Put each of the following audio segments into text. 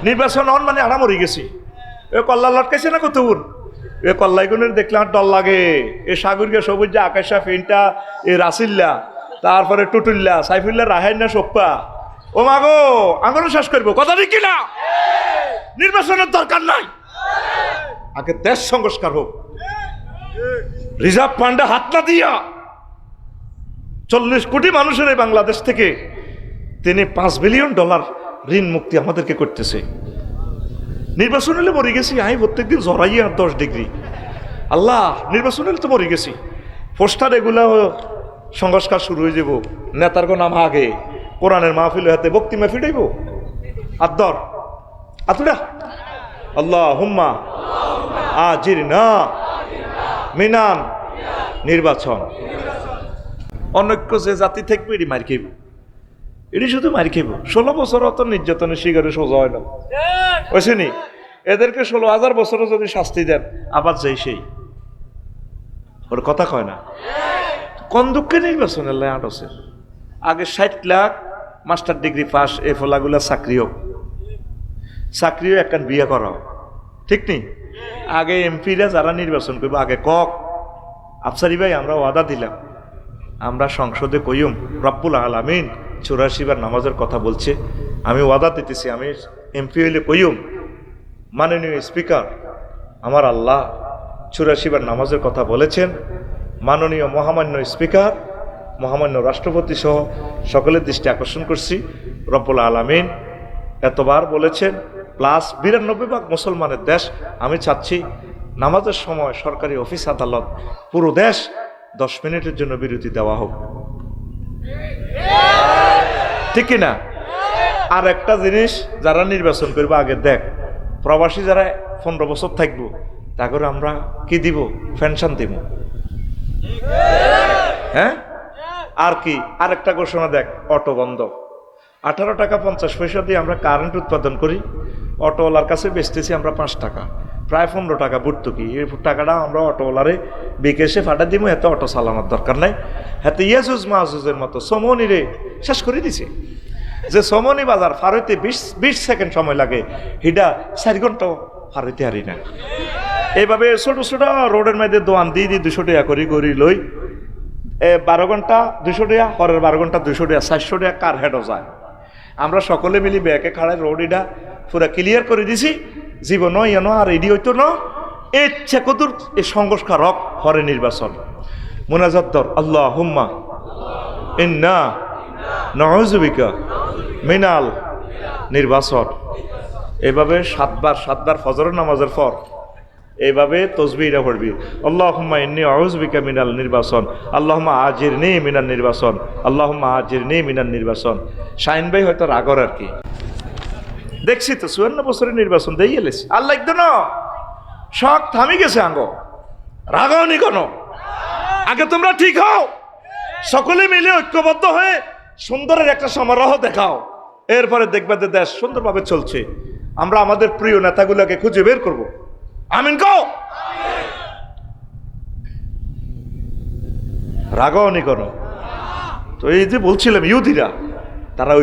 নির্বাচন হন মানে আড়া মরে গেছি। এ কল্লা লটকাইছে না কতগুণ, এ কল্লাইগুনের দেখলে আর ডর লাগে। এ সাগরকে সবুজ যে আকাশা ফিনটা, এ রাসিল্লা, তারপরে টুটুল্লা, সাইফুল্লাহ, রাহাইনা, সোপ্পা, ও মাগো আঙুলও শেষ করবো। কথা ঠিক কিনা? নির্বাচনের দরকার নাই, আগে দেশ সংস্কার হোক। রিজার্ভ ফান্ডে হাত না দিয়া 40 কোটি মানুষের এই বাংলাদেশ থেকে তিনি $5 বিলিয়ন ঋণ মুক্তি আমাদেরকে করতেছে। নির্বাচন হলে মরে গেছি, আমি প্রত্যেকদিন জড়াইয়া 10 ডিগ্রি। আল্লাহ, নির্বাচন হলে তো মরে গেছি। পোস্টার এগুলা সংস্কার শুরু হয়ে যাব, নেতার নাম আগে, কোরআনের মাহফিল হাতে বক্তি মাহফিল হইব। আদর আতুরা আল্লাহ হুম্মা আজিরনা মিনান নির্বাচন। অনৈক্য যে জাতি থাকবে এটি মার খাইব, এটি শুধু মার খাইব। 16 বছর অত নির্যাতনের শিকারে সোজা হয় না, বুঝছেনি? এদেরকে 16,000 বছরও যদি শাস্তি দেন আবার যাই সেই, ওর কথা কয় না। কোন দুঃখে নির্বাচন আল্লাহ আটছে। আগে 60 লাখ মাস্টার ডিগ্রি পাস এ ফলাগুলা চাকরিও একখান বিয়ে করা, ঠিক নেই? আগে এমপিরা যারা নির্বাচন করবো আগে কক আফসারি ভাই আমরা ওয়াদা দিলাম, আমরা সংসদে কইম রব্বুল আলামিন 84 বার নামাজের কথা বলছে, আমি ওয়াদা দিতেছি আমি এমপি হইলে কইম মাননীয় স্পিকার আমার আল্লাহ 84 বার নামাজের কথা বলেছেন। মাননীয় মহামান্য স্পিকার, মহামান্য রাষ্ট্রপতি সহ সকলের দৃষ্টি আকর্ষণ করছি, রব্বুল আলামিন এতবার বলেছেন, প্লাস 92 ভাগ মুসলমানের দেশ। আমি চাচ্ছি নামাজের সময় সরকারি অফিস আদালত পুরো দেশ 10 মিনিটের জন্য বিরতি দেওয়া হোক, ঠিক কিনা? আর একটা জিনিস, যারা নির্বাচন করবো আগে দেখ, প্রবাসী যারা 15 বছর থাকবো তা করে আমরা কি দিব? পেনশন দিব, হ্যাঁ? আর কি আরেকটা ঘোষণা দেখ, অটো বন্ধ। 18 টাকা 50 পয়সা দিয়ে আমরা কারেন্ট উৎপাদন করি, অটোওয়ালার কাছে বেচতেছি আমরা 5 টাকা, প্রায় 15 টাকা ভর্তুকি। এই টাকাটা আমরা অটোওয়ালারে বিকেশে ফাটা দিব, এত অটো চালানোর দরকার নাই। হাতে ইয়াজুজ মাহুজের মতো সমনিরে শেষ করে দিছে। যে সমনি বাজার ফারইতে 20 সেকেন্ড সময় লাগে, হিডা 4 ঘন্টা ফারইতে হারি না। এইভাবে ছোট ছোট রোডের মধ্যে দোয়ান দিয়ে 200 টাকা করি করি লই, 12 ঘন্টা 200 টাকা, পরের 12 ঘন্টা 200 টাকা, 400 টাকা কার হেডও যায়। আমরা সকলে মিলি ব্যাকে খাড়ায় রোড এটা পুরা ক্লিয়ার করে দিছি। জীবন ইয়ানো আর এডি হইতো না, ইচ্ছে কদুর এই সংস্কার হক হরে নির্বাচন। মুনাজাত দর আল্লাহ হুম্মা ইন্না নাউযু বিকা মিনাল নির্বাচন। এভাবে 7 বার ফজরের নামাজের পর এইভাবে তসবিহটা পড়বি, আল্লাহুম্মা ইন্নী আউযু বিকা মিনাল নির্বাচন, আল্লাহুম্মা আজিরনি মিনান নির্বাচন, আল্লাহুম্মা আজিরনি মিনান নির্বাচন। শাহিন ভাই হয়তো রাগর আর কি, দেখছি তো 54 বছরের নির্বাচন দিয়ে এলেছি, আল্লাহ একদম শখ থামি গেছে। আঙ্গ রাগাওনি কেন? আগে তোমরা ঠিক হও, সকলে মিলে ঐক্যবদ্ধ হয়ে সুন্দরের একটা সমারোহ দেখাও, এরপরে দেখবে যে দেশ সুন্দরভাবে চলছে। আমরা আমাদের প্রিয় নেতাগুলোকে খুঁজে বের করব। আমিন কও। রাগাওনি কেন? তো এই যে বলছিলাম ইহুদিরা তারা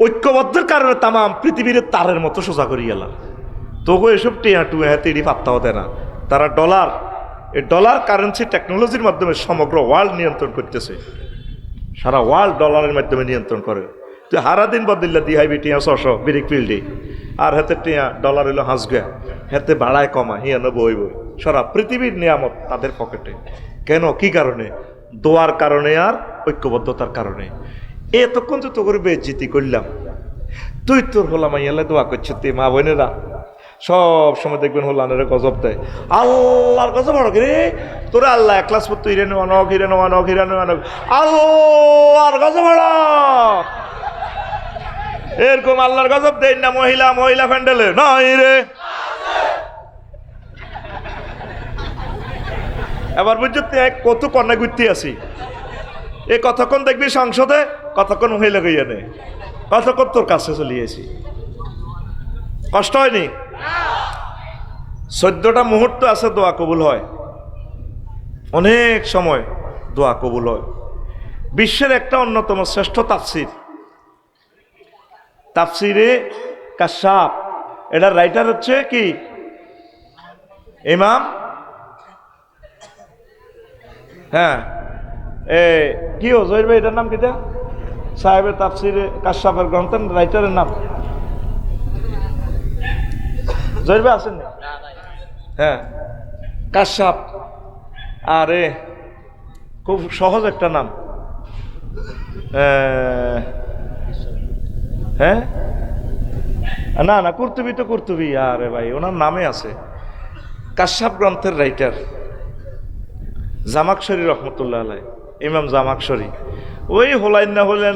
ঐক্যবদ্ধের কারণে তামাম পৃথিবীর তারের মতো সোজা করি গেলাম। তবু এসব টিয়া টুয়া তিড়ি পাত্তা হতে না। তারা ডলার কারেন্সি টেকনোলজির মাধ্যমে সমগ্র ওয়ার্ল্ড নিয়ন্ত্রণ করতেছে, সারা ওয়ার্ল্ড ডলারের মাধ্যমে নিয়ন্ত্রণ করে। তুই হারাদিন বদিল্লা দিয়ে হাইবি টিয়া 600 বিরিক ফিল্ডে, আর হাতে টিয়া ডলার হইলো হাঁসগা, হাতে ভাড়ায় কমা হিয়া বই সারা পৃথিবীর নিয়ামত তাদের পকেটে। কেন? কি কারণে? দোয়ার কারণে আর ঐক্যবদ্ধতার কারণে। এতক্ষণ তো তোর বেজ্জিতি করলাম, তুই তোর হোলা মাইয়ালে দোয়া করছিস, তুই মা বোনেরা সব সময় দেখবেন হোলানের গজব দেয়, আল্লাহর গজব রে তোরা, আল্লাহ একলাস পর তুই হিরেন অনক হিরেন অনক হিরেন অনক, আল্লাহর গজব এরকম আল্লাহর গজব দেয় না মহিলা প্যান্ডেলে নাই রে। এবার বুঝছো কত কন্যা ঘুরতে আসি, এ কতক্ষণ দেখবি সংসদে, কতক্ষণ মহিলা গইয়া নেই, কতক্ষণ তোর কাছে চলিয়েছি। কষ্ট হয়নি? 14টা মুহূর্ত আছে দোয়া কবুল হয়, অনেক সময় দোয়া কবুল হয়। বিশ্বের একটা অন্যতম শ্রেষ্ঠ তাফসিরে কাশাফ, এটার রাইটার হচ্ছে কি ইমাম, হ্যাঁ কি জহির ভাই এটার নাম কিটা সাহেবের তাফসিরে কাশাফের গ্রন্থের রাইটারের নাম জহির ভাই আছেন? হ্যাঁ কাশাফ, আরে খুব সহজ একটা নাম, হ্যাঁ না না কুর্তুবি তো কুর্তুবি, আরে ভাই ওনার নামে আছে। কাশাফ গ্রন্থের রাইটার জামাকশরী রহমতুল্লাহ আলাই, ইমাম জামাকশরী। ওই হোলাইন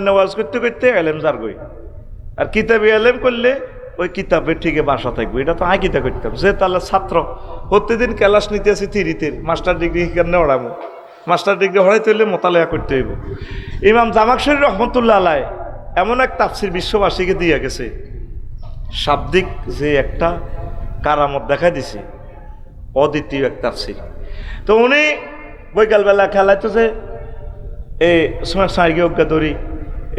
না ওয়াজ করতে করতে এলেম যার গই, আর কিতাবে এলেম করলে ওই কিতাবের ঠিকে বাসা থাকবে। এটা তো আই কিতা করতাম, যে তাহলে ছাত্র প্রতিদিন ক্লাস নিতে আসি থ্রিতে, মাস্টার ডিগ্রি কেন ওড়াবো, মাস্টার ডিগ্রি হরাইতে হইলে মোতালেয়া করতে হইব। ইমাম জামাকশরী রহমতুল্লাহ আলাই এমন এক তাফসির বিশ্ববাসীকে দিয়ে গেছে, শাব্দিক যে একটা কারামত দেখা দিছে, অদ্বিতীয় এক তাফসির। তো উনি বৈকালবেলা খেলাইতো যে এই সময় সাইগে অজ্ঞা ধরি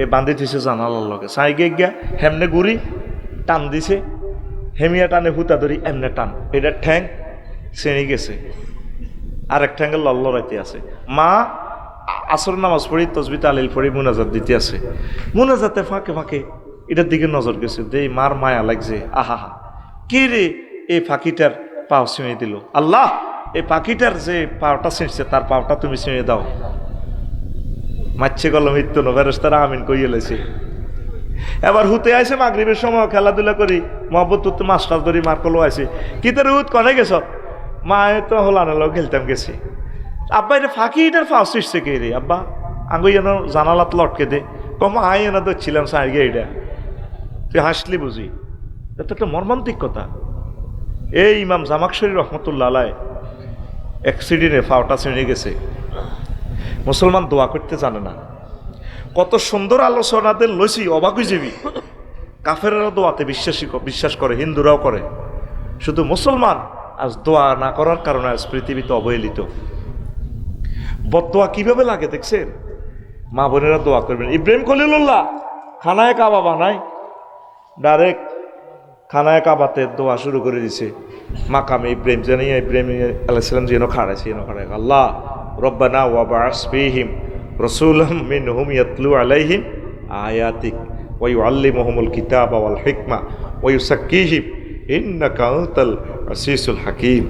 এ বান্ধি দিছে জানালার লগে, সাইগে গিয়া হেমনে গুড়ি টান দিছে, হেমিয়া টানে হুতা ধরি এমনে টান, এটা ঠ্যাং ছেড়ে গেছে, আরেক ঠ্যাঙ্গে লড়াইতে আছে। মা আসর নামাজ পড়ি তসবি তালিল পড়ি মুনাজাত দিতে আছে, মুনাজাতে ফাঁকে ফাঁকে এটার দিকে নজর গেছে, দেই মার মায়া লাগছে, আহা হা কি রে এই পাখিটার পাও ছিঁড়ে দিল, আল্লাহ এই পাখিটার যে পাওটা ছিঁড়ছে তার পাওটা তুমি ছিঁড়ে দাও। মাচ্ছে গেল মৃত্যু নবেরস তারা আমিন কইয়ে লেছে। এবার হুতে আইসে মাগরিবের সময় খেলাধুলা করি, মহব্বত মাস্টার ধরি মার কলো আছে, কি তোর হুত কনে গেছ? মায়ে তো হলানালো খেলতাম গেছি। আব্বা এটা ফাঁকি এটার ফাও ছিঁড়ছে কে রে আব্বা, আঙ্গুই যেন জানালাত লটকে দে, কম আই এনে ধরছিলাম সাইগে, এটা তুই হাসলি বুঝি, এটা একটা মর্মান্তিক কথা। এই ইমাম জামাকশরী রহমতুল্লাহ আলাই অ্যাক্সিডেন্টে ফাওটা ছিঁড়ে গেছে। মুসলমান দোয়া করতে জানে না, কত সুন্দর আলোচনাদের লইছি অবাক হয়ে যাবি। কাফেররা দোয়াতে বিশ্বাস করে, হিন্দুরাও করে, শুধু মুসলমান আজ দোয়া না করার কারণে আজ পৃথিবীতে অবহেলিত। বদদোয়া কিভাবে লাগে দেখছেন? মা বোনেরা দোয়া করবেন। ইব্রাহিম খলিলুল্লাহ খানায় কাবা বানায়, ডাইরেক্ট খানায় কাবাতে দোয়া শুরু করে দিছে, মাকামে ইব্রাহিম জানিয়ে ইব্রাহিম আলাইহিস সালাম যেন খাড়াইছে, আল্লাহ রব্বানা ওয়া বা'স ফীহিম রাসূলাম মিনহুম ইয়াতলু আলাইহিম আয়াতিক ওয়া ইউআল্লিমুহুমুল কিতাবা ওয়াল হিকমা ওয়া ইউযাক্কিহিম ইন্নাকা আনতাল আসিসুল হাকীম।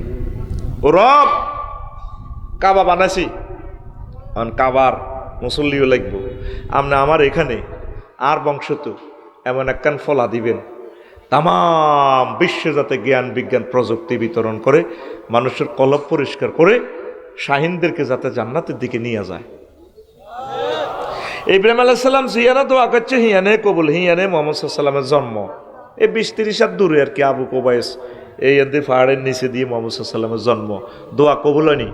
ও রব, কাবা বানাইছি, কারণ কাবার মুসল্লিও লাগবো, আপনি আমার এখানে আর বংশ তো এমন একখান ফলা দিবেন তাম বিশ্বে যাতে জ্ঞান বিজ্ঞান প্রযুক্তি বিতরণ করে মানুষের কলব পরিষ্কার করে শাহিনদেরকে যাতে জান্নাতের দিকে নিয়ে যায়। ইব্রাহিম আলাইহিস সালাম জিয়ারা দোয়া করছে হিয়ানে কবুল, হিয়ানে মুহাম্মদ সাল্লাল্লাহু আলাইহি ওয়াসাল্লামের জন্ম এই 20-30 হাত দূরে আর কি, আবু কুবাইস এই পাহাড়ের নিচে দিয়ে মুহাম্মদ সাল্লাল্লাহু আলাইহি ওয়াসাল্লামের জন্ম। দোয়া কবুল হয়নি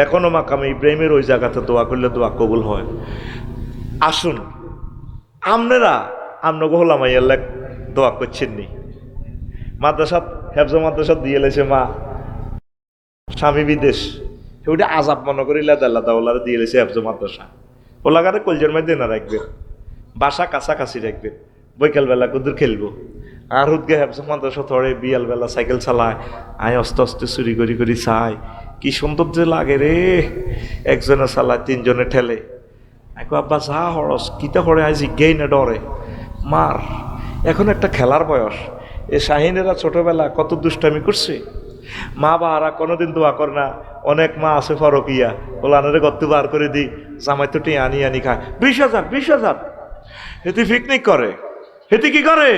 এখনো, মাকামে ইব্রাহিমের ওই জায়গাতে দোয়া করলে দোয়া কবুল হয়। আসুন আপনারা আপনাকে হলাম আল্লাহ দোয়া করছেন নি, মাদ্রাসা হেফজ মাদ্রাসা দিয়ে লেছে মা, স্বামী বিদেশ, ওইটা আজাব মনে করি আল্লাহ তাআলা দিয়ে লেছে হেফজ মাদ্রাসা, ওলাগারে কলজের মধ্যে না রাখবেন, বাসা কাছাকাছি রাখবেন, বৈকালবেলা কুদুর খেলবো। আর হুদগে হেফজ মাদ্রাসা ধরে বিয়ালবেলা সাইকেল চালায়, আয় অস্তে অস্তে চুরি করি করি চাই, কি সুন্দর যে লাগে রে, একজনে চালায় তিনজনে ঠেলে, এখন আব্বা যা হরস কিতা করে আজ জিজ্ঞেই না ডরে মার। এখন একটা খেলার বয়স, এ শাহিনেরা ছোটবেলা কত দুষ্টামি করছে, মা বাবারা কোনোদিন দোয়া করে না। অনেক মা আছে ফরকিয়া, ওলানারে গত্তু বার করে দিই, জামাই তো আনি আনি খায়, 20,000 হেতি পিকনিক করে, হেতি কি করে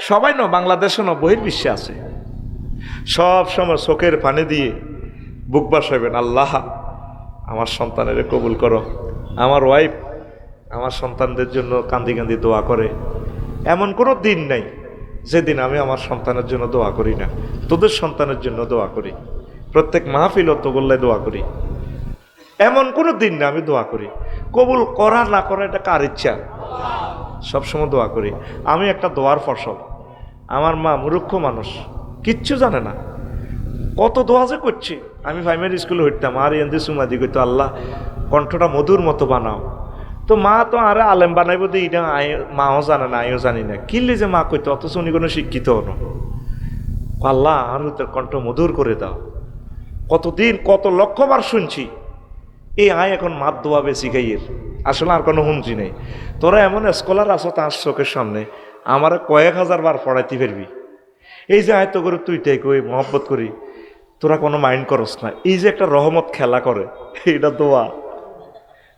সবাই ন বাংলাদেশে ন বহির্বিশ্বে আছে, সব সময় চোখের পানি দিয়ে বুক বাসাবেন, আল্লাহ আমার সন্তানের কবুল করো। আমার ওয়াইফ আমার সন্তানদের জন্য কান্দি কান্দি দোয়া করে, এমন কোনো দিন নাই যেদিন আমি আমার সন্তানের জন্য দোয়া করি না। তোদের সন্তানের জন্য দোয়া করি, প্রত্যেক মাহফিল তো গোল্লায় দোয়া করি, এমন কোনো দিন না আমি দোয়া করি। কবুল করা না করা এটা কার ইচ্ছা, সবসময় দোয়া করি। আমি একটা দোয়ার ফসল, আমার মা মূর্খ মানুষ, কিচ্ছু জানে না, কত দোয়া যে করছে। আমি প্রাইমারি স্কুলে হইতাম, আর এনদি সুমাদি কইতো আল্লাহ কণ্ঠটা মধুর মতো বানাও, তো মা তো আরে আলেম বানাইব দিয়ে এটা মাও জানে না, আমিও জানি না, কিনলে যে মা কইতো, অথচ উনি কোনো শিক্ষিত হনো। আল্লাহ আর তোর কণ্ঠ মধুর করে দাও। কতদিন কত লক্ষবার শুনছি এই আয় এখন মাত দোয়া বেশি গাইয়ের, আসলে আর কোনো হুমজি নেই। তোরা এমন স্কলার আছো তার চোখের সামনে, আমার কয়েক হাজার বার পড়াইতে পারবি। এই যে আয়ত্ত করে তুই তাই কই মহব্বত করি, তোরা কোনো মাইন্ড করস না। এই যে একটা রহমত খেলা করে, এটা দোয়া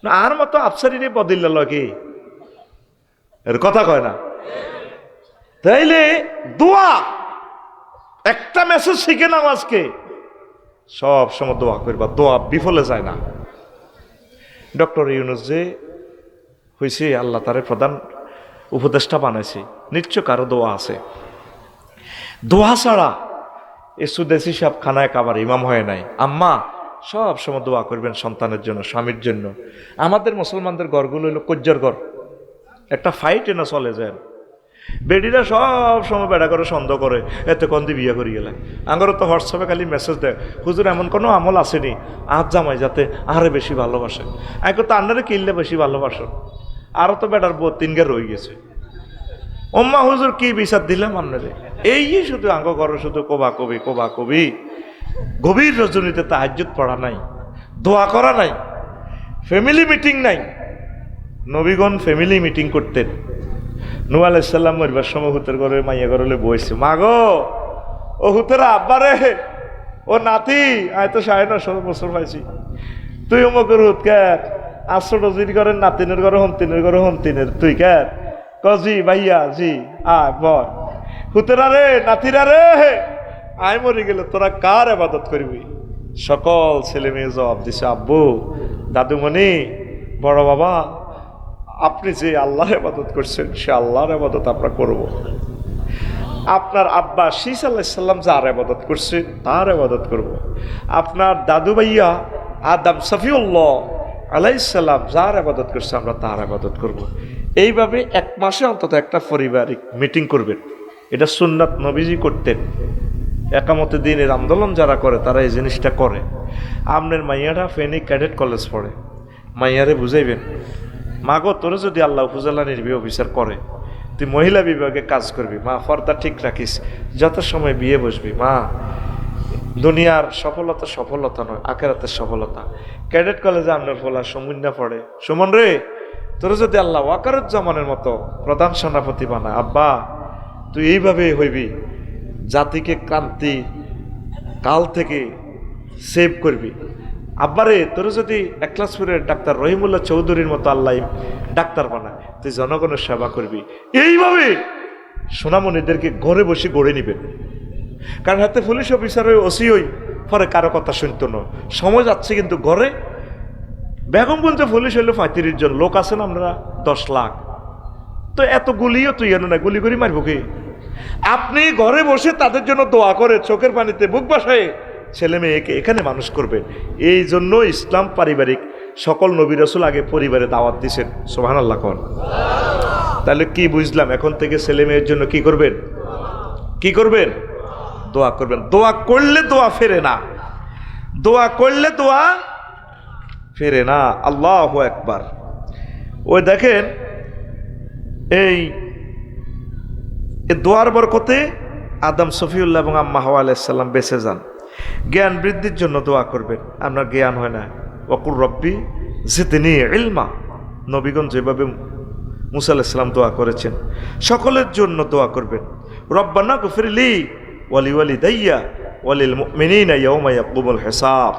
না। আর মতো আফসারিনে বদিল্লা লগে এর কথা কয় না। তাইলে দোয়া একটা মেসেজ শিখে নাও আজকে, সব সময় দোয়া করবা, দোয়া বিফলে যায় না। ডক্টর ইউনুস যে হয়েছে, আল্লাহ তারে প্রধান উপদেষ্টা বানাইছে, নিশ্চয় কারো দোয়া আছে। দোয়া ছাড়া এ সুদেশি সাহেব খানায় কাবার ইমাম হয় নাই। আম্মা সব সময় দোয়া করবেন সন্তানের জন্য, স্বামীর জন্য। আমাদের মুসলমানদের ঘরগুলো হলো কজ্জার ঘর, একটা ফাইট এনে চলে যায়। বেডিরা সব সময় বেড়া করে সন্দেহ করে, এতে কন্দি বিয়ে করি গেলে। আঙ্গরও তো হোয়াটসঅ্যাপে খালি মেসেজ দেয়, হুজুর এমন কোনো আমল আসেনি আজ জামাই যাতে আরে বেশি ভালোবাসে। এখন তো আন্নারে কিনলে বেশি ভালোবাসো, আরও তো বেটার বউ তিনগে রয়ে গেছে। ওম্মা হুজুর কি বিচার দিলাম আপনারে, এই শুধু আঙ্গ ঘরে শুধু কোবা কবি কোবা কবি। গভীর রজনীতে তাহাজ্জুদ পড়া নাই, দোয়া করা নাই, ফ্যামিলি মিটিং নাই। নবীগণ ফ্যামিলি মিটিং করতেন। নূহ আলাইহিস সালাম মরবার সময় হুতের ঘরে মাইয়া ঘরে বইছে, মা গো ও হুতেরা আব্বারে, ও নাতি আয় তো ৯.৫ বছর পাইছি, তুই অমুকের হুত ক্যার, ৮০০ জির ঘরের নাতিনের ঘরে হন্তিনের ঘরে হন্তিনের, তুই ক্যার জি ভাইয়া জি আয় বয়। হুতেরা রে নাতিরা রে, আয় মরে গেলে তোরা কার ইবাদত করবি? সকল ছেলে মেয়ে জবাব দিছে, আব্বু দাদুমণি বড় বাবা, আপনি যে আল্লাহর ইবাদত করছেন সে আল্লাহর ইবাদত আমরা করব। আপনার আব্বা শীস আলাইহিস সালাম যার ইবাদত করছে তার ইবাদত করব। আপনার দাদু ভাইয়া আদম সফিউল্লাহ আলাইহিস সালাম যার ইবাদত করছে আমরা তার ইবাদত করব। এইভাবে এক মাসে অন্তত একটা পারিবারিক মিটিং করবেন। এটা সুন্নাত, নবীজি করতেন। একামতে দিনের আন্দোলন যারা করে তারা এই জিনিসটা করে। আপনার মাইয়ারা ফেনী ক্যাডেট কলেজ পড়ে, মাইয়ারে বুঝাইবেন, মাগো তোরে যদি আল্লাহ উপজেলা নির্বাহী অফিসার করে তুই মহিলা বিভাগে কাজ করবি, মা পর্দা ঠিক রাখিস, যত সময় বিয়ে বসবি, মা দুনিয়ার সফলতা সফলতা নয়, আখেরাতের সফলতা। ক্যাডেট কলেজে আপনার ফলা সমুন্যা পড়ে, সুমন রে তোরে যদি আল্লাহ ওয়াকারুজ্জামানের মতো প্রধান সেনাপতি বানায়, আব্বা তুই এইভাবে হইবি, জাতিকে ক্রান্তি কাল থেকে সেভ করবি। আব্বারে তোর যদি একলাসপুরের ডাক্তার রহিমুল্লাহ চৌধুরীর মতো আল্লাহ ডাক্তার বানায়, তুই জনগণের সেবা করবি। এইভাবে সোনামণিদেরকে ঘরে বসে গড়ে নিবেন। কারণ হাতে পুলিশ অফিসার হয়ে ওসি হই পরে কারো কথা শুনতো না, সময় যাচ্ছে। কিন্তু ঘরে বেগমগঞ্জে পুলিশ হইলে ৩৫ জন লোক আছেন, আমরা ১০ লাখ। তো এত গুলিও তুই এনো না, গুলি করি মারবো কি? আপনি ঘরে বসে তাদের জন্য দোয়া করে চোখের পানিতে বুক বাসায় ছেলে মেয়েকে এখানে মানুষ করবেন। এই জন্য ইসলাম পারিবারিক, সকল নবী রাসূল আগে পরিবারে দাওয়াত দিয়েছেন। সুবহানাল্লাহ কোন। তাহলে কি বুঝলাম? এখন থেকে ছেলে মেয়ের জন্য কি করবেন? কি করবেন? দোয়া করবেন। দোয়া করলে দোয়া ফেরে না, দোয়া করলে দোয়া ফেরে না। আল্লাহু আকবার। ওই দেখেন এই দোয়ার বরকতে আদম সফিউল্লাহ এবং আম্মা হাওয়া আলাইহিস সালাম বেঁচে যান। জ্ঞান বৃদ্ধির জন্য দোয়া করবেন। আপনার জ্ঞান হয় না, ওয়াকুর রব্বি জিদনি ইলমা। নবীগণ যেভাবে মুসা আলাইহিস সালাম দোয়া করেছেন, সকলের জন্য দোয়া করবেন। রব্বানা গফিরলি ওয়ালি ওয়ালিদাইয়া ওয়ালিল মুমিনিনা ইয়াউমা ইয়াকুমুল হিসাব।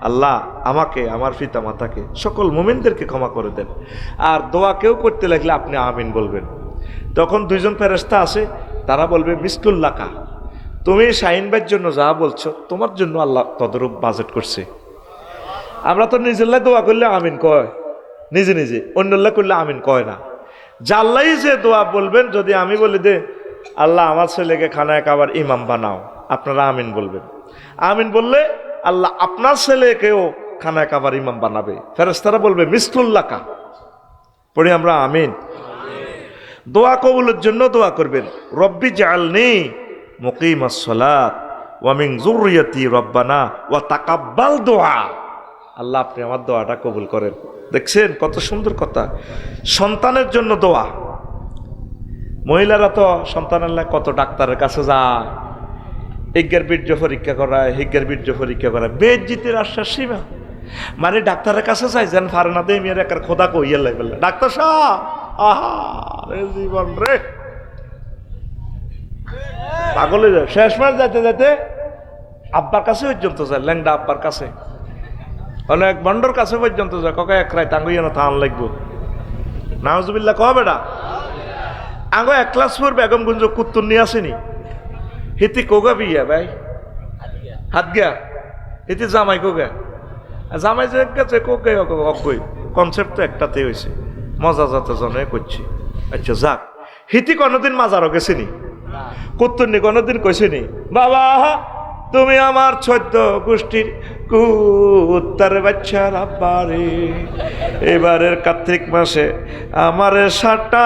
আল্লাহ আমাকে, আমার পিতা মাতাকে, সকল মুমিনদেরকে ক্ষমা করে দেন। আর দোয়া কেউ করতে লাগলে আপনি আমিন বলবেন। তখন দুইজন ফেরেশতা আছে, তারা বলবে মিসলুল্লাকা, তুমি শাহিন ভাইয়ের জন্য যা বলছো তোমার জন্য আল্লাহ তদরূপ বাজেট করছে। আমরা তো নিজেল্লাহ দোয়া করলে আমিন কয়, নিজে নিজে, অন্যল্লাহ করলে আমিন কয় না। জাল্লাই যে দোয়া বলবেন, যদি আমি বলি দে আল্লাহ আমার ছেলেকে খানায় কাবার ইমাম বানাও, আপনারা আমিন বলবেন। আমিন বললে আল্লাহ আপনার ছেলেকেও খানায় কাবার ইমাম বানাবে। ফেরেশতারা বলবে মিসলুল্লাকা। পড়ি আমরা আমিন। দোয়া কবুলের জন্য দোয়া করবেন। রব্বি জাআলনি মুকিমাস সালাত ওয়া মিন যুররিয়াতি রব্বানা ওয়া তাকাব্বাল দুআ। আল্লাহ আপনি আমার দোয়াটা কবুল করেন। দেখছেন কত সুন্দর কথা। সন্তানের জন্য দোয়া। মহিলারা তো সন্তানের লাগে কত ডাক্তারের কাছে যায়, হিজ্ঞের বীর্য পরীক্ষা করায়, হিজ্ঞের বীর্য পরীক্ষা করায়, বেজ্জিতের আশ্বাস সীমা। মানে ডাক্তারের কাছে চাই যেন ফারে না দিয়ে মেয়ের একার খোদা কইয়া লাগবে, ডাক্তার সাহেব আহা রে জীবন রে পাগলে যায়। শেষ মাস যাইতে যাইতে আব্বার কাছে পর্যন্ত যায়, ল্যাংডা আব্বার কাছে, অনেক বন্ডর কাছে পর্যন্ত যায়, কাকা এক রায় টাঙ্গুইয়া না থান লাগবো। নাউজুবিল্লাহ কহ বেটা। আগে এক ক্লাস ফোর বেগমগঞ্জ কুত্তুর নিয়ে আসেনি, হিতি কোগা বিয়া ভাই হাত গিয়া, হিতি জামাই কোগা, জামাই যে গেছে কোকে অকই, কনসেপ্ট তো একটাতে হয়েছে, মজা যাতে জনে করছি। আচ্ছা যাক, হিতি কোনোদিন মাজারও গেছিনি, কুত্তুরনি কোনোদিন কইছিনি বাবা তুমি আমার 14 গোষ্ঠীর কুত্তার বাচ্চার আব্বারে, এবারের কার্তিক মাসে আমার 7টা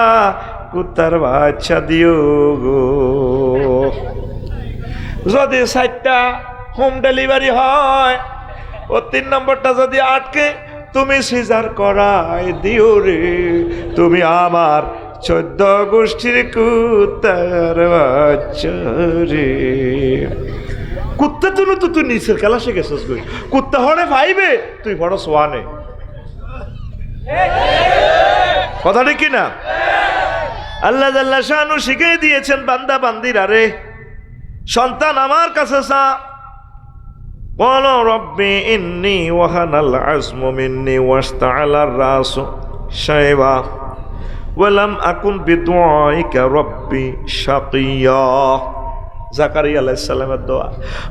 কুত্তার বাচ্চা দিও গো। যদি 4টা হোম ডেলিভারি হয়, ও 3 নম্বরটা যদি আটকে তুমি সিজার করাই দিও রে, তুমি আমার 14 গোষ্ঠীর কুত্তার বাচ্চা রে। কুত্তা তুই তো তুই নিচের খেলা শিখেছিস গই, কুত্তা হরে ভাইবে তুই বড় সোয়ানে, কথা ঠিক কিনা? আল্লাহ জাল্লা শানু শিখিয়ে দিয়েছেন বান্দা বান্দিরা রে, সন্তান আমার কাছে চা, বলো রব্বি ইন্নী ওয়াহানাল আজমু মিন্নি ওয়াস্তাআলার রাসু শাইবা ওয়ালাম আকুন বিদুআইকা রব্বি শাকিয়া। জাকারিয়া আলাইহিস সালামের দোয়া।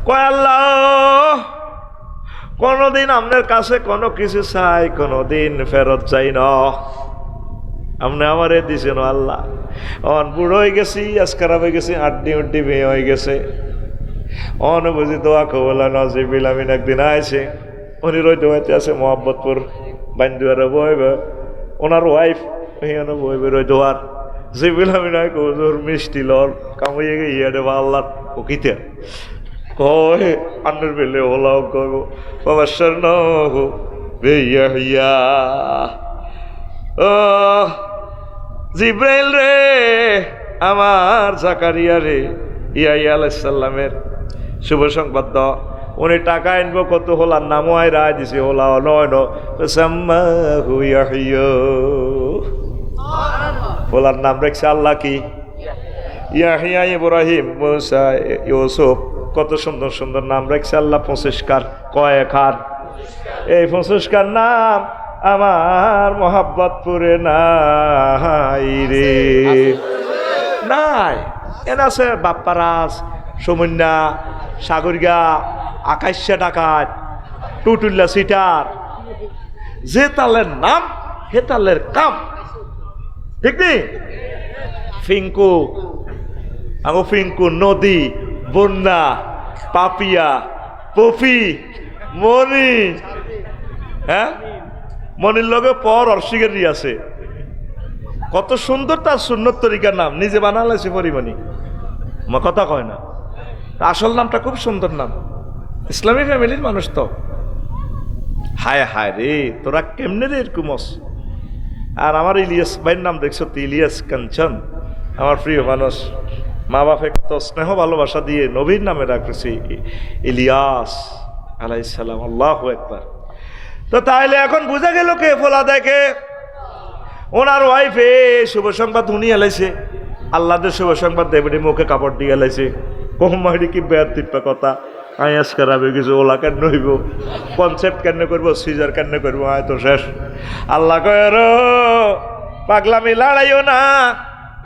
কয় আল্লাহ কোনদিন আপনার কাছে কোনো কিছু চাই, কোনদিন ফেরত চাই না, আপনি আমারে দিছেন আল্লাহ। অন বুড়ো হয়ে গেছি, আজকারা হয়ে গেছি, আড্ডি উড্ডি মেয়ে হয়ে গেছে, অন বুঝি দোয়া কবলা নজিবিল আমিন একদিন আইছে, উনি রই দোয়াতে আছে মোহাম্মদপুর বান্দুয়ার বইবে, ওনার ওয়াইফ বইবে রই দোয়ার জিবিল আমিন কজোর মিষ্টি লল কামাইয়ে গিয়ে দেবা আল্লাহ ওকিতে কয় আন্নের বেলে ওলাও কব বাবা শর্ণ বেইয়া হইয়া। ও জিব্রাইল রে আমার জাকারিয়া রে, ইয়াহিয়া আলাইহিস সালামের শুভ সংবাদ দাও। উনি টাকা আনবো কত, হোলার নামও আয় রায় দিছে, হোলা নয় সাম্মাহু ইয়াহিয়া, হোলার নাম রেখছে আল্লাহ কি ইয়াহিয়া, ইব্রাহিম, মুসা, ইউসুফ, কত সুন্দর সুন্দর নাম রেখছে আল্লাহ। 25 কার কয় খান, এই 25 কার নাম আমার মোহাব্বতপুরে নাই রে, নাই। এন আছে বাপ্পারাজ, সমন্যা, সাগরিয়া, আকাশ্যা ডাকাত, টুটুল্লা সিটার, যে তালের নাম হে তালের কাম, ঠিক নেই? ফিঙ্কু, আগো ফিঙ্কু, নদী, বন্যা, পাপিয়া, পফি, মনি, হ্যাঁ মনির লগে পর অর্শিগেরি আছে, কত সুন্দর তার সুন্নত তরিকার নাম, নিজে বানালেছে পরিমণি, কথা কয় না, আসল নামটা খুব সুন্দর নাম, ইসলামী ফ্যামিলির মানুষ তো। হায় হায় রে, তোরা কেমনে রে এরকম? আর আমার ইলিয়াস ভাইয়ের নাম দেখছো তো, ইলিয়াস কাঞ্চন, আমার প্রিয় মানুষ, মা বাপে কত স্নেহ ভালোবাসা দিয়ে নবীর নামে রাখছি ইলিয়াস আলাইহিস সালাম, আল্লাহু আকবার। তো তাইলে এখন বুঝা গেল কে ফোলা দেখে, ওনার ওয়াইফে শুভ সংবাদ উনি এলাইছে, আল্লাহদের শুভ সংবাদ দেবনি মুখে কাপড় দিয়ে এলাইছে, কহমারি কি বেয়ার তিপ্পা কথা, আয়াস করাবে কিছু, ওলা কেন হইব, কনসেপ্ট কেন করবো, সিজার কেন করবো, আয় তো শেষ। আল্লাহ কয় পাগলামি লড়াইও না,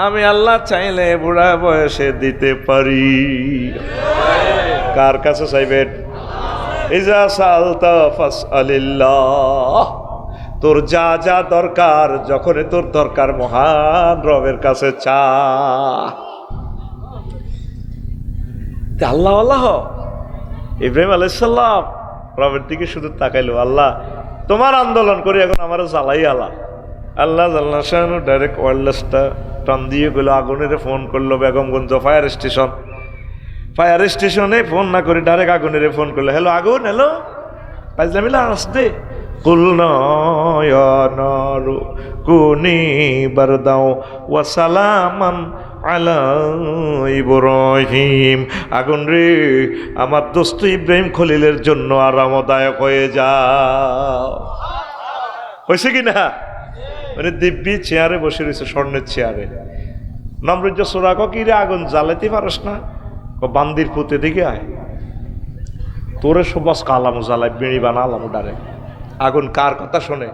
আমি আল্লাহ চাইলে বুড়া বয়সে দিতে পারি। কার কাছে চাইবেন? ইজা সালতা ফাসআলিল্লাহ, তোর যা যা দরকার, যখন তোর দরকার মহান রবের কাছে চা। আল্লাহ আল্লাহ ইব্রাহিম আলাইহিস সালাম রবের দিকে শুধু তাকাইলো, আল্লাহ তোমার আন্দোলন করি এখন আমার জ্বালাই আলা। আল্লাহ জাল্লা শানু ডাইরেক্ট ওয়্যারলেসটা টান দিয়ে গেলো, আগুনের ফোন করলো বেগমগঞ্জ ফায়ার স্টেশন, ফায়ার স্টেশনে ফোন না করে ডাইরেক্ট আগুনের ফোন করলো, হ্যালো আগুন, হ্যালো পাইজলামিলা আসতে কুলনা ইয়া নারু কুনি বারদাও ওয়া সালামান আলা ইব্রাহিম। আগুন রে আমার দোস্ত ইব্রাহিম খলিলের জন্য আরামদায়ক হয়ে যাও। হয়েছে কি না? মানে দিব্যি চেয়ারে বসে রয়েছে, স্বর্ণের চেয়ারে। নমরুজ্জ সোরা কি রে আগুন জ্বালাইতে পারস না? বান্দির পুঁতে দিকে আয়, তোরে সবাস কালামু জ্বালাই বিড়ি বানা আলামু ডারে। আগুন কার কথা শোনে?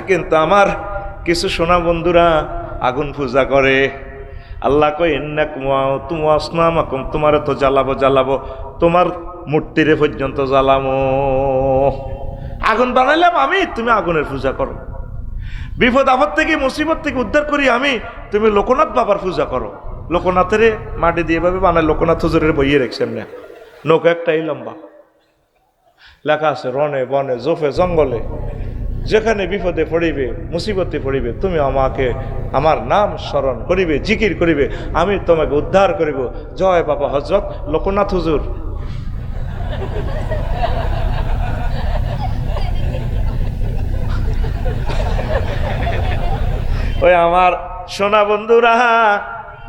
কিন্তু আমার কিছু সোনা বন্ধুরা আগুন পূজা করে। আল্লাহ কই ইন্নাকুম তোমারে তো জ্বালাবো, তোমার মূর্তিরে পর্যন্ত জ্বালামো। আগুন বানাইলাম আমি, তুমি আগুনের পূজা করো। বিপদ আপদ থেকে মুসিবত থেকে উদ্ধার করি আমি, তুমি লোকনাথ বাবার পূজা করো। লোকনাথের মাটি দিয়ে ভাবে বানায়, লোকনাথ হুজুরের বইয়ে রেখছেন না, নৌকা একটাই লম্বা, লেখা আছে রনে বনে জোফে জঙ্গলে যেখানে বিপদে পড়িবে মুসিবতে পড়িবে তুমি আমাকে আমার নাম স্মরণ করিবে, জিকির করিবে, আমি তোমাকে উদ্ধার করিব। জয় বাবা হযরত লোকনাথ হুজুর। ওই আমার সোনা বন্ধুরা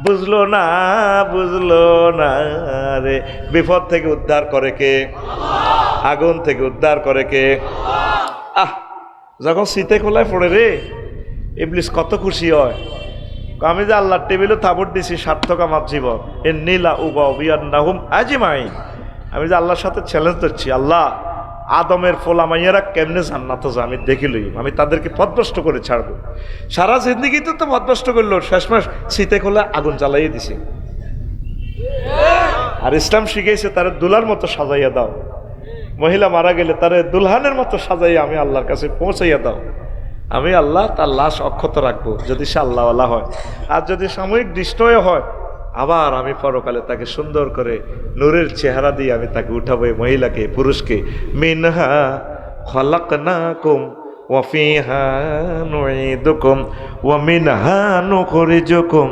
বুঝলো না রে, বিপদ থেকে উদ্ধার করে কে? আগুন থেকে উদ্ধার করে কে? যখন শীতে খোলায় পড়ে রে, ইবলিস কত খুশি হয়। আমি যে আল্লাহর টেবিলে থাবড় দিছি, সার্থক আমার জীবন। এ নীলা উবাহুম আজিমাইন। আমি যে আল্লাহর সাথে চ্যালেঞ্জ দিচ্ছি, আল্লাহ আদমের ফোলা মাইয়ারা কেমনে জান্নাতে যায় আমি দেখি লই, আমি তাদেরকে পথভ্রষ্ট করে ছাড়বো। সারা জিন্দগিতে তো পথভ্রষ্ট করলো, শেষমাস শীতে খোলা আগুন জ্বালাইয়ে দিছে। আর ইসলাম শিখেছে তারা দুলার মতো সাজাইয়া দাও, মহিলা মারা গেলে তারে দুলহানের মতো সাজাইয়া আমি আল্লাহর কাছে পৌঁছাইয়া দাও। আমি আল্লাহ তার লাশ অক্ষত রাখবো যদি সে আল্লাহওয়ালা হয়। আর যদি সাময়িক দৃষ্টয় হয়, আবার আমি পরকালে তাকে সুন্দর করে নূরের চেহারা দিয়ে আমি তাকে উঠাবো, মহিলাকে পুরুষকে। মিনহা খলাকনাকুম ওয়া ফিহা নুঈদুকুম ওয়া মিনহা নুখরিজুকুম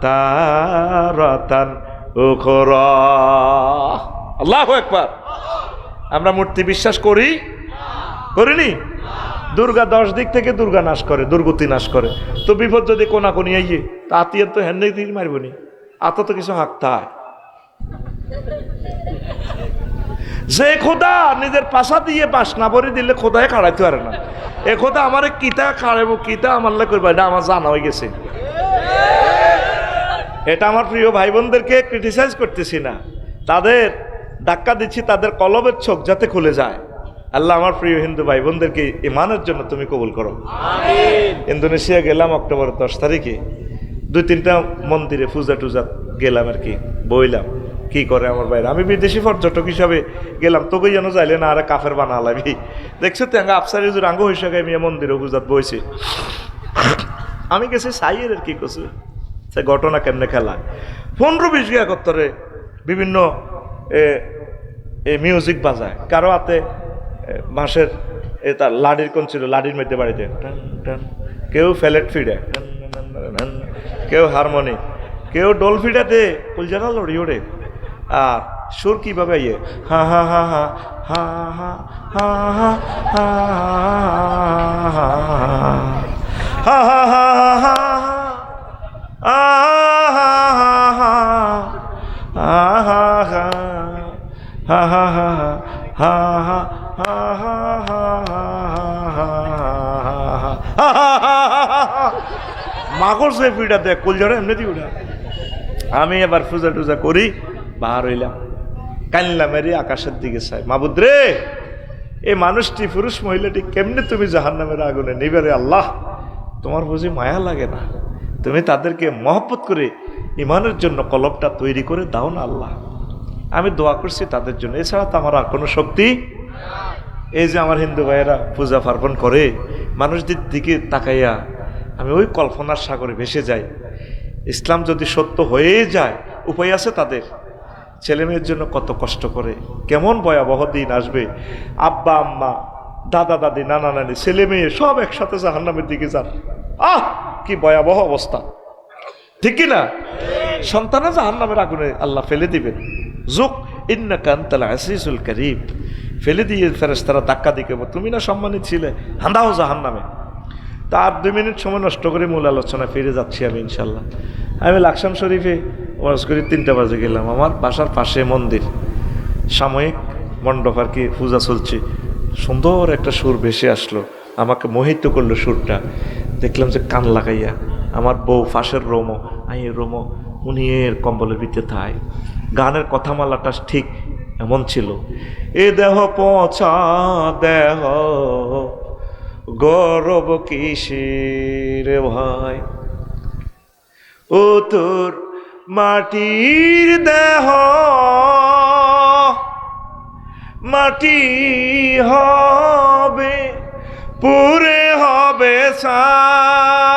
তারাতান উখরা। আল্লাহু আকবার। আমরা মূর্তি বিশ্বাস করিনি? দুর্গা 10 দিক থেকে দুর্গা নাশ করে, দুর্গতি নাশ করে। তো বিপদ যদি কোনাকুনি আইয়ে তা আতিয়ার তো হ্যান্ডে দিয়ে মারবনি, আত তো কিছু হাঁকতে হয়। যে খোদা নিজের পাশা দিয়ে বাস না ভরে দিলে খোদায় খাড়াইতে পারে না। এ খোদা আমার কিতা খাড়াবো, কিতা আমার করবো, এটা আমার জানা হয়ে গেছে। এটা আমার প্রিয় ভাই বোনদেরকে ক্রিটিসাইজ করতেছি না, তাদের ধাক্কা দিচ্ছি, তাদের কলবের চোখ যাতে খুলে যায়। আল্লাহ আমার প্রিয় হিন্দু ভাই বোনদেরকে ইমানের জন্য তুমি কবুল করো। ইন্দোনেশিয়া গেলাম অক্টোবর 10 তারিখে, 2-3টা মন্দিরে পূজা টুজা গেলাম আর কি, বইলাম কি করে আমার বাইরে। আমি বিদেশি পর্যটক হিসাবে গেলাম, তোকে যেন যাইলে না আর কাফের বানালাবি। দেখছো তো আফসারি হুজুর আঙ্গ হইসা গাই মিয়া মন্দিরে পূজাত বইছে। আমি গেছি সাইয়ের আর কি করছি, সে ঘটনা কেমনে খেলা 15-20 গিয়া করতরে বিভিন্ন মিউজিক বাজায়, কারো হাতে বাঁশের তার লাডির কোন ছিল, লাডির মধ্যে বাড়িতে কেউ ফ্যালেট ফিডে, কেউ হারমোনি, কেউ ডোল ফিডাতে কুলজানা লড়ি ওড়ে। আর সুর কিভাবে ইয়ে হা হা হা হা হা হা হা হা হা হা হা মাগর সে পিঠা দেখ কুলজারা এমনি দি উঠা। আমি এবার পূজা টুজা করি বাহার হইলাম, কান্লাম এরি আকাশের দিকে চাই, মাবুদ রে এই মানুষটি পুরুষ মহিলাটি কেমনে তুমি জাহান্নামের আগুনে নিবে রে আল্লাহ, তোমার বুঝি মায়া লাগে না? তুমি তাদেরকে মহব্বত করে ইমানের জন্য কলবটা তৈরি করে দাও না আল্লাহ। আমি দোয়া করছি তাদের জন্য, এছাড়া তো আমার আর কোনো শক্তি। এই যে আমার হিন্দু ভাইয়েরা পূজা পার্বণ করে, মানুষদের দিকে তাকাইয়া আমি ওই কল্পনার সাগরে ভেসে যাই। ইসলাম যদি সত্য হয়ে যায়, উপায় আছে তাদের? ছেলে মেয়ের জন্য কত কষ্ট করে, কেমন ভয়াবহ দিন আসবে। আব্বা আম্মা, দাদা দাদি, নানা নানি, ছেলে মেয়ে সব একসাথে জাহান্নামের দিকে যান। কি ভয়াবহ অবস্থা, ঠিক কি না? সন্তানা জাহান্নামের আগুনে আল্লাহ ফেলে দিবেন। যুক ইন্নাকা আনতাল আজিজুল কারীম, ফেলে দিয়ে ফেরেশতারা ধাক্কা দিকে তুমি না সম্মানিত ছিলে, হান্দাও জাহান্নামে। তার 2 মিনিট সময় নষ্ট করে মূল আলোচনা ফিরে যাচ্ছি আমি ইনশাল্লাহ। আমি লাকসাম শরীফে ওয়াজ করি 3টা বাজে গেলাম। আমার বাসার পাশে মন্দির, সাময়িক মণ্ডপ আর কি, পূজা চলছে। সুন্দর একটা সুর ভেসে আসলো, আমাকে মোহিত করলো সুরটা। দেখলাম যে কান লাগাইয়া আমার বউ পাশের রোমো, আই রোমো উনি এর কম্বলের ভিতরে থাই। গানের কথামালাটা ঠিক এমন ছিল, এ দেহ পচা দেহ গৌরব কিসের ভাই, ও তোর মাটির দেহ মাটি হবে পুরে হবে ছাই,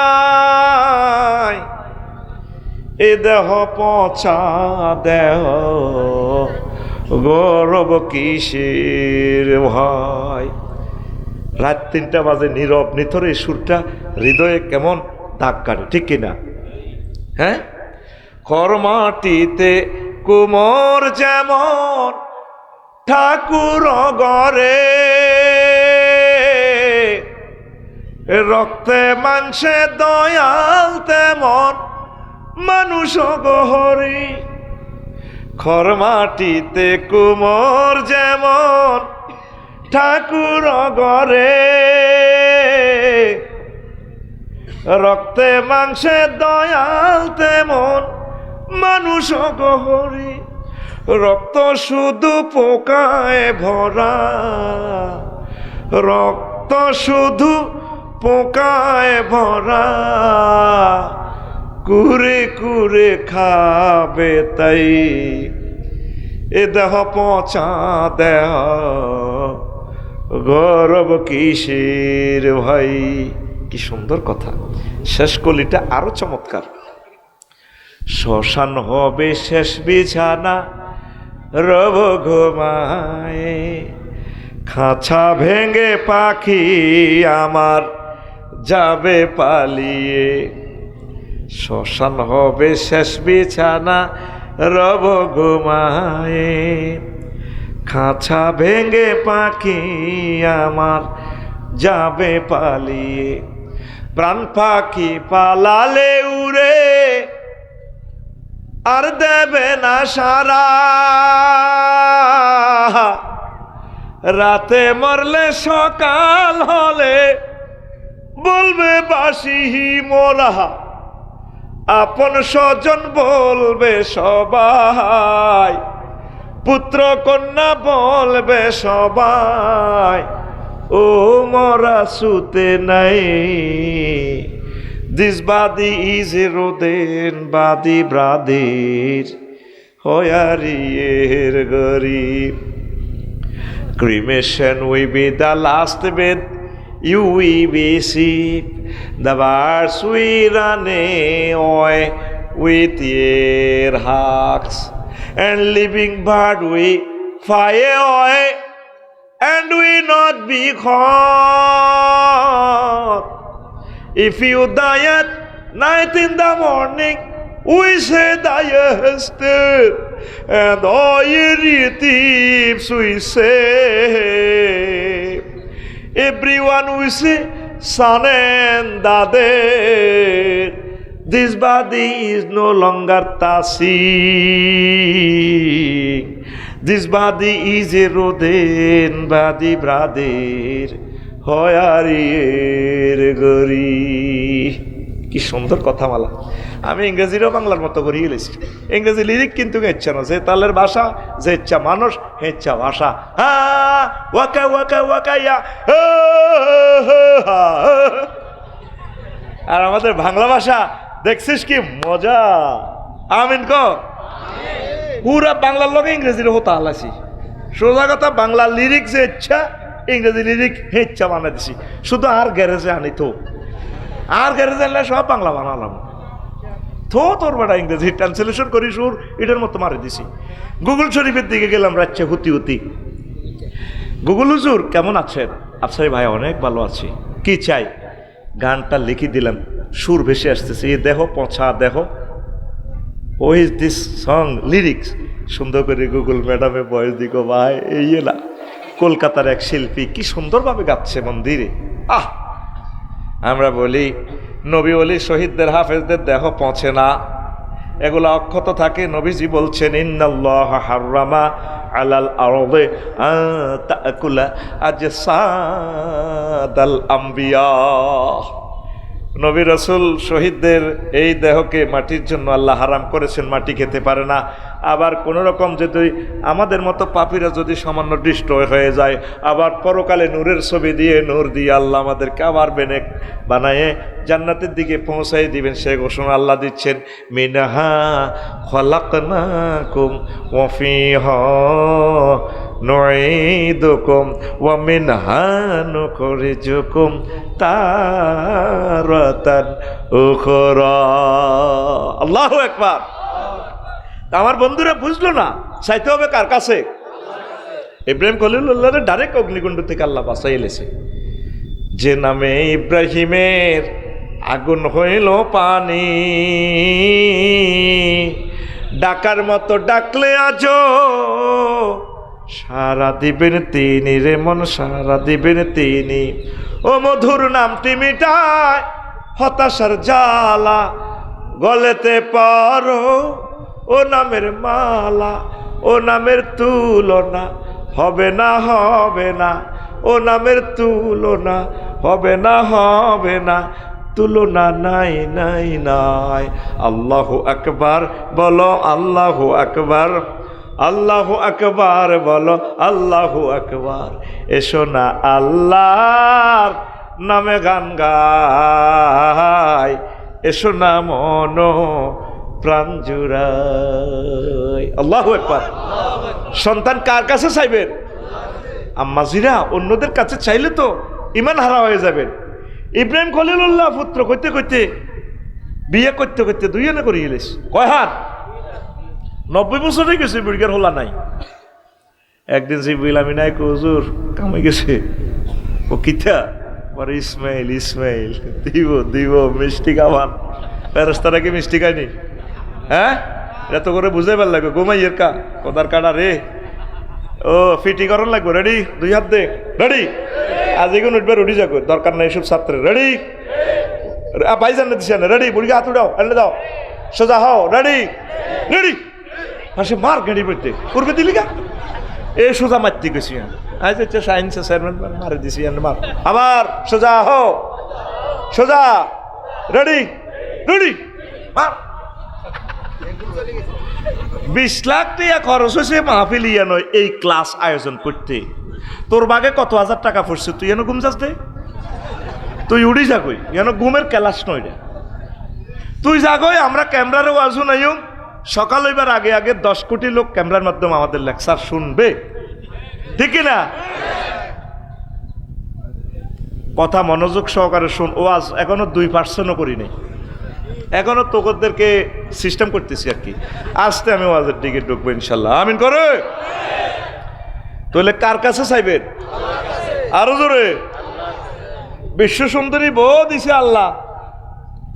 এ দেহ পচা দেহ গৌরব কিসের ভাই। রাত 3টা বাজে, নীরব নিথর এই সুরটা হৃদয়ে কেমন দাগ কাটে, ঠিক কিনা? হ্যাঁ, খরমাটিতে কুমোর যেমন ঠাকুর গড়ে, রক্তে মাংসে দয়াল তেমন মানুষ গহরি। খরমাটিতে কুমোর যেমন ঠাকুর গড়ে, রক্তে মাংসে দয়াল তেমন মানুষ গহরি। রক্ত শুধু পোকায় ভরা, রক্ত শুধু পোকায় ভরা, কুরে কুরে খাবে তাই, এ দেহ পচা দেহ গৌরব কিসের ভাই। কি সুন্দর কথা। শেষ কলিটা আরো চমৎকার, শ্মশান হবে শেষ বিছানা রব ঘুমায়, খাঁচা ভেঙে পাখি আমার যাবে পালিয়ে। শ্মশান হবে শেষ বিছানা রব ঘুমায়, খাঁচা ভেঙে পাখি আমার যাবে পালিয়ে। প্রাণ পাখি পালালে উড়ে আর দেবে না সারা, রাতে মরলে সকাল হলে বলবে বাসি মোরা, আপন স্বজন বলবে সবাই, পুত্র কন্যা বলবে সবাই, ও মরা সুতে নাই। This body is eroding body brother hoyarier garib. Cremation will be the last bed you will be sick. The birds will run away with your hugs, and living bird will fly away and will not be caught. If you die at night in the morning, we say diester, and all your relatives we say. Everyone we say son and daughter. This body is no longer tasing. This body is eroding body brother. হয়ারির গরি। কি সুন্দর কথামালা। আমি ইংরেজিরও বাংলার মতো করিয়ে গেছি। ইংরেজি lyric কিন্তু ইচ্ছা না, যে তালের ভাষা, যে ইচ্ছা মানুষ, হে ইচ্ছা ভাষা। Waka Waka ওয়াকাইয়া। আর আমাদের বাংলা ভাষা দেখছিস কি মজা। আমিন ক পুরা বাংলার লোক ইংরেজির হতা হালাছি। সোজা কথা, বাংলা লিরিক যে ইচ্ছা ইংরেজি লিরিক ইচ্ছা বানাই দিছি। শুধু আর গ্যারেজে আনি তো, আর গ্যারেজে আনলে সব বাংলা বানালাম। তো তোর বেটা ইংরেজি ট্রান্সলেশন করি সুর এটার মতো মারি দিছি। গুগল শরীফের দিকে গেলাম রাচ্ছে হুতি হুতি। গুগল হুজুর কেমন আছেন? আফসারি ভাই অনেক ভালো আছি। কি চাই? গানটা লিখে দিলাম, সুর ভেসে আসতেছে। এই দেহ পছা দেহ, ও ইজ দিস সং লিরিক্স। সুন্দর করে গুগল ম্যাডামে বয়স দিকো ভাই, এই না কলকাতার এক শিল্পী কি সুন্দরভাবে গাচ্ছে মন্দিরে। আমরা বলি নবী ওলি শহীদদের হাফেজদের দেহ পৌঁছে না, এগুলো অক্ষত থাকে। নবীজি বলছেন ইন্নাল্লাহ হাররামা আলাল আরদে তাকুলা আজসাদাল আম্বিয়া। নবী রাসূল শহীদদের এই দেহকে মাটির জন্য আল্লাহ হারাম করেছেন, মাটি খেতে পারে না। আবার কোনো রকম যদি আমাদের মতো পাপীরা যদি সামান্য দৃষ্ট হয়ে যায়, আবার পরকালে নূরের ছবি দিয়ে নূর দিয়ে আল্লাহ আমাদেরকে আবার বানায়ে জান্নাতের দিকে পৌঁছাই দিবেন, সে ঘোষণা আল্লাহ দিচ্ছেন। মিনহা খলাকনাকুম ওয়া ফিহা নুঈদুকুম ওয়া মিনহা নুখরিজুকুম তারাতান উখরা। আল্লাহু আকবার। আমার বন্ধুরা বুঝলো না, চাইতে হবে কার কাছে? ইব্রাহিম খলিলুল্লাহর ডাইরেক্ট অগ্নিকুণ্ড থেকে আল্লাহ বাঁচাই এলেছে। যে নামে ইব্রাহিমের আগুন হইল পানি, ডাকার মতো ডাকলে আজো সারা দিবেন তিনি রে মন, সারা দিবেন তিনি। ও মধুর নামটি মিটায় হতাশার জ্বালা, গলেতে পারো ও নামের মালা। ও নামের তুলনা হবে না, হবে না। ও নামের তুলনা হবে না, হবে না। তুলনা নাই নাই নাই। আল্লাহু আকবার বলো, আল্লাহু আকবার, আল্লাহু আকবার বলো, আল্লাহু আকবার। এসো না আল্লাহর নামে গান গাই, এসো না মন প্রাণ জুড়াই। আল্লাহু আকবার। সন্তান কার কাছে চাইবেন? আম্মাজিরা অন্যদের কাছে চাইলে তো ইমান হারা হয়ে যাবেন। ইব্রাহিম খলিলুল্লাহ পুত্র কইতে কইতে বিয়ে করতে করতে দুইজনে করে গেলিস কয় হাত 90 বছর হয়ে গেছে, বুড়িগার হলা নাই। একদিন জিবরিল আমিন নাই হুজুর কামে গেছে, ও কিতা পরে ইসমাইল ইসমাইল দিব দিব মিষ্টি খাওয়ান। ফেরেশতারা কি মিষ্টি খায়নি? হ্যাঁ, এত করে বুঝাই ভাল লাগবে। ঘুমাইয়ের কা কোদার কাটা রে, ও ফিটি করন লাগবে। রেডি? দুই হাত দে। রেডি? আজ এগুলো উঠবে, উঠি যাবে, দরকার নাই এসব ছাত্র। রেডি? ভাই জানে দিছি না। রেডি? বুড়িকে হাত উঠাও, এনে দাও, সোজা হও। রেডি? রেডি? পাশে মার গাড়ি পড়তে করবে দিলি গা, এ সোজা মারতে গেছি। আজ হচ্ছে সায়েন্সের চেয়ারম্যান মারে দিছি, মার। আবার সোজা হও, সোজা। রেডি? রেডি? মার। 20 লাখ টাকা খরচ হয়েছে মাহফিল নয় এই ক্লাস আয়োজন করতে। তোর বাগে কত হাজার টাকা পড়ছে, তুই এনে ঘুম যাস দে, তুই উড়ি যাগই, এন ঘুমের ক্লাস নয় রে। তুই যাগই, আমরা ক্যামেরারও আজও নাই। সকাল হইবার আগে আগে 10 কোটি লোক ক্যামেরার মাধ্যমে আমাদের লেকচার শুনবে, ঠিক না? কথা মনোযোগ সহকারে শুন। ওয়াজ এখনো 2% করি নাই, এখনো তোদেরকে সিস্টেম করতেছি আর কি। আজকে আমি ওয়াজের দিকে ঢুকবো ইনশাল্লাহ। আমিন করে। তাহলে কার কাছে চাইবেন? আরো জোরে। বিশ্ব সুন্দরী বউ দিছে আল্লাহ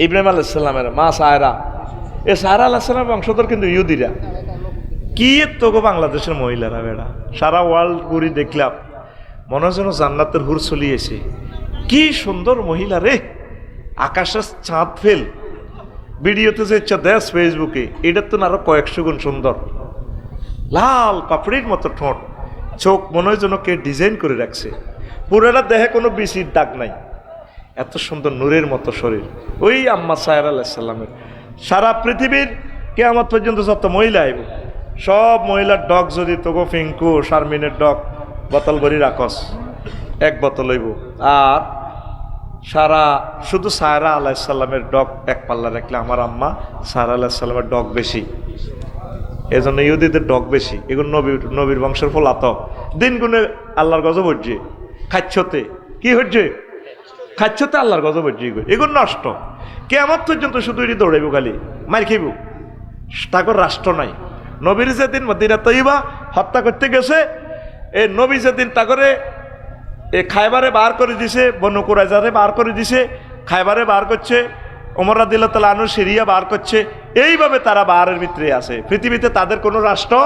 ইব্রাহিম আলাইহিস সালামের মা সায়রা। এ সায়রা আলাইহিস সালামের বংশধর কিন্তু ইহুদিরা। কি তোকে বাংলাদেশের মহিলারা বেড়া, সারা ওয়ার্ল্ড ঘুরি দেখলাম, মনে হয় যেন জান্নাতের হুর চলিয়েছে। কি সুন্দর মহিলা রে, আকাশের চাঁদ ফেল। ভিডিওতে যে ইচ্ছা দেশ ফেসবুকে, এটার তো আরো 100 গুণ সুন্দর। লাল পাপড়ির মতো ঠোঁট, চোখ মনে হয় যেন কে ডিজাইন করে রাখছে। পুরাটা দেহে কোনো বিচির দাগ নাই, এত সুন্দর নূরের মতো শরীর। ওই আম্মা সায়রা আলাইহিস সালামের। সারা পৃথিবীর কিয়ামত পর্যন্ত যত মহিলা আইব, সব মহিলার ডগ যদি তোগো ফিঙ্কু শারমিনের ডগ বোতল ভরি রাখস, 1 বোতল হইব। আর সারা শুধু সায়রা আলাইহিস সালামের ডগ 1 পাল্লা রাখলে আমার আম্মা সায়রা আলাইহিস সালামের ডগ বেশি। এই জন্য ইহুদিদের ডগ বেশি। এগুলো নবীর বংশের ফল আত দিন গুণে আল্লাহর গজব হচ্ছে। খাচ্ছতে কি হচ্ছে? খাচ্ছতে আল্লাহর গজব হচ্ছে। এগুলো নষ্ট। কিয়ামত পর্যন্ত শুধু এটি দৌড়াইব, খালি মার খাইব। তাকর রাষ্ট্র নাই। নবীর যেদিন মদিনা তৈবা হত্যা করতে গেছে, এই নবী যেদিন তাকরে এ খায়বারে বার করে দিছে, বনু কুরাইজারে বার করে দিছে, খায়বারে বার করছে, ওমর রাদিয়াল্লাহু তাআলা আনহু সিরিয়া বার করছে। এইভাবে তারা বারের ভিতরে আছে। পৃথিবীতে তাদের কোনো রাষ্ট্র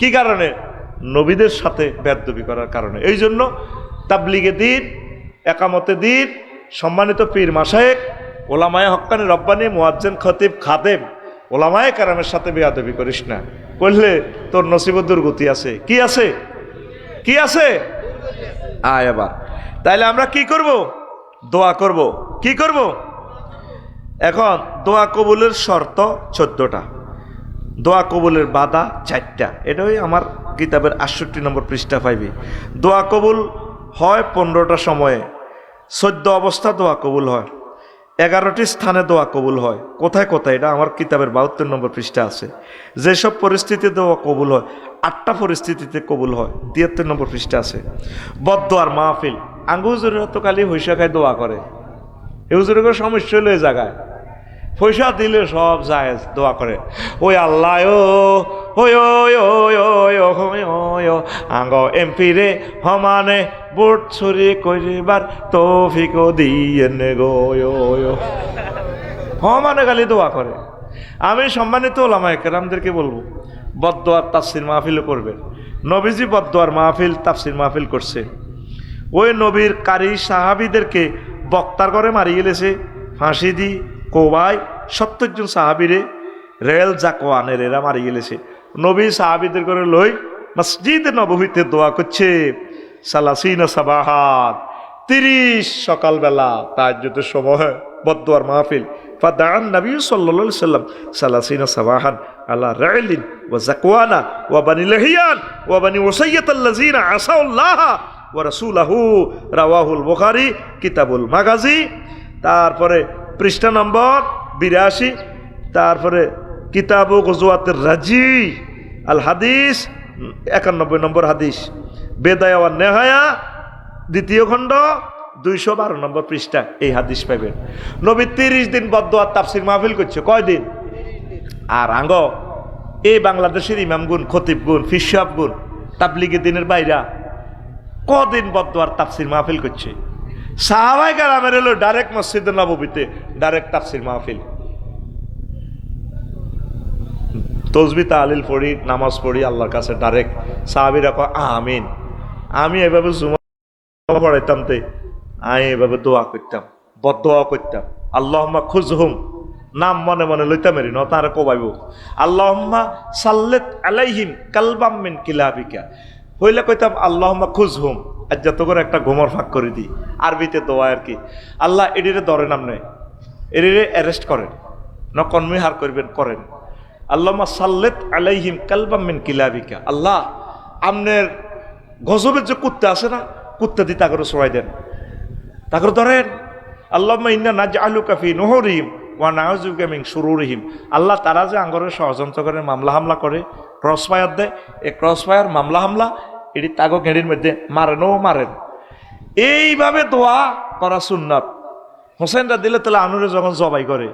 কি কারণে? নবীদের সাথে বেয়াদবি করার কারণে। এই জন্য তাবলিগে দ্বীন, একামতে দ্বীন, সম্মানিত পীর মাশায়েখ, ওলামায়ে হক্কানি রব্বানি, মুয়াজ্জিন, খতিব, খাদেম, ওলামায়ে কেরামের সাথে বেয়াদবি করিস না। করলে তোর নসিবে দুর্গতি আছে। কি আছে? কি আছে? আয় আবার। তাইলে আমরা কি করব? দোয়া করব। কি করব? এখন দোয়া কবুলের শর্ত 14টা, দোয়া কবুলের বাধা 4টা। এটাই আমার কিতাবের 68 নম্বর পৃষ্ঠা পাইবি। দোয়া কবুল হয় 15টা সময়ে, 14 অবস্থা দোয়া কবুল হয়, 11টি স্থানে দোয়া কবুল হয়। কোথায় কোথায়? এটা আমার কিতাবের 72 নম্বর পৃষ্ঠা আছে। যেসব পরিস্থিতিতে দোয়া কবুল হয়, 8টা পরিস্থিতিতে কবুল হয়, 73 নম্বর পৃষ্ঠা আছে। বদদোয়ার মাহফিল, আঙ্গুজুর তো খালি হইসা খায় দোয়া করে, এ হুজুরের সমস্যা হলো এই জায়গায়। পয়সা দিলে সব জায়েজ, দোয়া করে ওই আল্লাহ ও আঙ্গ এমপি রে হমানে ভোট ছড়ি করিবার তৌফিক দিয়ে নে গো হমানে খালি দোয়া করে। আমি সম্মানিত ওলামায়ে কেরামদেরকে বলবো, বদদোয়ার তাফসির মাহফিলও করবেন। নবীজি বদদোয়ার মাহফিল, তাফসির মাহফিল করছে। ওই নবীর কারি সাহাবীদেরকে বক্তার করে মারি গেলেছে ফাঁসি দি কোবাই 70 জন সাহাবীরে রেল জাকওয়ানের এরা মারি গেলেছে। নবী সাহাবীদের করে লই মসজিদে নববীতে দোয়া করছে সালাসিনা সাবাহাত, 30 সকালবেলা তাহাজ্জুদের সময় বদদোয়ার মাহফিল। ফাদান নবী সাল্লাল্লাহু আলাইহি সাল্লাম সালাসিনা সাবাহান আলা রাইলিন ওয়া জাকওয়ানা ওয়া বানি লাহিয়ান ওয়া বানি ওসাইয়াত আল্লাযিনা আসাউল্লাহ ওয়া রাসূলাহু, রাওয়াহুল বুখারী কিতাবুল মাগাজি। তারপরে পৃষ্ঠা নম্বর 82, তারপরে কিতাবু গজওয়াতের রাজি আল হাদিস 91 নম্বর হাদিস, বেদায়া ওয়ান নেহায়া 2য় খণ্ড 212 নম্বর পৃষ্ঠা এই হাদিস পাবেন। নবী 30 দিন বদদোয়া তাফসির মাহফিল করছে। কয়দিন? আর আঙ্গ এই বাংলাদেশের ইমামগুন, খতিবগুন, ফিসাবগুন, তাবলিগে দিনের বাইরা কদিন বদদোয়ার তাফসির মাহফিল করছে। সাহাবায়ে কেরামের হলো ডাইরেক্ট মসজিদে নববীতে ডাইরেক্ট তাফসির মাহফিল, তসবিহ তাহলিল পড়ি, নামাজ পড়ি আল্লাহর কাছে ডাইরেক্ট। সাহাবীরা কয় আমিন। আমি এভাবে জুমা পড়াইতাম, তে আমি এভাবে দোয়া করতাম, বদদোয়া করতাম। আল্লাহুম্মা খুজহুম, নাম মনে মনে লইতাম এরি ন তারা কবাইব। আল্লাহুম্মা সাল্লিত আলাইহিম কালবাম মিন কিলাবিকা, হইলে কইতাম আল্লাহুম্মা খুজহুম, আজ যত করে একটা গোমর ফাঁক করে দিই। আরবিতে দোয়া আর কি, আল্লাহ এডিরে ধরেন, আপনি এডিরে অ্যারেস্ট করেন, ন কনমি হার করবেন করেন। আল্লাহুম্মা সাল্লিত আলাইহিম কালবাম মিন কিলাবিকা, আল্লাহ আমনের গজবের যে কুত্তা আছে না, কুত্তা দিয়ে তাকে সরাই দেন, তাকে ধরেন। আল্লাহুম্মা ইন্না নাজআলুকা ফি নুহুরিহিম ওয়া নাউযুবিকা মিন শুরুরিহিম, আল্লাহ তারা যে আঙ্গরের ষড়যন্ত্র করে, মামলা হামলা করে, ক্রস ফায়ার দেয়, এই ক্রস ফায়ার মামলা হামলা এটি তাগো ঘেড়ির মধ্যে মারেনও মারেন। এইভাবে দোয়া করা সুন্নাত। হোসেনরা দিলে তাহলে আনুরে যখন জবাই করে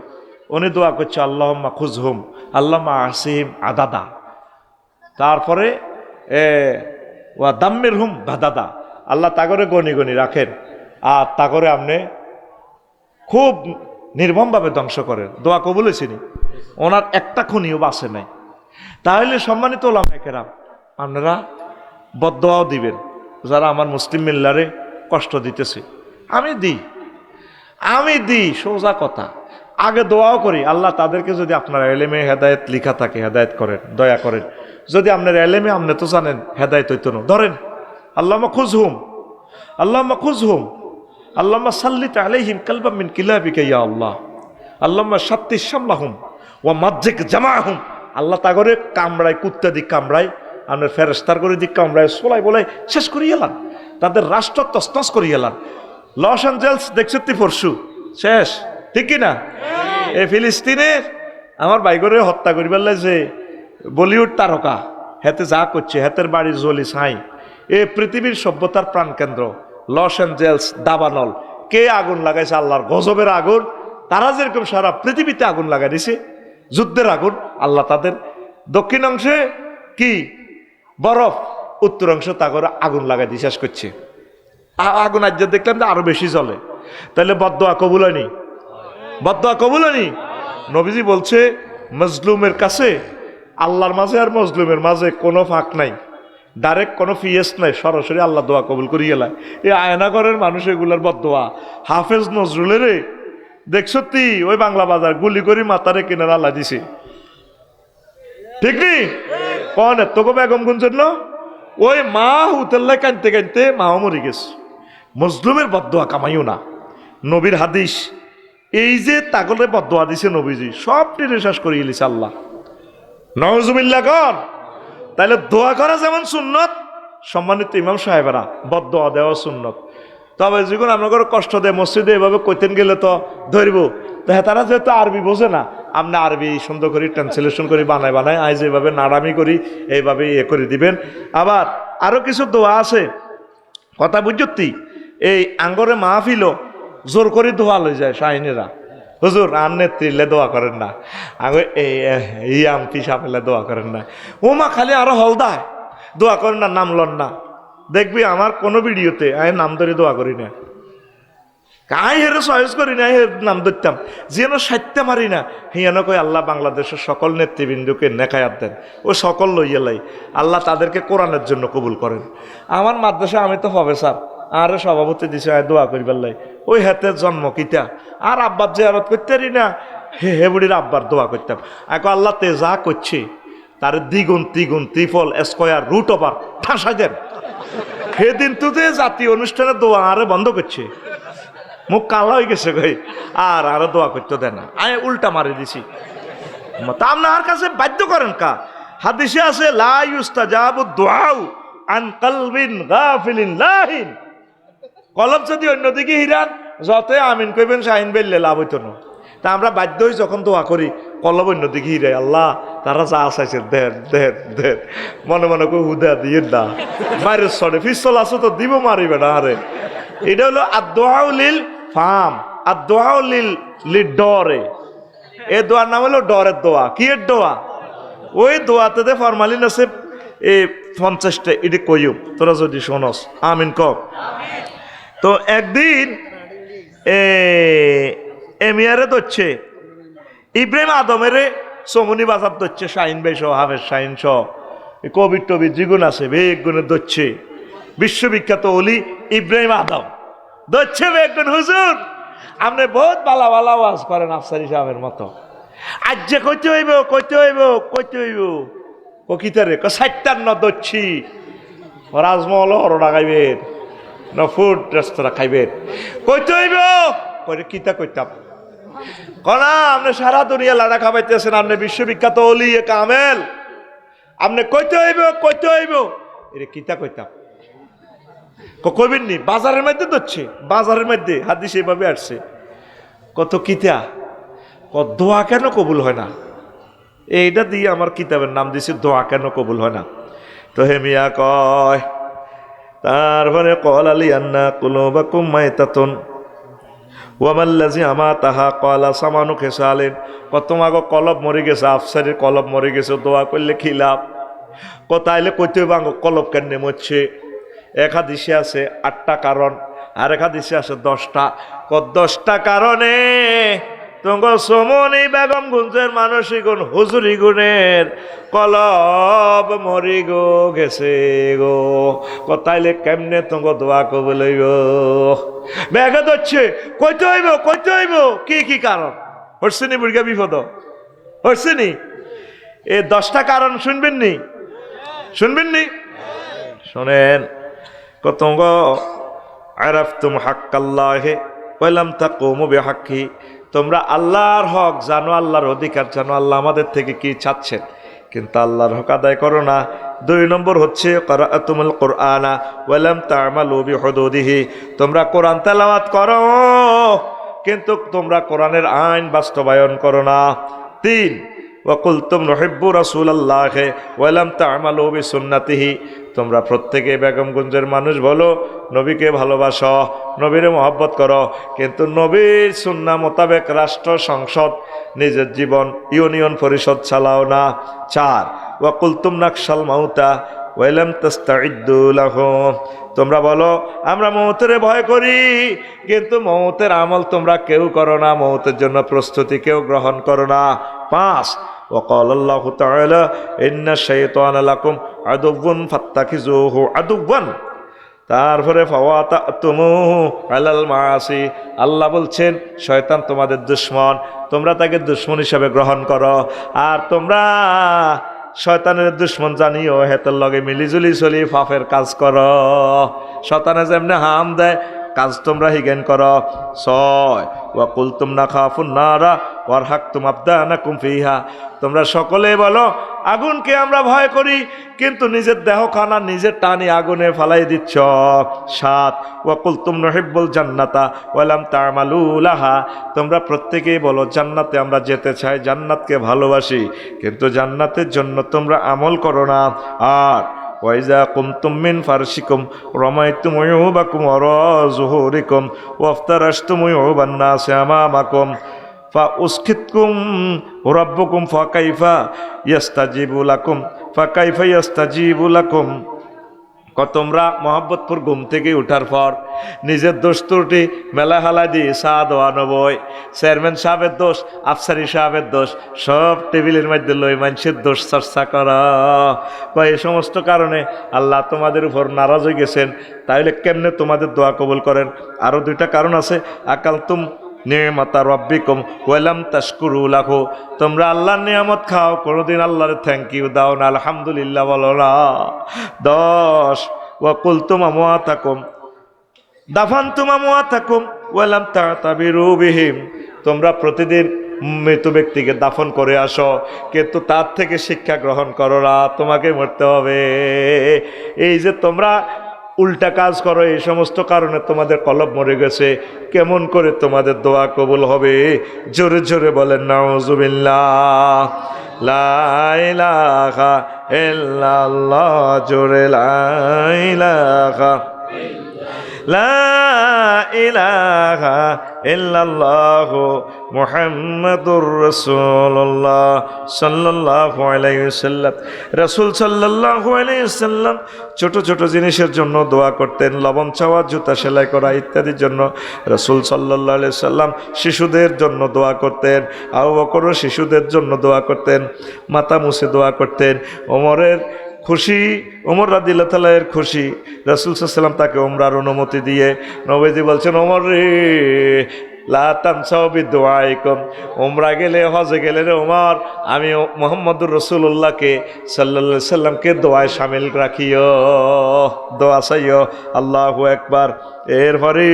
উনি দোয়া করছে আল্লাহুম্মা খুজহুম আল্লাহুম্মা আসিম আদাদা, তারপরে ওয়া দাম্মিরহুম বাদাদা, আল্লাহ তাগরে গনি গনি রাখেন আর তাগরে আপনি খুব নির্মমভাবে ধ্বংস করেন। দোয়া কবুল হয়েছিনি, ওনার একটা খুনিও বাঁচে নাই। তাহলে সম্মানিত ওলামায়ে কেরাম, আপনারা বদদোয়াও দিবেন যারা আমার মুসলিম মিল্লারে কষ্ট দিতেছে। আমি দিই সোজা কথা। আগে দোয়াও করি, আল্লাহ তাদেরকে যদি আপনার এলেমে হেদায়েত লিখা থাকে হেদায়েত করেন, দয়া করেন। যদি আপনার এলেমে আপনি তো জানেন হেদায়েত হইতো না, ধরেন আল্লাহুম্মা খুজহুম আল্লাহুম্মা খুজহুম আল্লাহুম্মা সাল্লিত আলাইহিম কালবাম মিন কিলাবিকা ইয়া আল্লাহ, আল্লাহুম্মা শাত্তিস শামলাহুম ওয়া মাজ্জিক জামাআহুম, আল্লাহ তাগরে কামড়ায়, কুত্তা দিক কামড়ায়, আপনার ফেরেশতার করে দিক কামড়ায়, সোলাই বলাই শেষ করিয়ে এলান, তাদের রাষ্ট্র তসনস করিয়ে এলান। লস অ্যাঞ্জেলস দেখছি পরশু শেষ, ঠিক কিনা? এই ফিলিস্তিনের আমার বাইগরে হত্যা করিবার যে বলিউড তারকা, হেতে যা করছে, হেতের বাড়ি জলি ছাই। এই পৃথিবীর সভ্যতার প্রাণকেন্দ্র লস অ্যাঞ্জেলস, দাবানল, কে আগুন লাগাইছে? আল্লাহর গজবের আগুন। তারা যেরকম সারা পৃথিবীতে আগুন লাগাই দিছে, যুদ্ধের আগুন। আল্লাহ তাদের দক্ষিণ অংশে কি বরফ, উত্তর অংশ তা করে আগুন লাগাই দিয়ে শেষ করছে। আগুন আজ দেখলাম যে আরো বেশি জ্বলে। তাহলে বদদোয়া কবুল হয়নি? বদদোয়া কবুল হয়নি? নবীজি বলছে মজলুমের কাছে, আল্লাহর মাঝে আর মজলুমের মাঝে কোনো ফাঁক নাই। ডাইরেক্ট কোনো ফিএস নাই, সরাসরি আল্লাহ দোয়া কবুল করি গেলায়। এই আয়নাগরের মানুষ এগুলার বদোয়া। হাফেজ নজরুলের দেখছ তুই ওই বাংলা বাজার গুলি করি মাথারে কিনার আল্লাহ দিছে, ঠিক নি? কন তোকে বেগম গুঞ্জন ওই মা হুতেল্লাই কানতে কানতে মাও মরে গেছে। মজলুমের বদোয়া কামাইও না। নবীর হাদিস, এই যে তাগলে বদোয়া দিছে নবীজি, সব নিঃশ্বাস করিয়ে লিছে আল্লাহ। নওয়াজুবিল্লাহ কন। তাইলে দোয়া করা যেমন সুন্নত, সম্মানিত ইমাম সাহেবেরা বদদোয়া দেওয়া সুন্নত। তবে যখন আপনার কষ্ট দেয় মসজিদে এভাবে কইতেন গেলে তো ধরব, তো হ্যাঁ তারা যেহেতু আরবি বোঝে না, আমরা আরবি সুন্দর করি ট্রান্সলেশন করি বানায় আজ এইভাবে নাড়ামি করি এইভাবে ইয়ে করে দিবেন। আবার আরো কিছু দোয়া আছে, কথা বুঝতি এই আঙ্গরে মাহফিল জোর করে দোয়া লই যায় শাহিনেরা, হুজুর আর নেত্রীলে দোয়া করেন না, আগে এই আমপি সাপেলে দোয়া করেন না, ও মা খালি আরো হলদায় দোয়া করেন না, নাম লন না। দেখবি আমার কোনো ভিডিওতে আমি নাম ধরে দোয়া করি না, কাই হেরে সহজ করি না, নাম ধরতাম যেন সাইত্যা মারি না। হিয়ান কই আল্লাহ বাংলাদেশের সকল নেতৃবৃন্দকে নেকায়াত দেন, ও সকল লইয়ালাই আল্লাহ তাদেরকে কোরআনের জন্য কবুল করেন। আমার মাদ্রাসা আমি তো প্রফেসর আর সভাপতি দিছে দোয়া করিবার লাই, ওই হাতে জন্ম কিতা আর আব্বার জিয়ারত করতে পারি না, হে বুড়ির আব্বার দোয়া করতাম। এখন আল্লাহ তে যা করছে তার দ্বিগুণ ত্রিগুণ ত্রিফল স্কয়ার রুট ওভার ঠাসা দেন। সেদিন তো যে জাতীয় অনুষ্ঠানে দোয়া আরে বন্ধ করছে, মুখ কালা হয়ে গেছে কই, আর আরো দোয়া করতে দেন না, আমি উল্টা মারি দিছি। তা আপনার কাছে বাধ্য করেন কা? হাদিসে আছে লা ইউস্তাজাবু দুআউ আন কলবিন গাফিলিন লাহিন। কলব যদি অন্যদিকে হিরান যতই আমিন কইবেন শাহিন বেললে লাভ হইতো না। তা আমরা বাধ্য হই যখন দোয়া করি কলব অন্যদিকে হিরে, আল্লাহ তারা যা চাইছে দেন দেন দেন, মনে মনে কই হুদা দিয়ে না, বাইরের সরে পিস্তল আছে তো দিব মারিবে না। আরে এটা হলো আদোয়াউ লিল ফাম, আদোয়াউ লিল ডরে। এই দোয়ার নাম হলো ডরের দোয়া। কি এর দোয়া? ওই দোয়াতে ফরমালিন আছে এই 50টা, এটি কইও তোরা যদি শোনস আমিন ক। তো একদিন এমিয়ারে ধরছে ইব্রাহিম আদমের সমনি বাজার ধরছে, শাহিন ভাই সহ হাফেজ শাহিন সহ কবির টবির জিগুন আছে বেগুনে ধরছে। বিশ্ববিখ্যাত অলি ইব্রাহিম আদম ধরছে বেগুন, হুজুর আপনি বহুত বালা বালা ওয়াজ করেন আফসারি সাহেবের মতো, আজ যে কইতে হইব কইতে হইব কইতে হইব ও কিতারে 57 ধরছি, রাজমহল হরডা খাইবেন না ফুড রেস্তোরাঁ খাইবেন, কইতে হইব কইতে কিতা কইতাম কনা আপনি সারা দুনিয়া লাড়া খাবাইতেছেন, আপনি বিশ্ববিখ্যাত অলি এ কামেল, আপনি কইতে হইব এটা কিতা কইতাম কইবেন নি? বাজারের মধ্যে ধরছে, বাজারের মধ্যে হাদিস এইভাবে আসছে, কত কিতা দোয়া কেন কবুল হয় না? এইটা দিয়ে আমার কিতাবের নাম দিছে দোয়া কেন কবুল হয় না। তো হেমিয়া কয় তারপরে কল আলী আন্না কুলুবাকুম মাইতাতুন ওয়ামাল্লাজি আমা তাহা কলা সামানু খেসালেন, তোমাকে কলব মরে গেছে, আফসারের কলব মরে গেছে, দোয়া করলে কি লাভ? তাইলে কইতে বাঙ্গ কলব কেন মরছে? এক হাদিসে আছে 8টা কারণ, আর এক হাদিসে আছে 10টা। 10টা কারণে তোমার সমনি বেগম গুঞ্জের মানসিক গুণ হুজুরি গুণের কলব মরি গো গেছে গো, তাইলে কেমনে তোমাকে দোয়া কবুল হইব? ব্যাগে ধরছে কইতে হইব কি কি কারণ হচ্ছে নি? বুড়িগা বিপদ হচ্ছে নি? এই 10টা কারণ শুনবেন নি? শোনেন। কতঙ্গ আরাফতুম হাক্কাল্লাহি ওয়া লাম তাকুমু বিহাক্কি, তোমরা আল্লাহর হক জানো, আল্লাহর অধিকার জানো, আল্লাহ আমাদের থেকে কি চাচ্ছেন, কিন্তু আল্লাহর হক আদায় করো না। 2 নম্বর হচ্ছে ক্বরাআতুমুল কুরআনা ওয়া লাম তা'মালু বিহুদুদিহি, তোমরা কোরআন তেলাওয়াত করো কিন্তু তোমরা কোরআনের আইন বাস্তবায়ন করো না। 3 ওয়া কুলতুম নুহিব্বু রাসূলাল্লাহি ওয়া লাম তা'মালু বিসুন্নতিহি, তোমরা প্রত্যেকে বেগমগঞ্জের মানুষ বলো নবীকে ভালোবাসো, নবীরে মহব্বত করো, কিন্তু নবীর সুন্নাহ মোতাবেক রাষ্ট্র সংসদ নিজের জীবন ইউনিয়ন পরিষদ চালাও না। 4 ওয়া কুলতুম নাকশাল মাউতা ওয়া লাম তাস্তাইদ্দু লাহু, তোমরা বলো আমরা মওতের ভয় করি কিন্তু মওতের আমল তোমরা কেউ করো না, মওতের জন্য প্রস্তুতি কেউ গ্রহণ করো না। 5 وقال الله تعالى إن الشيطان لكم عدو فاتخذوه عدوا তারপরে ফাওয়াতাতুমুহু আলাল মাআসি আল্লাহ বলছেন শয়তান তোমাদের দুশমন, তোমরা তাকে দুশমন হিসেবে গ্রহণ করো। আর তোমরা শয়তানের দুশমন জানিও হেতের লগে মিলিজুলি চলি পাপের কাজ করো। শয়তানে যেমনে হাম দেয় কাজ তোমরা হিগেন করো। 6 ওয়া কুলতুম নাখাফুন নারা ওয়ারহাকতুম আবদানাকুম ফিহা, তোমরা সকলে বলো আগুনকে আমরা ভয় করি, কিন্তু নিজের দেহখানা নিজের টানি আগুনে ফালাই দিচ্ছ। 7 ওয়া কুলতুম নুহিব্বুল জান্নাতা ওয়া লাম তা'মালু লাহা, তোমরা প্রত্যেকেই বলো জান্নাতে আমরা যেতে চাই, জান্নাতকে ভালোবাসি, কিন্তু জান্নাতের জন্য তোমরা আমল করো না। আর ওয়াইজা কুনতুম মিন ফারশিকুম রামাইতুম উয়ুবাকুম ওয়ারা যুহুরিকুম ওয়াফতারাশতুম উয়ুবান নাসি আমামাকুম ফাউসকিতকুম রাব্বুকুম ফাকাইফা ইয়াস্তাজিবু লাকুম। তোমরা মোহাম্মদপুর ঘুম থেকে উঠার পর নিজের দোষ ত্রুটি মেলা হালা দিয়ে চা দেওয়া নবই, চেয়ারম্যান সাহেবের দোষ, আফসারি সাহেবের দোষ, সব টেবিলের মধ্যে লই মানুষের দোষ চর্চা করা। এই সমস্ত কারণে আল্লাহ তোমাদের উপর নারাজ হয়ে গেছেন। তাইলে কেমনে তোমাদের দোয়া কবুল করেন? আরও 2টা কারণ আছে। আকালতুম নিয়ামাতা রাব্বিকুম ওয়া লাম তাশকুরু লাহু, তোমরা আল্লাহর নিয়ামত খাও, কোনোদিন আল্লাহর থ্যাংক ইউ দাও না, আলহামদুলিল্লাহ বলো না। 10 ওয়া কুলতুম আমওয়াতাকুম দাফানতুম আমওয়াতাকুম ওয়া লাম তা'তাবিরু বিহিম, তোমরা প্রতিদিন মৃত ব্যক্তিকে দাফন করে আসো, কিন্তু তার থেকে শিক্ষা গ্রহণ করো না, তোমাকে মরতে হবে। এই যে তোমরা উল্টা কাজ করো, এই সমস্ত কারণে তোমাদের কলব মরে গেছে। কেমন করে তোমাদের দোয়া কবুল হবে? জোরে জোরে বলেন নাউজুবিল্লাহ। লা ইলাহা ইল্লাল্লাহ, জোরে লা ইলাহা লা ইলাহা ইল্লাল্লাহু মুহাম্মাদুর রাসূলুল্লাহ সাল্লাল্লাহু আলাইহি ওয়াসাল্লাম। রাসূল সাল্লাল্লাহু আলাইহি ওয়াসাল্লাম ছোট ছোট জিনিসের জন্য দোয়া করতেন, লবণ চাওয়া, জুতা সেলাই করা ইত্যাদির জন্য রাসূল সাল্লাল্লাহু আলাইহি ওয়াসাল্লাম শিশুদের জন্য দোয়া করতেন। আবু বকরও শিশুদের জন্য দোয়া করতেন, মাথা মুছে দোয়া করতেন। ওমরের খুশি, ওমর রাদিয়াল্লাহু তাআলা এর খুশি, রাসূল সাল্লাল্লাহু আলাইহি ওয়াসাল্লাম তাকে ওমরার অনুমতি দিয়ে নবীজি বলছেন, ওমর রে লা তানসাউ বিদুআইকুম, ওমরা গেলে হজে গেলে রে ওমর, আমি মুহাম্মদুর রাসূলুল্লাহকে সাল্লাল্লাহু আলাইহি ওয়াসাল্লামকে দোয়ায় শামিল রাখিও, দোয়া চাইও। আল্লাহু আকবার। এরপরে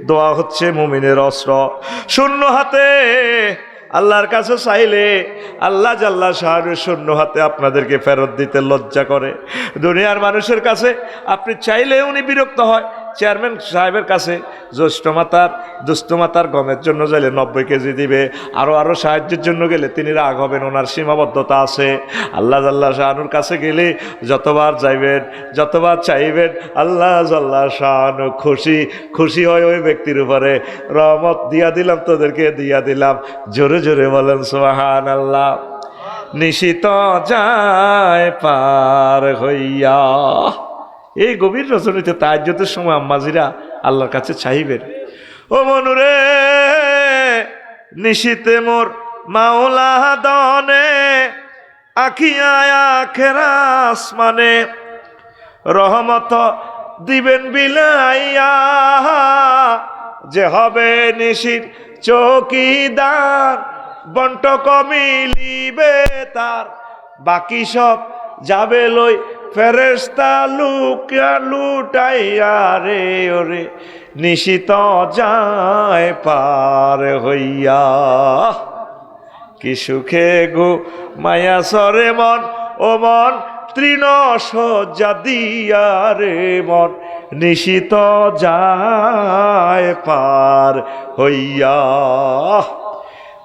দোয়া হচ্ছে মুমিনের অস্ত্র। শূন্য হাতে আল্লাহর কাছে চাইলে আল্লাহ জাল্লা শাহরু শূন্য হাতে আপনাদেরকে ফেরত দিতে লজ্জা করে। দুনিয়ার মানুষের কাছে আপনি চাইলে উনি বিরক্ত হয়। চেয়ারম্যান সাহেবের কাছে দুষ্ট মাতার গমের জন্য চাইলে 90 কেজি দিবে, আরও সাহায্যের জন্য গেলে তিনি রাগ হবেন, ওনার সীমাবদ্ধতা আছে। আল্লাহ জাল্লা শাহনুর কাছে গেলে যতবার যাইবেন, যতবার চাইবেন, আল্লাহ জাল্লা শাহনু খুশি হয় ওই ব্যক্তির উপরে। রহমত দিয়া দিলাম, তোদেরকে দিয়া দিলাম। জোরে জোরে বলেন সুবহানাল্লাহ। নিশিত যায় পার হইয়া, এই গভীর রজনীতে তাহাজ্জুদের সময় আম্মাজিরা আল্লাহর কাছে চাইবেন, ও মনুরে নিশিতে মোর মাওলা দনে আখিয়া আখেরা আসমানে রহমত দিবেন বিলাইয়া, যে হবে নিশির চৌকিদার বন্টক মিলিবে তার, বাকি সব যাবে লই ফেরেশতা লুটাইয়া রে ওরে নিশিত যায় পার হইয়া। কি সুখে গো মায়া সরে মন, ও মন তৃণ সজ্জা দিয়া রে মন নিশিত যায় পার হইয়া।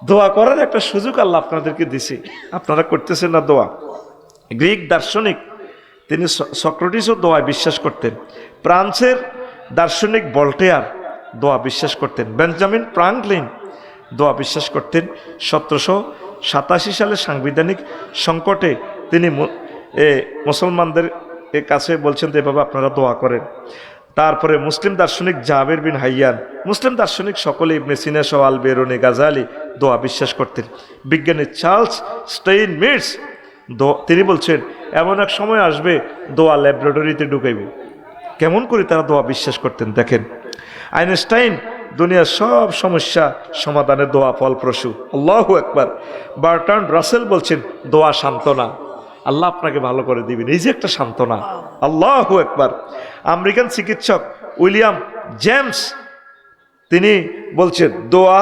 দোয়া করার একটা সুযোগ আল্লাহ আপনাদেরকে দিছে, আপনারা করতেছেন না দোয়া। গ্রিক দার্শনিক তিনি সক্রেটিসও দোয়ায় বিশ্বাস করতেন, ফ্রান্সের দার্শনিক ভল্টেয়ার দোয়া বিশ্বাস করতেন, বেঞ্জামিন ফ্রাঙ্কলিন দোয়া বিশ্বাস করতেন। 1787 সালে সাংবিধানিক সংকটে তিনি মুসলমানদের কাছে বলছেন যে বাবা আপনারা দোয়া করেন। তারপরে মুসলিম দার্শনিক জাবের বিন হাইয়ান, মুসলিম দার্শনিক সকলে ইবনে সিনা সহ আল বেরুনি, গাজালি দোয়া বিশ্বাস করতেন। বিজ্ঞানী চার্লস স্টেইনমিটজ তিনি বলছেন এমন এক সময় আসবে দোয়া ল্যাবরেটরিতে ঢুকাইবে। কেমন করে তারা দোয়া বিশ্বাস করতেন দেখেন। আইনস্টাইন দুনিয়ার সব সমস্যা সমাধানে দোয়া ফলপ্রসূ। আল্লাহু আকবার। বার্ট্রান্ড রাসেল বলছেন দোয়া সান্ত্বনা, আল্লাহ আপনাকে ভালো করে দিবেন, এই যে একটা সান্ত্বনা। আল্লাহু আকবার। আমেরিকান চিকিৎসক উইলিয়াম জেমস তিনি বলছেন দোয়া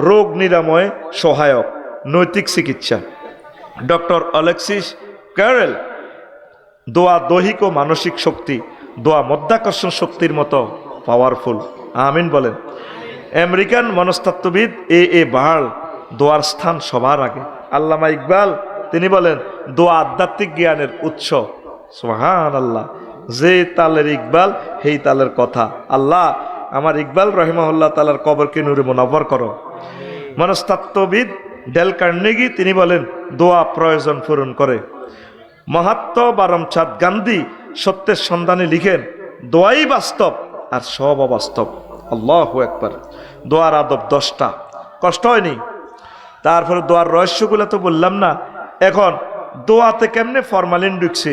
রোগ নিরাময়ে সহায়ক, নৈতিক চিকিৎসা। ডক্টর অ্যালেক্সিস ক্যারেল দোয়া দৈহিক ও মানসিক শক্তি, দোয়া মধ্যাকর্ষণ শক্তির মতো পাওয়ারফুল। আমিন বলেন। আমেরিকান মনস্তত্ত্ববিদ এ বার্ল দোয়ার স্থান সবার আগে। আল্লামা ইকবাল তিনি বলেন দোয়া আধ্যাত্মিক জ্ঞানের উৎস। সুবহানাল্লাহ। যে তালের ইকবাল সেই তালের কথা। আল্লাহ আমার ইকবাল রহিমাহুল্লাহ তাআলার কবরকে নূরে মুনাব্বর করো। মনস্তত্ত্ববিদ ডেল কার্নেগি তিনি বলেন দোয়া প্রয়োজন পূরণ করে। মহাত্মা বারমচাঁদ গান্ধী সত্যের সন্ধানে লিখেন দোয়াই বাস্তব আর সব অবাস্তব। আল্লাহু আকবার। দোয়ার আদব 10টা, কষ্ট হয়নি। তারপরে দোয়ার রহস্যগুলো তো বললাম না। এখন দোয়াতে কেমনে ফরমালিন ঢুকছে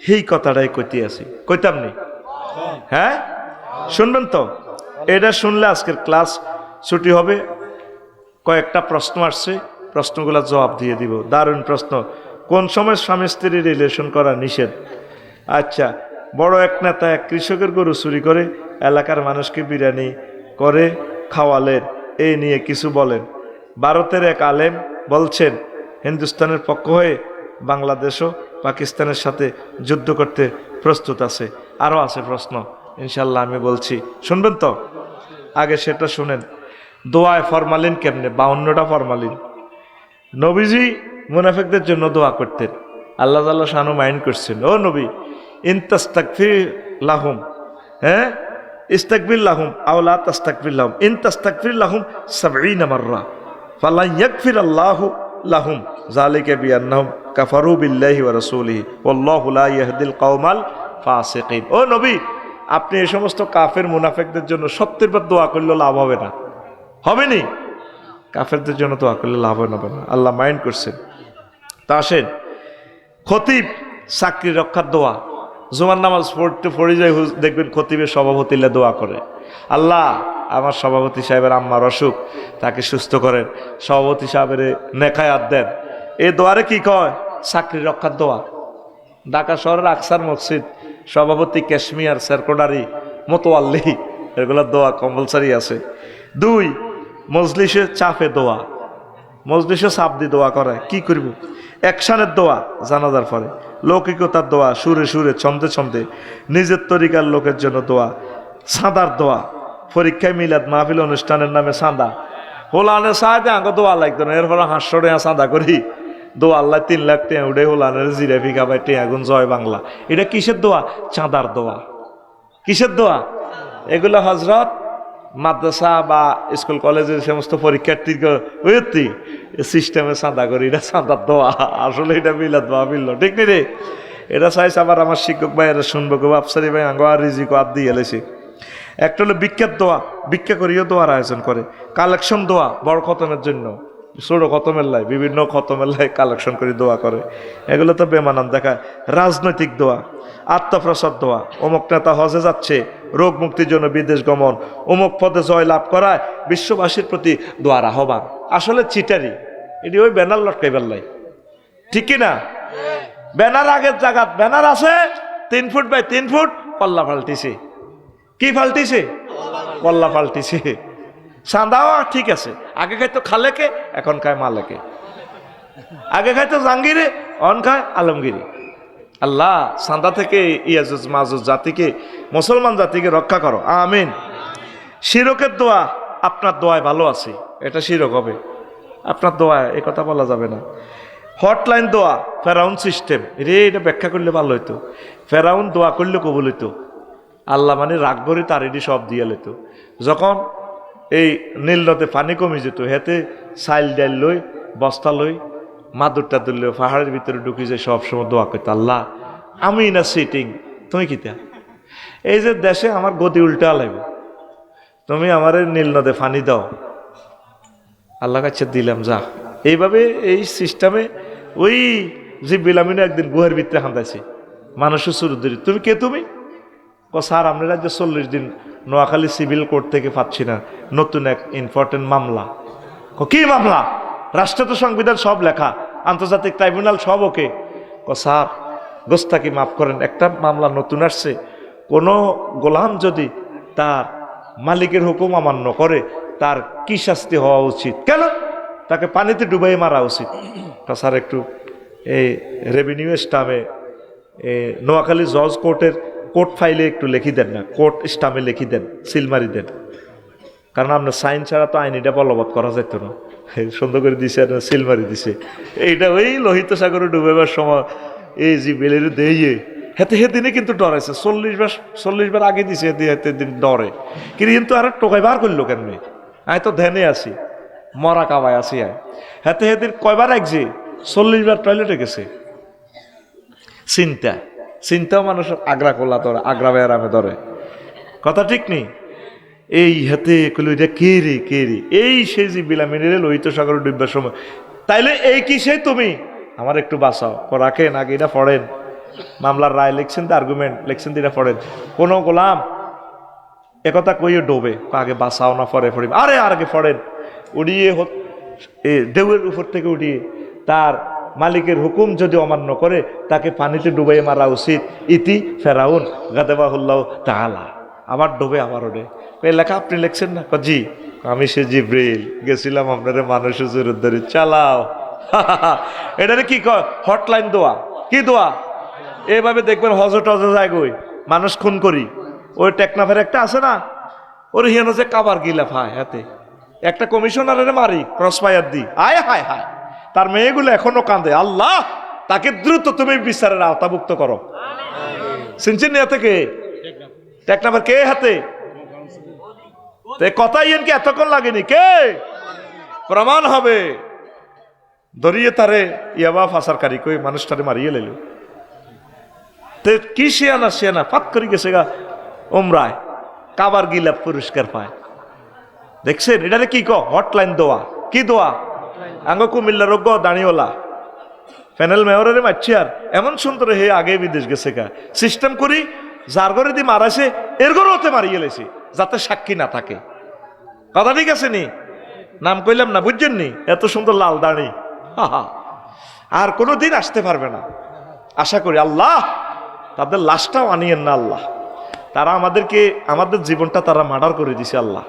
সেই কথাটাই কইতে আছি, কইতাম নি? হ্যাঁ শুনবেন তো? এটা শুনলে আজকের ক্লাস ছুটি হবে। কয়েকটা প্রশ্ন আসছে, প্রশ্নগুলো জবাব দিয়ে দিব। দারুণ প্রশ্ন। কোন সময় স্বামী স্ত্রী রিলেশন করা নিষেধ? আচ্ছা, বড় এক নেতা এক কৃষকের গরু চুরি করে এলাকার মানুষকে বিরিয়ানি করে খাওয়ালেন, এই নিয়ে কিছু বলেন। ভারতের এক আলেম বলছেন হিন্দুস্তানের পক্ষ হয়ে বাংলাদেশও পাকিস্তানের সাথে যুদ্ধ করতে প্রস্তুত আছে। আরও আছে প্রশ্ন, ইনশাল্লাহ আমি বলছি, শুনবেন তো? আগে সেটা শুনেন। দোয়ায় ফরমালিন কেমনে? 52টা ফরমালিন। নবীজি মুনাফিকদের জন্য দোয়া করতেন। আল্লাহ তাআলা শানু মাইন্ড করছেন, ও নবী ইনতাস্তাগফির লাহুম, হ্যাঁ ইস্তাগফির লাহুম আও লা তাস্তাগফির লাহুম ইন তাস্তাগফির লাহুম 70 মাররা ফালা ইয়াগফির আল্লাহু লাহুম যালিকা বিআন্নাহুম কাফারু বিল্লাহি ওয়া রাসূলিহি ওয়াল্লাহু লা ইয়াহদিল কওমাল ফাসিকিন। ও নবী আপনি এই সমস্ত কাফের মুনাফিকদের জন্য 70 বার দোয়া করলে লাভ হবে না, হবে নি? কাফেরদের জন্য দোয়া করলে লাভ হবে না, আল্লাহ মাইন্ড করছেন। তা আসেন, খতিব চাকরি রক্ষার দোয়া। জুমার নামাজ পড়ে যায় দেখবেন খতিবের সভাপতিরা দোয়া করে, আল্লাহ আমার সভাপতি সাহেবের আম্মার অসুখ, তাকে সুস্থ করেন, সভাপতি সাহেবের নেখায়াত দেন। এই দোয়ারে কি কয়? চাকরি রক্ষার দোয়া। ঢাকা শহরের আকসার মসজিদ সভাপতি ক্যাশমিয়ার সেক্রেটারি মোতোয়াল্লি এগুলোর দোয়া কম্পালসারি আছে। 2 মজলিসে চাপে দোয়া, মজলিসে চাপ দিয়ে দোয়া করে। কি করব? অ্যাকশনের দোয়া জানাজার পরে, লৌকিকতার দোয়া সুরে সুরে ছন্দে ছন্দে, নিজের তরিকার লোকের জন্য দোয়া, সাঁদার দোয়া, পরীক্ষায় মিলাদ মাহফিল অনুষ্ঠানের নামে চাঁদা হোলানে চাঁদে আগে দোয়া লাগতো না, এরপর 500 টাকা চাঁদা করি দোয়া, আল্লাহ 3 লাখ টাকা উঠে হোলানের জিরাফি খাবাই টেয়াগুন জয় বাংলা। এটা কিসের দোয়া? চাঁদার দোয়া। কিসের দোয়া? এগুলো হজরত মাদ্রাসা বা স্কুল কলেজের সমস্ত পরীক্ষার্থীকে সিস্টেমে চাঁদা করি, এটা চাঁদার দোয়া। আসলে এটা মিলাদ মাহফিল ঠিক নেই রে। এটা চাইছে আবার আমার শিক্ষক ভাই এরা শুনবো কেউ আফসারি ভাই আঙ্গ আর রিজিক আদ দিয়ে এলেছে। একটা হলো বিখ্যাত দোয়া, ভিক্ষা করিও দোয়ার আয়োজন করে। কালেকশন দোয়া বড় খতমের জন্য, ছোট খতমের লাই বিভিন্ন খতমের লাই কালেকশন করে দোয়া করে, এগুলো তো বেমানান দেখায়। রাজনৈতিক দোয়া, আত্মপ্রসাদ দোয়া, অমুক নেতা হজে যাচ্ছে, রোগ মুক্তির জন্য বিদেশ গমন, অমুক পদে জয় লাভ করায় বিশ্ববাসীর প্রতি দোয়ার আহ্বান। আসলে চিটারি, এটি ওই ব্যানার লটকাইবার লাই, ঠিক কিনা? ব্যানার আগের জায়গা ব্যানার আছে 3 ফুট বাই 3 ফুট, পল্লা পাল্টিছে। কি পাল্টিছে? পল্লা পাল্টিছে। চাঁদাও ঠিক আছে, আগে খাইতো খালেকে, এখন খায় মালেকে। আগে খাইতো জাঙ্গিরে, অন খায় আলমগিরি। আল্লাহ চাঁদা থেকে ইয়াজুজ মাজুজ জাতিকে, মুসলমান জাতিকে রক্ষা করো, আমিন। শিরকের দোয়া, আপনার দোয়ায় ভালো আছে, এটা শিরক হবে। আপনার দোয়ায় এ কথা বলা যাবে না। হটলাইন দোয়া, ফেরাউন সিস্টেম, রে এটা ব্যাখ্যা করলে ভালো হইতো। ফেরাউন দোয়া করলে কবুল হইতো, আল্লাহ মানে রাগ করে তারিডি সব দিয়ে লইতো। যখন এই নীল নদে পানি কমে যেত, হেতে চাইল ডাইল লই, বস্তা লই, মাদুর টাদুর লই পাহাড়ের ভিতরে ঢুকি যায়, সবসময় দোয়া করতো, আল্লাহ আমি না সিটিং, তুমি কিতা এই যে দেশে আমার গতি উল্টা লাগবে, তুমি আমার নীল নদে পানি দাও, আল্লাহ কাছে দিলাম যা। এইভাবে এই সিস্টেমে ওই জিব্রিল আমিনও একদিন গুহার ভিতরে হান্দাইছে মানুষের শুরু ধরি, তুমি কে তুমি? স্যার আপনার রাজ্যে 40 দিন নোয়াখালী সিভিল কোর্ট থেকে পাচ্ছি না, নতুন এক ইম্পর্টেন্ট মামলা। কি মামলা? রাষ্ট্রে তো সংবিধান সব লেখা, আন্তর্জাতিক ট্রাইব্যুনাল সব ওকে। স্যার গোস্তাকি মাফ করেন, একটা মামলা নতুন আসছে, কোনো গোলাম যদি তার মালিকের হুকুম অমান্য করে তার কি শাস্তি হওয়া উচিত? কেন? তাকে পানিতে ডুবাই মারা উচিত। স্যার একটু এই রেভিনিউ স্টামে নোয়াখালী জজ কোর্টের কোর্ট ফাইলে একটু লিখি দেন না, কোর্ট স্টামে লিখি দেন, সিল মারি দেন, কারণ আপনার সাইন ছাড়া তো আইন এটা বলবৎ করা যেত না। সুন্দর করে দিছে, সিল মারি দিছে। এইটা ওই লোহিত সাগরে ডুবেবার সময় এই যে বেলের দিয়ে হেতে দিনে কিন্তু ডরাইছে, 40 বার আগে দিছে, হেতে দিন ডরে কিন্তু আর টোকাই বার করলো কেন? আমি তো ধ্যানে আছি, মরা কাবায় আছি। হেতে দিন কয়বার একজি 40 বার টয়লেটে গেছে। চিন্তাও মানুষের আগ্রা কোলা ধরে, আগ্রা বেয়ারামে ধরে, কথা ঠিক নেই। এই হাতে কইল এটা কে রে কে রে, এই সেই যে বিলামিনের লোহিত সাগর ডুববার সময়। তাইলে এই কি সেই তুমি? আমার একটু বাঁচাও। রাখেন আগে এটা পড়েন, মামলার রায় লিখছেন, তো আর্গুমেন্ট লিখছেন, এটা পড়েন। কোনো গোলাম একথা কইয়ে ডোবে, আগে বাঁচাও না পরে পড়ি, আরে আর আগে পড়েন। উড়িয়ে ঢেউয়ের উপর থেকে উঠিয়ে তার মালিকের হুকুম যদি অমান্য করে তাকে পানিতে ডুবাই মারা উচিত। ইতি ফেরাউন গাদাবাহুল্লাহ তাআলা। আবার ডুবে আবার ওঠে। এই লেখা আপনি লিখছেন না? জি, আমি সে জিব্রিল গেছিলাম আপনার মানুষের জোরের ধরে চালাও। এটারে কি কয়? হটলাইন দোয়া। কি দোয়া? এভাবে দেখবেন হজ টজ যায় গই, মানুষ খুন করি। ওই টেকনাফের একটা আছে না, ওর হিয়ানো যে কাবার গিলা ফায় হাতে, একটা কমিশনারের মারি ক্রস ফায়ার দি, আয় হায় হায়, তার মেয়েগুলো এখনো কাঁদে, আল্লাহ তাকে দ্রুত তুমি বিচারের আওতাভুক্ত করো। শুনছেন না? থেকে টেকনাফের কে হাতে কথাই কি এতক্ষণ লাগেনি? কে প্রমাণ হবে? ধরিয়ে তারে ইয়াবা ফাঁসারকারী কই মানুষটারে মারিয়ে লেল। কি শিয়ানা ফাত করে গেছে গা ওমরায়, কাবার গিলা পুরস্কার পায়। দেখছেন এটারে কি হটলাইন দোয়া। কি দোয়া? আঙ্গ কুমিল্লা রোগ দাঁড়িওলা প্যানেল মেয়রের মারছি, আর এমন সুন্দর হে আগে বিদেশ গেছে গা। সিস্টেম করি যার ঘরে দিয়ে মারাছে এর ঘরে ওতে মারিয়ে লেছি, যাতে সাক্ষী না থাকে। কথা ঠিক আছে নি? নাম কইলাম না, বুঝছেন নি? এত সুন্দর লাল দাড়ি আর কোনো দিন আসতে পারবে না। আশা করি আল্লাহ তাদের লাশটাও আনিয়েন না আল্লাহ। তারা আমাদেরকে, আমাদের জীবনটা তারা মার্ডার করে দিছে আল্লাহ।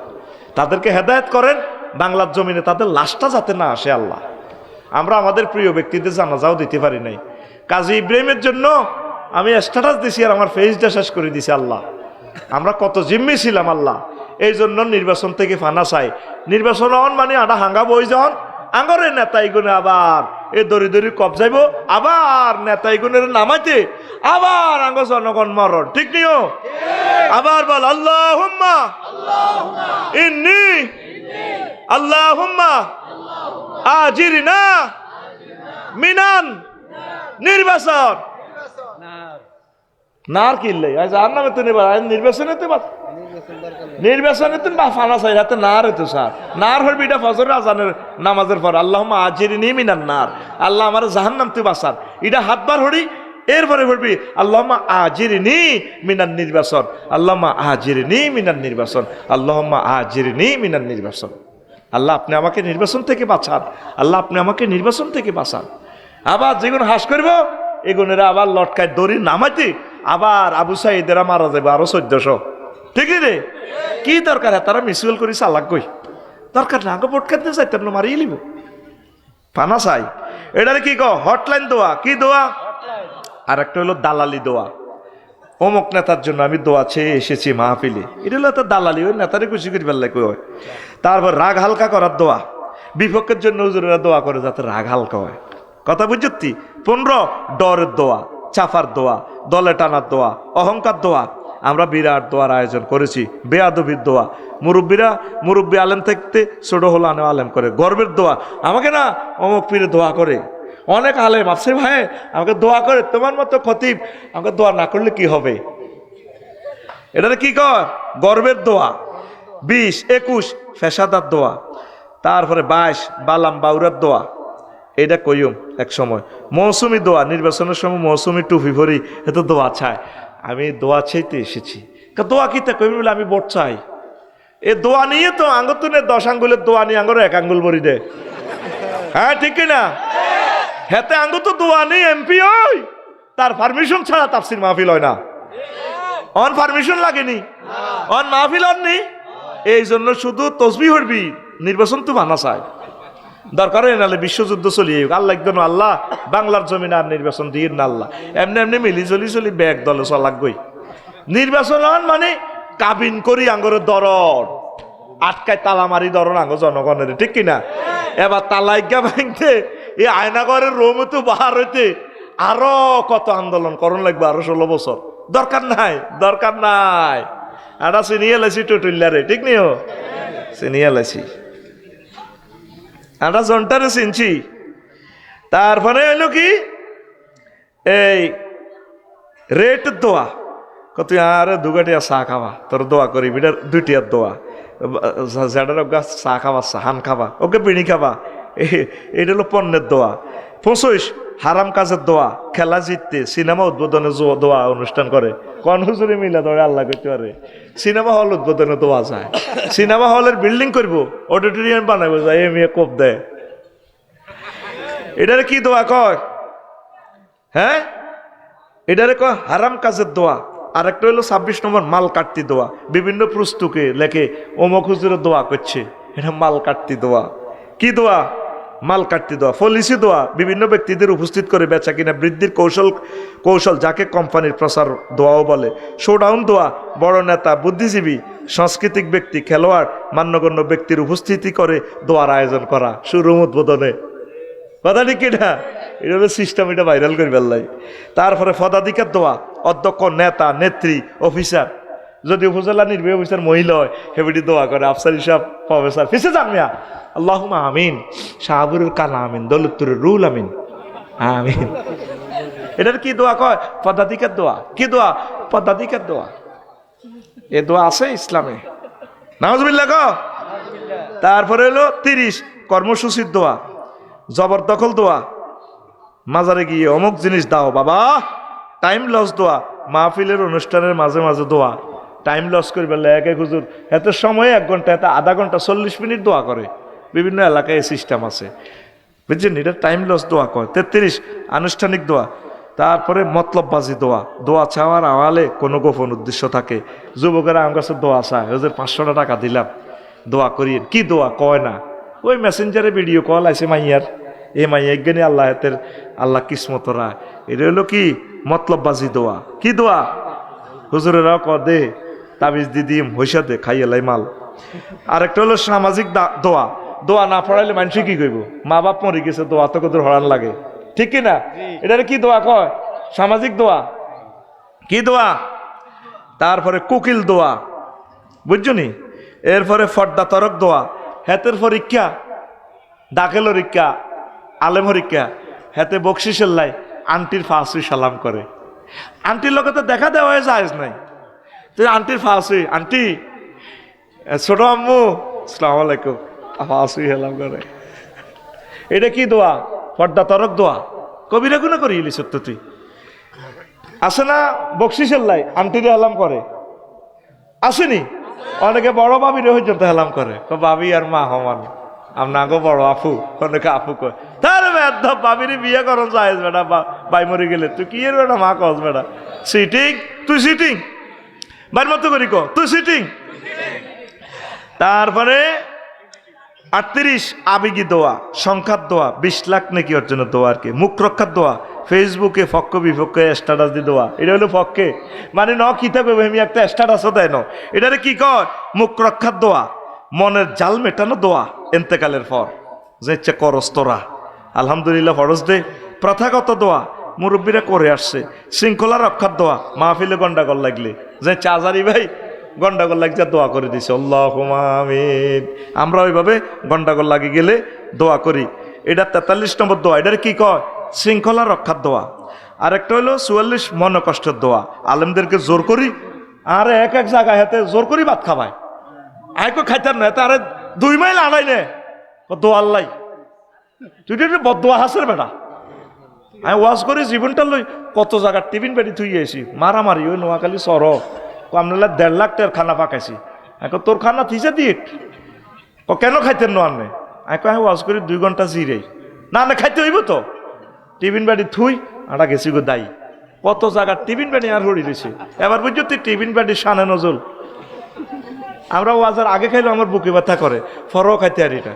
তাদেরকে হেদায়েত করেন, বাংলার জমিনে তাদের লাশটা যাতে না আসে আল্লাহ। আমরা আমাদের প্রিয় ব্যক্তিদের জানাজাও দিতে পারি নাই। কাজী ইব্রাহিমের জন্য আমি স্ট্যাটাস দিছি আর আমার ফেসটা শেষ করে দিছি আল্লাহ। আমরা কত জিম্মি ছিলাম আল্লাহ। এই জন্য নির্বাচন থেকে ফানা চাই। নির্বাচন হন মানে আটা হাঙ্গা বই যখন আঙ্গরের নেতাইগুনে আবার এ দড়ি দড়ি কবজাইব, আবার নেতাইগুনের নামাইতে আবার আঙ্গ জনগণ মরণ। ঠিক নিও? আবার বল আল্লাহুম্মা ইন্নী আল্লাহুম্মা আজিরনা মিনান নির্বাচন। নার কিনলে আর নামে তো নির্বাচনে তো নির্বাচনে তো ফানা চাই হাতে নার হইতো স্যার। নার হরবি এটা ফজর আজানের নামাজের পর আল্লাহুম্মা আজিরনি মিনান নার, আল্লাহ আমার জাহান্নাম তুই বাঁচান। এটা হাতবার হরি, এরপরে বলবি আল্লাহুম্মা আজিরনি মিনান নির্বাচন, আল্লাহুম্মা আজিরনি মিনান নির্বাচন, আল্লাহুম্মা আজিরনি মিনান নির্বাচন। আল্লাহ আপনি আমাকে নির্বাচন থেকে বাঁচান, আল্লাহ আপনি আমাকে নির্বাচন থেকে বাঁচান। আবার যেগুলো হাস করব এগুনেরা আবার লটকায় দড়ি নামাইতে আবার আবু সাইদেরা মারা যাবে আরো 1400। ঠিক রে? কি দরকার? তারা মিসুয়াল করি চালাক কই দরকার না, আগে ভোট খাইতে চাই তেমন মারিয়ে লিব পানা চাই। এটারে কি হটলাইন দোয়া। কি দোয়া? আর একটা হলো দালালি দোয়া। অমুক নেতার জন্য আমি দোয়া চেয়ে এসেছি মাহফিলে, এটা হলো তার দালালি, ওই নেতারে খুশি করি ফেললে কই হয়। তারপর রাগ হালকা করার দোয়া, বিপক্ষের জন্য হুজুরেরা দোয়া করে যাতে রাগ হালকা হয়। কথা বুঝছি? 15 ডরের দোয়া, চাফার দোয়া, দলে টানার দোয়া, অহংকার দোয়া। আমরা বিরাট দোয়ার আয়োজন করেছি। বেয়াদবির দোয়া, মুরব্বী আলেম থাকতে ছোট হলো আলেম করে গর্বের দোয়া। আমাকে না অমুক পীরে দোয়া করে, অনেক আলেম আছে ভাই আমাকে দোয়া করে, তোমার মতো খতিব আমাকে দোয়া না করলে কি হবে? এটা কি কর? গর্বের দোয়া। 20, 21 ফেসাদার দোয়া। তারপরে 22 বালাম বাউরার দোয়া, এটা কইম এক সময়। মৌসুমি দোয়া, নির্বাচনের সময় মৌসুমি টুপি ভরি এত দোয়া চায়। আমি দোয়া চাইতে এসেছি। দোয়া কিতা কইবি বলে আমি ভোট চাই। এ দোয়া নিয়ে তো আঙ্গুতুনে 10 আঙ্গুলের দোয়া নিয়ে আঙ্গুর 1 আঙ্গুল ভরি দে। হ্যাঁ ঠিক না? হেতে আঙ্গু তো দোয়া নেই এমপি ওই, তার পারমিশন ছাড়া তাফসির মাহফিল হয় না। অন পারমিশন লাগেনি, অন মাহফিল অন নেই। এই জন্য শুধু তসবিহ হরবি, নির্বাচন তো মানা চায়। দরকার হয় নাহলে বিশ্বযুদ্ধ চলিয়ে আল্লাহ একদম আল্লাহ বাংলার জমিন আর নির্বাচন দিয়ে না আল্লাহ এমনি এমনি মিলি চলি ব্যাগ দলে চলাগই। নির্বাচন মানে কাবিন করি আঙ্গরের দরদ আটকায় তালা মারি দরদ আঙ্গ জনগণের, ঠিক কিনা? এবার তালাইগা ভাঙতে এই আয়নাগরের রোম তো বাহার হইতে আরো কত আন্দোলন করণ লাগবে, আরো 16 বছর। দরকার নাই, দরকার নাই। এটা চিনিয়ে লাইছি টুটুল্লারে, ঠিক নিও চিনিয়ে লাইছি, এটা জনটারে চিনছি। তারপরে হইল কি এই রেট দোয়া, তুই আর 2 গাটিয়া চা খাবা, তোর দোয়া করি বিটার 2টিয়ার দোয়া। জেডার গাছ চা খাবা, হান খাবা, ওকে বিড়ি খাবা, এটা হলো পণ্যের দোয়া। 25 হারাম কাজের দোয়া, খেলা জিততে, সিনেমা উদ্বোধনে দোয়া অনুষ্ঠান করে, কোন হুজুরে মিলা ধরে আল্লাহ করতে পারে। সিনেমা হল উদ্বোধনে দোয়া যায়, সিনেমা হলের বিল্ডিং করবো, অডিটোরিয়াম বানাবো, যায় এ মেয়ে কোপ দেয়। এটারে কি দোয়া কয়? হ্যাঁ, এটারে কয় হারাম কাজের দোয়া। আর একটা হলো 26 নম্বর মাল কাটতি দোয়া। বিভিন্ন পুস্তকে লেখে অমুক হুজুরের দোয়া করছে, এটা মাল কাটতি দোয়া। কি দোয়া? মাল কাটতি দোয়া। পলিসি দোয়া, বিভিন্ন ব্যক্তিদের উপস্থিত করে বেচা কিনা বৃদ্ধির কৌশল যাকে কোম্পানির প্রচার দোয়াও বলে। শোডাউন দোয়া, বড় নেতা, বুদ্ধিজীবী, সাংস্কৃতিক ব্যক্তি, খেলোয়াড়, মান্যগণ্য ব্যক্তির উপস্থিতি করে দোয়ার আয়োজন করা শুরুম উদ্বোধনে। কথা ঠিক কিনা? এটা হলো সিস্টেম, এটা ভাইরাল করে ফেললাই। তারপরে পদাধিকার দোয়া, অধ্যক্ষ, নেতা, নেত্রী, অফিসার, যদি উপজেলা নির্বাহী অফিসার মহিলা হয় হেবিটি দোয়া করে, আফসার হিসাব, প্রফেসর, ফিসে যান মিয়া আল্লাহুম্মা আমিন, শাহাবুরুল কালা আমিন, দৌলতুর রুল আমিন, আমিন। এটার কি দোয়া কয়? পদাধিকার দোয়া। কি দোয়া? পদাধিকার দোয়া। এ দোয়া আছে ইসলামে, নাউজুবিল্লাহ কও। তারপরে হলো 30 কর্মসূচির দোয়া, জবরদখল দোয়া, মাজারে গিয়ে অমুক জিনিস দাও বাবা, টাইম লস দোয়া, মাহফিলের অনুষ্ঠানের মাঝে মাঝে দোয়া, টাইম লস করবে এক এক হুজুর এত সময় 1 ঘন্টা, এত আধা ঘন্টা, 40 মিনিট দোয়া করে। বিভিন্ন এলাকায় এই সিস্টেম আছে, বুঝছেন? এটা টাইম লস দোয়া কয়। 33 আনুষ্ঠানিক দোয়া। তারপরে মতলববাজি দোয়া, দোয়া চাওয়ার আওয়ালে কোনো গোপন উদ্দেশ্য থাকে। যুবকেরা আমার কাছে দোয়া চায়, হুজুর 500 টাকা দিলাম দোয়া করিয়ে। কি দোয়া কয় না, ওই মেসেঞ্জারে ভিডিও কল আছে মাইয়ার, এ মাইয়া জ্ঞানী আল্লাহ হাতের, আল্লাহ কিসমতরা। এটা হলো কি? মতলববাজি দোয়া। কি দোয়া? হুজুরেরাও ক দে তাবিজ দিদিম হইসা দে খাইয়েলাই মাল। আরেকটা হলো সামাজিক দোয়া, দোয়া না পড়াইলে মানুষ কি কইব? মা বাপ মরে গেছে, দোয়া তো কত হরান লাগে, ঠিক কিনা? এটা কি দোয়া কয়? সামাজিক দোয়া। কি দোয়া? তারপরে কোকিল দোয়া, বুঝছো নি? এরপরে ফর্দা তরক দোয়া, হেতের পরীক্ষা, দাখিল পরীক্ষা, আলেম পরীক্ষা, হেতে বকশিসের লাই আন্টির ফাঁসি সালাম করে। আন্টির লোকে তো দেখা দেওয়া যায় নাই, তুই আন্টির ফাঁসি, আন্টি ছোট আম্মু আসসালামু আলাইকুম, ফাঁসি সালাম করে। এটা কি দোয়া? পর্দা তরক দোয়া। কবিরা গুণা করি ইলি সত্য তুই আসে না? বকশিসের লাই আন্টিরে হেলাম করে, আসেনি? অনেকে বড় বাবিরে পর্যন্ত হেলাম করে, বাবি আর মা হমান, আপনাকে বড় আপু, অনেকে আপু কয়। তার বাবিরে বিয়ে করন যায় বেটা, বাই মরে গেলে তুই কি এর বেটা মা কস বেটা? সিটিং, তুই সিটিং, বাইর মতো করি ক তুই সিটিং। তারপরে 38 আবেগী দোয়া, সংখ্যার দোয়া, 20 লাখ নাকি অর্জনের দোয়া আর কি। মুখ রক্ষার দোয়া, ফেসবুকে পক্ষ বিপক্ষে স্ট্যাটাস দিয়ে দোয়া। এটা হলো পক্ষে মানে ন কিতাবে আমি একটা স্ট্যাটাসও দেয় না। এটারে কি কয়? মুখ রক্ষার দোয়া। মনের জাল মেটানো দোয়া, এন্তেকালের পর যে ইচ্ছে করস তোরা আলহামদুলিল্লাহ ফরজ দে। প্রথাগত দোয়া, মুরব্বীরা করে আসছে। শৃঙ্খলা রক্ষার দোয়া, মাহফিলে গন্ডাগোল লাগলে যে চাজারি ভাই গন্ডাগোল লাগছে দোয়া করে দিছে, আল্লাহুম্মা আমিন। আমরা ওইভাবে গন্ডাগোল লাগি গেলে দোয়া করি। এটা 43 নম্বর দোয়া। এটার কি কয়? শৃঙ্খলা রক্ষার দোয়া। আর একটা হলো 44 মন কষ্টের দোয়া, আলেমদেরকে জোর করি আর এক জায়গায় হাতে জোর করি ভাত খাবায়, আইকো খাইতার না, আরে 2 মাইল আড়াই নে দোয়া আল্লাহ, তুই তো বদোয়া হাসের বেটা। আমি ওয়াজ করি জীবনটা লই কত জায়গার টিফিন বেড়ি থুই আছি, মারামারি ওই নোয়াখালী সর আমরা 1.5 লাখ টাকার খানা পাকাইছি। এখন তোর খানা থিসে দিট কেন খাইতেন নো আনে? আমি ওয়াজ করি 2 ঘন্টা জিরে না না খাইতে হইব তো। টিফিন বাড়ি থুই আটা গেছি গো দায়ী, কত জায়গার টিফিন বাড়ি আর হরি রয়েছে। এবার বুঝছো তুই টিফিন বাড়ির সানে নজল। আমরা ওয়াজার আগে খাইলে আমার বুকে ব্যথা করে, ফরও খাইতে আর এটা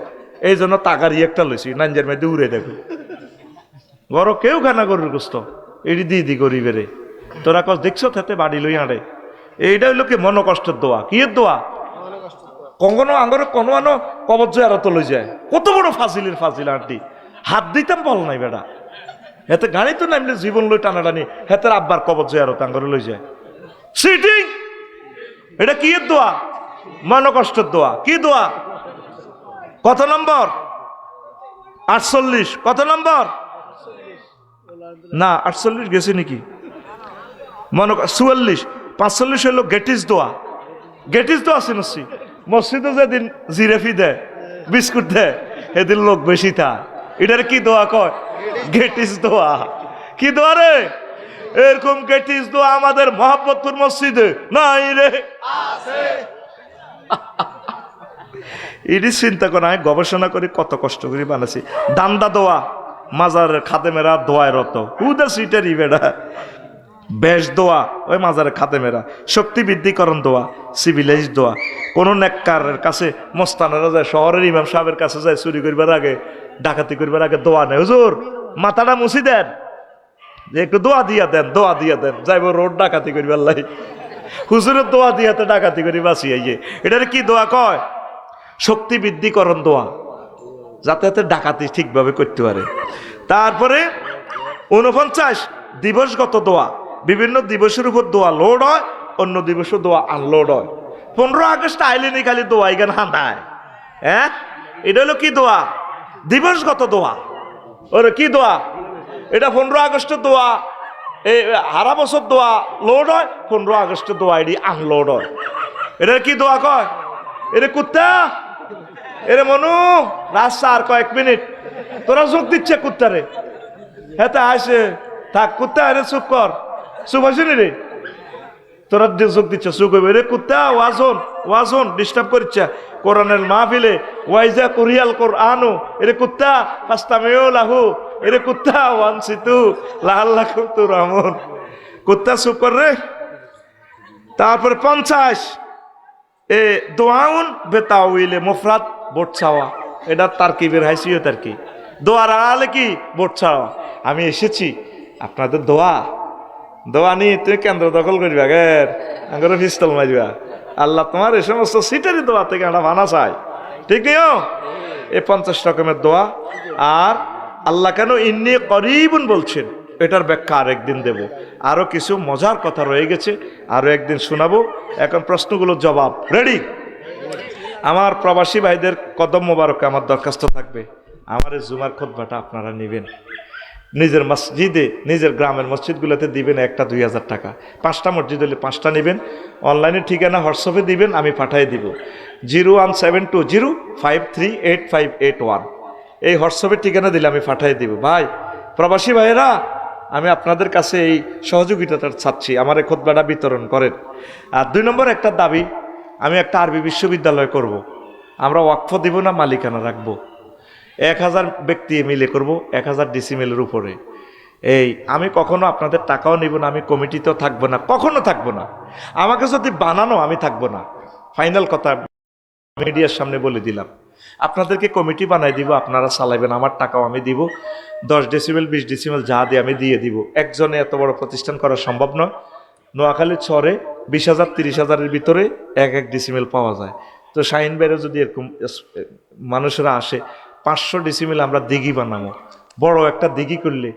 এই জন্য টাকার একটা লইছি নাঞ্জের মধ্যে উড়ে দেখো গরো কেউ খানা গরুর গোস্ত এটি দিয়ে দি গরিবেরে। তোরা কস দেখছো তাতে বাড়ি লই আড়ে, এইটা হইলো কি মন কষ্টের দোয়া। কি এর দোয়া? কখনো আঙ্গরে কোনো আনো কবজ আর তো লই যায়। কত বড় ফাজিলের ফাজিল আন্টি, হাত দিতাম বল নাই বেটা। হেতে গাড়ি তো নামলে জীবন লই টানাটানি, হেতের আব্বার কবজ আর আঙ্গরে লই যায়। সিটিং এটা কি এর দোয়া? মন কষ্টের দোয়া। কি দোয়া? কত নম্বর? 48। কত নম্বর? না 48 গেছে নাকি? মনে 44 45 হলো গেটিস দোয়া। গেটিস দোয়া শুনছি মসজিদে যেদিন জিরেফি দেয় বিস্কুট দেয় এদিন লোক বেশি থাকে। এটার কি দোয়া কয়? গেটিস দোয়া। কি দোয়া রে? এরকম গেটিস দোয়া আমাদের মোহাম্মদপুর মসজিদে নাই রে, আছে। এটি চিন্তা করে আমি গবেষণা করি, কত কষ্ট করে বানাচ্ছি। দান্দা দোয়া, মাজারের খাদেমেরা দোয়ায় রত হুদা সিটারি বেড়া। বেশ দোয়া ওই মাজারের খাদেমেরা। শক্তি বৃদ্ধিকরণ দোয়া, সিভিলাইজ দোয়া। কোন নেককারের কাছে মস্তানেরা যায়, শহরের ইমাম সাহেবের কাছে যায় চুরি করবার আগে ডাকাতি করবার আগে দোয়া নেই, হুজুর মাথাটা মুছি দেন, যে একটু দোয়া দিয়া দেন, দোয়া দিয়া দেন, যাইব রোড ডাকাতি করবার লাই। হুজুরের দোয়া দিয়াতে ডাকাতি করি বাঁচিয়ে। এটার কি দোয়া কয়? শক্তি বৃদ্ধিকরণ দোয়া, যাতে যাতে ডাকাতি ঠিকভাবে করতে পারে। তারপরে 49 দিবসগত দোয়া। বিভিন্ন দিবসের উপর দোয়া লোড হয়, অন্য দিবসের দোয়া আনলোড হয়। 15 আগস্ট আইলেনি খালি দোয়া এখানে হাঁটায়। হ্যাঁ, এটা হলো কি দোয়া? দিবসগত দোয়া। ওরে কি দোয়া? এটা 15 আগস্টের দোয়া, এই হারা বছর দোয়া লোড হয়, 15 আগস্টের দোয়া এটি আনলোড হয়। এটা কি দোয়া কয়? এরে কুত্তা, এরে মনু রাস্তা আর কয়েক মিনিট, তোরা যোগ দিচ্ছে কুত্তারে। হ্যাঁ তা আসে থাক কুত্তা, এরে চুপ কর, চুপ আসেনি রে, তোরা যোগ দিচ্ছে চুপ হইবে। রে কুত্তা ওয়াজন ওয়াজন ডিস্টার্ব করছে কোরআনের মাহফিলে, ওয়াইজা কুরিয়াল কোরআনু। এরে কুত্তা ফাস্তামিউ লাহু, এরে কুত্তা ওয়ানসিতু লাআল্লাকুম তুরহামুন। কুত্তা চুপ কর রে। তারপরে 50 এ দোয়াউন বেতাউইলে মুফরাদ বোট ছাওয়া। এটা তারকিবের হাইসিও তারকি। দোয়ার আড়ালে কি? বোট ছাওয়া। আমি এসেছি আপনাদের দোয়া, দোয়া নিয়ে তুমি কেন্দ্র দখল করবা, গের আঙ্গরে পিস্তল মারবা। আল্লাহ তোমার এই সমস্ত সিটারি দোয়া থেকে আমরা মানা চাই, ঠিক নিও। এই 50 রকমের দোয়া। আর আল্লাহ কেন ইন্নী করিবুন বলছেন, এটার ব্যাখ্যা আরেকদিন দেব। আরো কিছু মজার কথা রয়ে গেছে, আরো একদিন শোনাবো। এখন প্রশ্নগুলোর জবাব রেডি। আমার প্রবাসী ভাইদের কদম মোবারকে আমার দরখাস্ত থাকবে, আমার এই জুমার খুতবাটা আপনারা নেবেন, নিজের মসজিদে নিজের গ্রামের মসজিদগুলোতে দিবেন 1-2 হাজার টাকা। 5টা মসজিদ হলে 5টা নেবেন। অনলাইনে ঠিকানা হোয়াটসঅ্যাপে দিবেন, আমি পাঠিয়ে দিব। 01720538581। এই হোয়াটসঅ্যাপের ঠিকানা দিলে আমি পাঠিয়ে দিব। ভাই প্রবাসী ভাইয়েরা, আমি আপনাদের কাছে এই সহযোগিতাটা চাচ্ছি, আমার এই খুতবাটা বিতরণ করেন। আর 2 নম্বর একটা দাবি, আমি একটা আরবি বিশ্ববিদ্যালয় করব। আমরা ওয়াকফ দিব না, মালিকানা রাখবো। 1000 ব্যক্তি মিলে করব, 1000 ডিসিমেলের উপরে। এই আমি কখনো আপনাদের টাকাও নিব না, আমি কমিটিতেও থাকবো না, কখনো থাকবো না। আমাকে যদি বানানো আমি থাকবো না। ফাইনাল কথা মিডিয়ার সামনে বলে দিলাম। আপনাদেরকে কমিটি বানাই দিব, আপনারা চালাইবেন, আমার টাকাও আমি দিব। 10 ডেসিমেল 20 ডেসিমেল যা দিয়ে আমি দিয়ে দিব। একজনে এত বড় প্রতিষ্ঠান করা সম্ভব নয়। নোয়াখালীর শহরে 20,000 30,000-এর ভিতরে 1 ডেসিমেল পাওয়া যায়। তো শাহিন বাইরে যদি এরকম মানুষেরা আসে, 500 ডেসিমেল আমরা দিঘি বানাবো। বড় একটা দিঘি করলে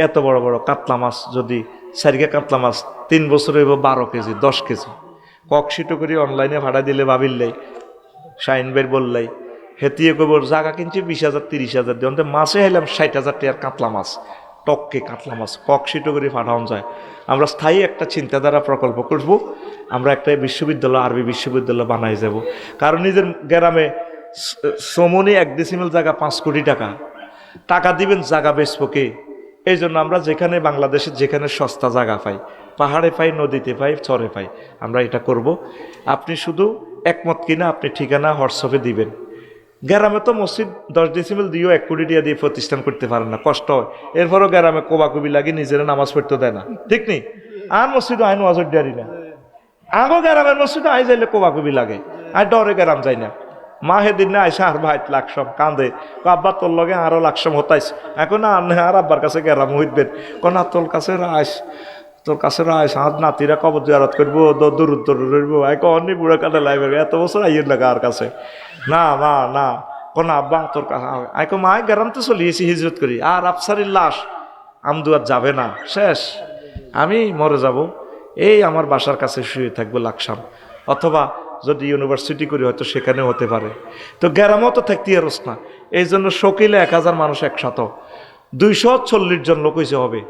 এত বড় বড় কাতলা মাছ, যদি সারিকা কাতলা মাছ 3 বছরে 12 কেজি 10 কেজি ককশিটো করে অনলাইনে ভাড়া দিলে ভাবিল্লাই শাহিন ভাই বললাই হেতিয়ে কবর জায়গা কিনছি 20,000 30,000 দিয়ে, অন্তে মাছে হাইলাম 60,000 টাকার কাতলা মাছ, টককে কাতলা মাছ ককশিটো করে পাঠানো যায়। আমরা স্থায়ী একটা চিন্তাধারা প্রকল্প করব, আমরা একটা বিশ্ববিদ্যালয় আরবি বিশ্ববিদ্যালয় বানাই যাব। কারণ নিজের গ্রামে সমনি 1 ডেসিমেল জায়গা 5 কোটি টাকা। টাকা দিবেন জায়গা বেচবকে। এই জন্য আমরা যেখানে বাংলাদেশে যেখানে সস্তা জায়গা পাই, পাহাড়ে পাই, নদীতে পাই, চরে পাই, আমরা এটা করব। আপনি শুধু একমত কিনা আপনি ঠিকানা হোয়াটসঅ্যাপে দিবেন। গ্রামে তো মসজিদ 10 ডেসিমেল দিয়েও 1 কোটি টাকা দিয়ে প্রতিষ্ঠান করতে পারেন না, কষ্ট হয়। এরপরও গ্রামে কোবাকুবি লাগে, নিজেরা নামাজ পড়তে দেয় না, ঠিক নেই? আর মসজিদ আইন ওয়াজর ডারি না, আগো গ্রামের মসজিদে আই যাইলে কোবাকুবি লাগে, আর ডরে গ্রাম যাই না। মা হেদিন না আইসা আর ভাই লাকসম কান্দে, আব্বা তোর লগে আরো লাকসম হতাইস, এখন আর আব্বার কাছে গ্রাম হইবেন, না তোর কাছে রাইস, তোর কাছে রাইস, আর নাতিরা কবর জিয়ারত করবো, দূর রইব, অনেক বুড়া কাটা লাগবে, এত বছর আইয়ের লাগা আর কাছে না মা না, কোন আব্বা তোর কাছে মা গ্রাম তো চলিয়েছি হিজরত করি, আর আফসারির লাশ আমদুয়ার যাবে না, শেষ, আমি মরে যাব, এই আমার বাসার কাছে শুয়ে থাকবো লাকসাম, অথবা যদি ইউনিভার্সিটি করি হয়তো সেখানেও হতে পারে। তো গ্রামও তো থাকতে আরস না, এই জন্য শকিলে 1000 মানুষ একসাথে 240 জন লোক হয়েছে হবে।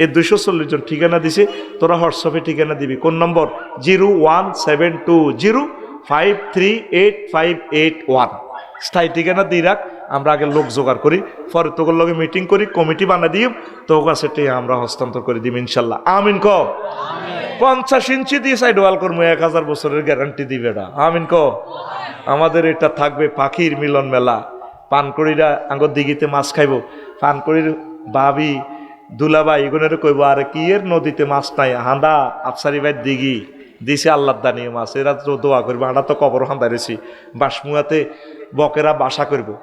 এই 240 জন ঠিকানা দিছে, তোরা হোয়াটসঅ্যাপে ঠিকানা দিবি। কোন নম্বর? 01720538581। স্থায়ী ঠিকানা দিয়ে রাখ, আমরা আগে লোক জোগাড় করি, পরে তোর লগে মিটিং করি, কমিটি বানা দিই, তোর কাছে আমরা হস্তান্তর করে দিব ইনশাল্লাহ। আমিন ক। 50 ইঞ্চি দিয়ে সাইড ওয়াল করবো, 1000 বছরের গ্যারান্টি দিবে না। আমিন ক। আমাদের এটা থাকবে পাখির মিলন মেলা। পানকড়িরা আঙ্গর দিঘিতে মাছ খাইব, পানকড়ির বাবি দুলাভাই এগুলোর কইব, আরে কি এর নদীতে মাছ নাই, হাঁদা আফসারি ভাই দিঘি দিছে আল্লাহ দানিয়ে মাছ, এরা তো দোয়া করবো, হাঁদা তো কবর হাঁদা রেছি, বাঁশমুয়াতে বকেরা বাসা করবো,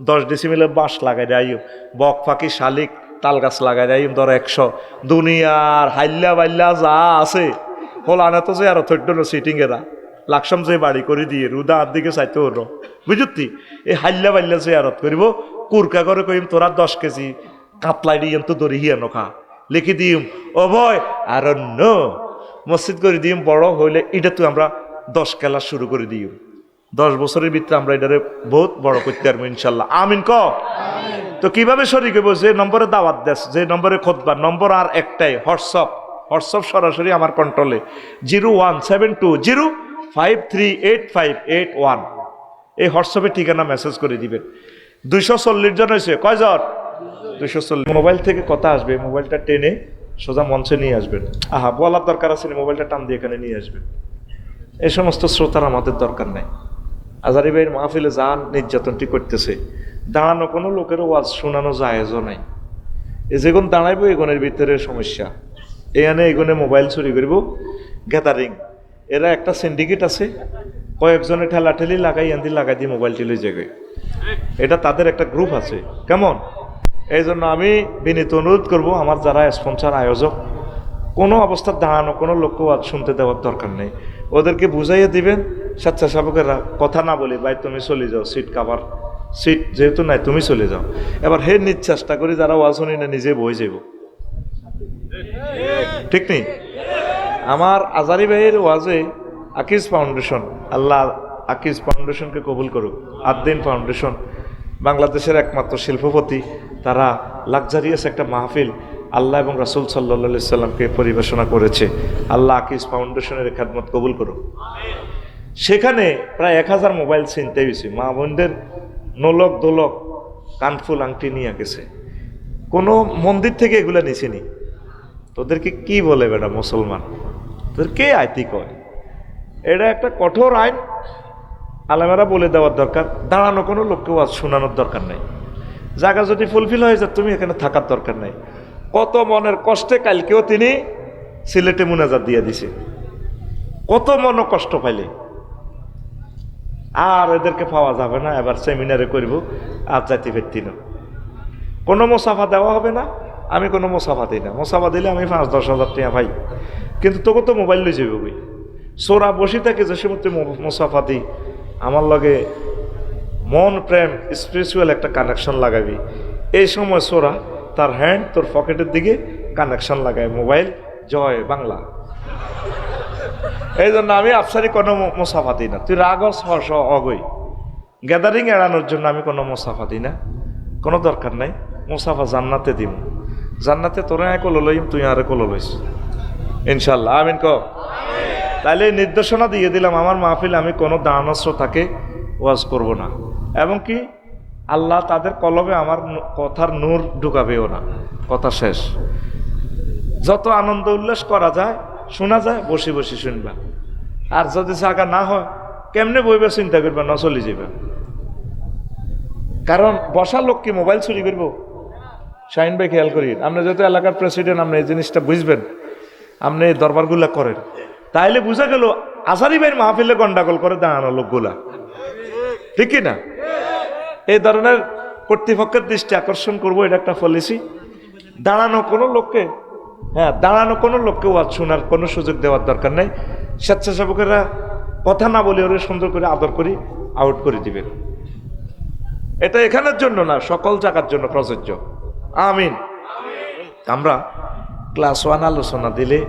10 ডেসিমেলের বাঁশ লাগাই দেয়, বক ফাঁকি শালিক তাল গাছ লাগাই দেয়, ধর 100। দুনিয়ার হাইল্লা বাইল্লা যা আছে হল আনে তো যে আরো থৈড সিটিং এরা লাকসাম যে বাড়ি করে দিয়ে রুদা আর দিকে চাইতে হলো, বুঝতি? এই হাইল্লা বাইল্লা যে আরত করিব, কুরকা করে কইম তোরা 10 কেজি কাতলাই দিম তো দড়ি হিয়া নখা লিখি দিম, ও ভয় আর মসজিদ করে দিম, বড় হইলে এটা তো আমরা 10 খেলা শুরু করে দিই, 10 বছরের ভিতরে আমরা এটারে বহুত বড় করতে পারবো ইনশাল্লাহ। আমিন ক। তো কিভাবে শরীক হইব? যে নম্বরে দাওয়াত দেশ, যে নম্বরে খোদবা, নম্বর আর একটাই, হোয়াটসঅ্যাপ সরাসরি আমার কন্ট্রোলে, 01720538581। এই হোয়াটসঅ্যাপে ঠিকানা মেসেজ করে দিবেন। 240 জন হয়েছে, কয়জন? 240। মোবাইল থেকে কথা আসবে, মোবাইলটা টেনে সোজা মঞ্চে নিয়ে আসবেন। আহা, বলার দরকার আছে, মোবাইলটা টান দিয়ে এখানে নিয়ে আসবেন। এই সমস্ত শ্রোতার আমাদের দরকার নাই। আজারি ভাইয়ের মাহফিলে যান নির্যাতনটি করতেছে, দাঁড়ানো কোনো লোকের ওয়াজ শোনানো জায়েজও নাই। এ যেগুন দাঁড়াইব এগুনের ভিতরে সমস্যা, এখানে এগুনে মোবাইল চুরি করব, গ্যাদারিং, এরা একটা সিন্ডিকেট আছে, কয়েকজনে ঠেলাঠেলি লাগাই আন্দি লাগাই দিয়ে মোবাইল টিলে জায়গায়, এটা তাদের একটা গ্রুপ আছে, কেমন? এই জন্য আমি বিনীত অনুরোধ করব, আমার যারা স্পন্সর আয়োজক, কোনো অবস্থার দাঁড়ানো কোনো লোককে ওয়াজ শুনতে দেওয়ার দরকার নেই, ওদেরকে বুঝাইয়ে দিবেন। স্বেচ্ছাসেবকেরা কথা না বলি, ভাই তুমি চলে যাও, সিট কাভার, সিট যেহেতু নাই তুমি চলে যাও। এবার হে নিজ চেষ্টা করি যারা ওয়াজ শুনি না নিজে বই যাব, ঠিক নেই? আমার আজারি ভাইয়ের ওয়াজে আকিজ ফাউন্ডেশন, আল্লাহ আকিজ ফাউন্ডেশনকে কবুল করুক, আদ্দিন ফাউন্ডেশন বাংলাদেশের একমাত্র শিল্পপতি, তারা লাক্সারিয়াস একটা মাহফিল আল্লাহ এবং রাসূল সাল্লাল্লাহু আলাইহি সাল্লামকে পরিবেশনা করেছে। আল্লাহ আকিজ ফাউন্ডেশনের খেদমত কবুল করুক। সেখানে প্রায় 1000 মোবাইল ছিনতে হয়েছে, মা বোনদের নোলক দোলক কানফুল আংটি নিয়ে গেছে। কোনো মন্দির থেকে এগুলো নিছেনি। তোদেরকে কি বলে বেটা মুসলমান, তোদের কে আইতি কয়? এটা একটা কঠোর আইন, আলেমেরা বলে দেওয়ার দরকার। দাঁড়ানো কোনো লোককে ওয়াজ শোনানোর দরকার নাই। জায়গা যদি ফুলফিল হয়ে যায় তুমি এখানে থাকার দরকার নাই। কত মনের কষ্টে কালকেও তিনি সিলেটে মুনাজাত দিয়ে দিছে, কত মন কষ্ট পাইলে। আর এদেরকে পাওয়া যাবে না, এবার সেমিনারে করব, আর যাইতে পারতি না। কোনো মোসাফা দেওয়া হবে না, আমি কোনো মোসাফা দিই না। মোসাফা দিলে আমি 5-10 হাজার টাকা পাই, কিন্তু তোকে তো মোবাইল লই যাবে বই। সোরা বসি থাকে যে সময় মোসাফা দিই, আমার লগে মন প্রেম স্পিরিচুয়াল একটা কানেকশন লাগাবি। এই সময় সোরা তার হ্যান্ড তোর পকেটের দিকে কানেকশন লাগায়, মোবাইল জয় বাংলা। এই জন্য আমি আফসারি কোনো মোসাফা দিই না। তুই রাগ হস অগই, গ্যাদারিং এড়ানোর জন্য আমি কোনো মোসাফা দিই না, কোনো দরকার নাই। মোসাফা জান্নাতে দিব, জান্নাতে তোরা এক কলো লইম, তুই আরে কলো লইস ইনশাল্লাহ। আমিন ক। তাইলে নির্দেশনা দিয়ে দিলাম, আমার মাহফিল আমি কোনো দানাস্র থাকে ওয়াজ করব না, এবং কি আল্লাহ তাদের কলবে আমার কথার নূর ঢুকাবেও না। কথা শেষ। যত আনন্দ উল্লাস করা যায়, শোনা যায়, বসে বসে শুনবা। আর যদি জায়গা না হয়, কেমনে বইবে চিন্তা করবা, না চলে যাবে। কারণ বসা লোক কি মোবাইল চুরি করব? শাহিন ভাই খেয়াল করি, আপনি যেহেতু এলাকার প্রেসিডেন্ট, আপনি এই জিনিসটা বুঝবেন, আপনি এই দরবারগুলা করেন, তাইলে বুঝা গেল আসারি ভাইয়ের মাহফিলে গন্ডাগোল করে দাঁড়ানো লোকগুলা, ঠিক কি না? এই ধরনের কর্তৃপক্ষের দৃষ্টি আকর্ষণ করবো, এটা একটা পলিসি। দাঁড়ানো কোনো লোককে, দাঁড়ানো কোনো লোককে ওয়াজ শোনার কোনো সুযোগ দেওয়ার দরকার নেই। স্বেচ্ছাসেবকেরা কথা না বলে ওরা সুন্দর করে আদর করি আউট করে দিবেন। এটা এখানের জন্য না, সকল জায়গার জন্য প্রযোজ্য। আমিন। আমরা ক্লাস 1 আলোচনা দিলে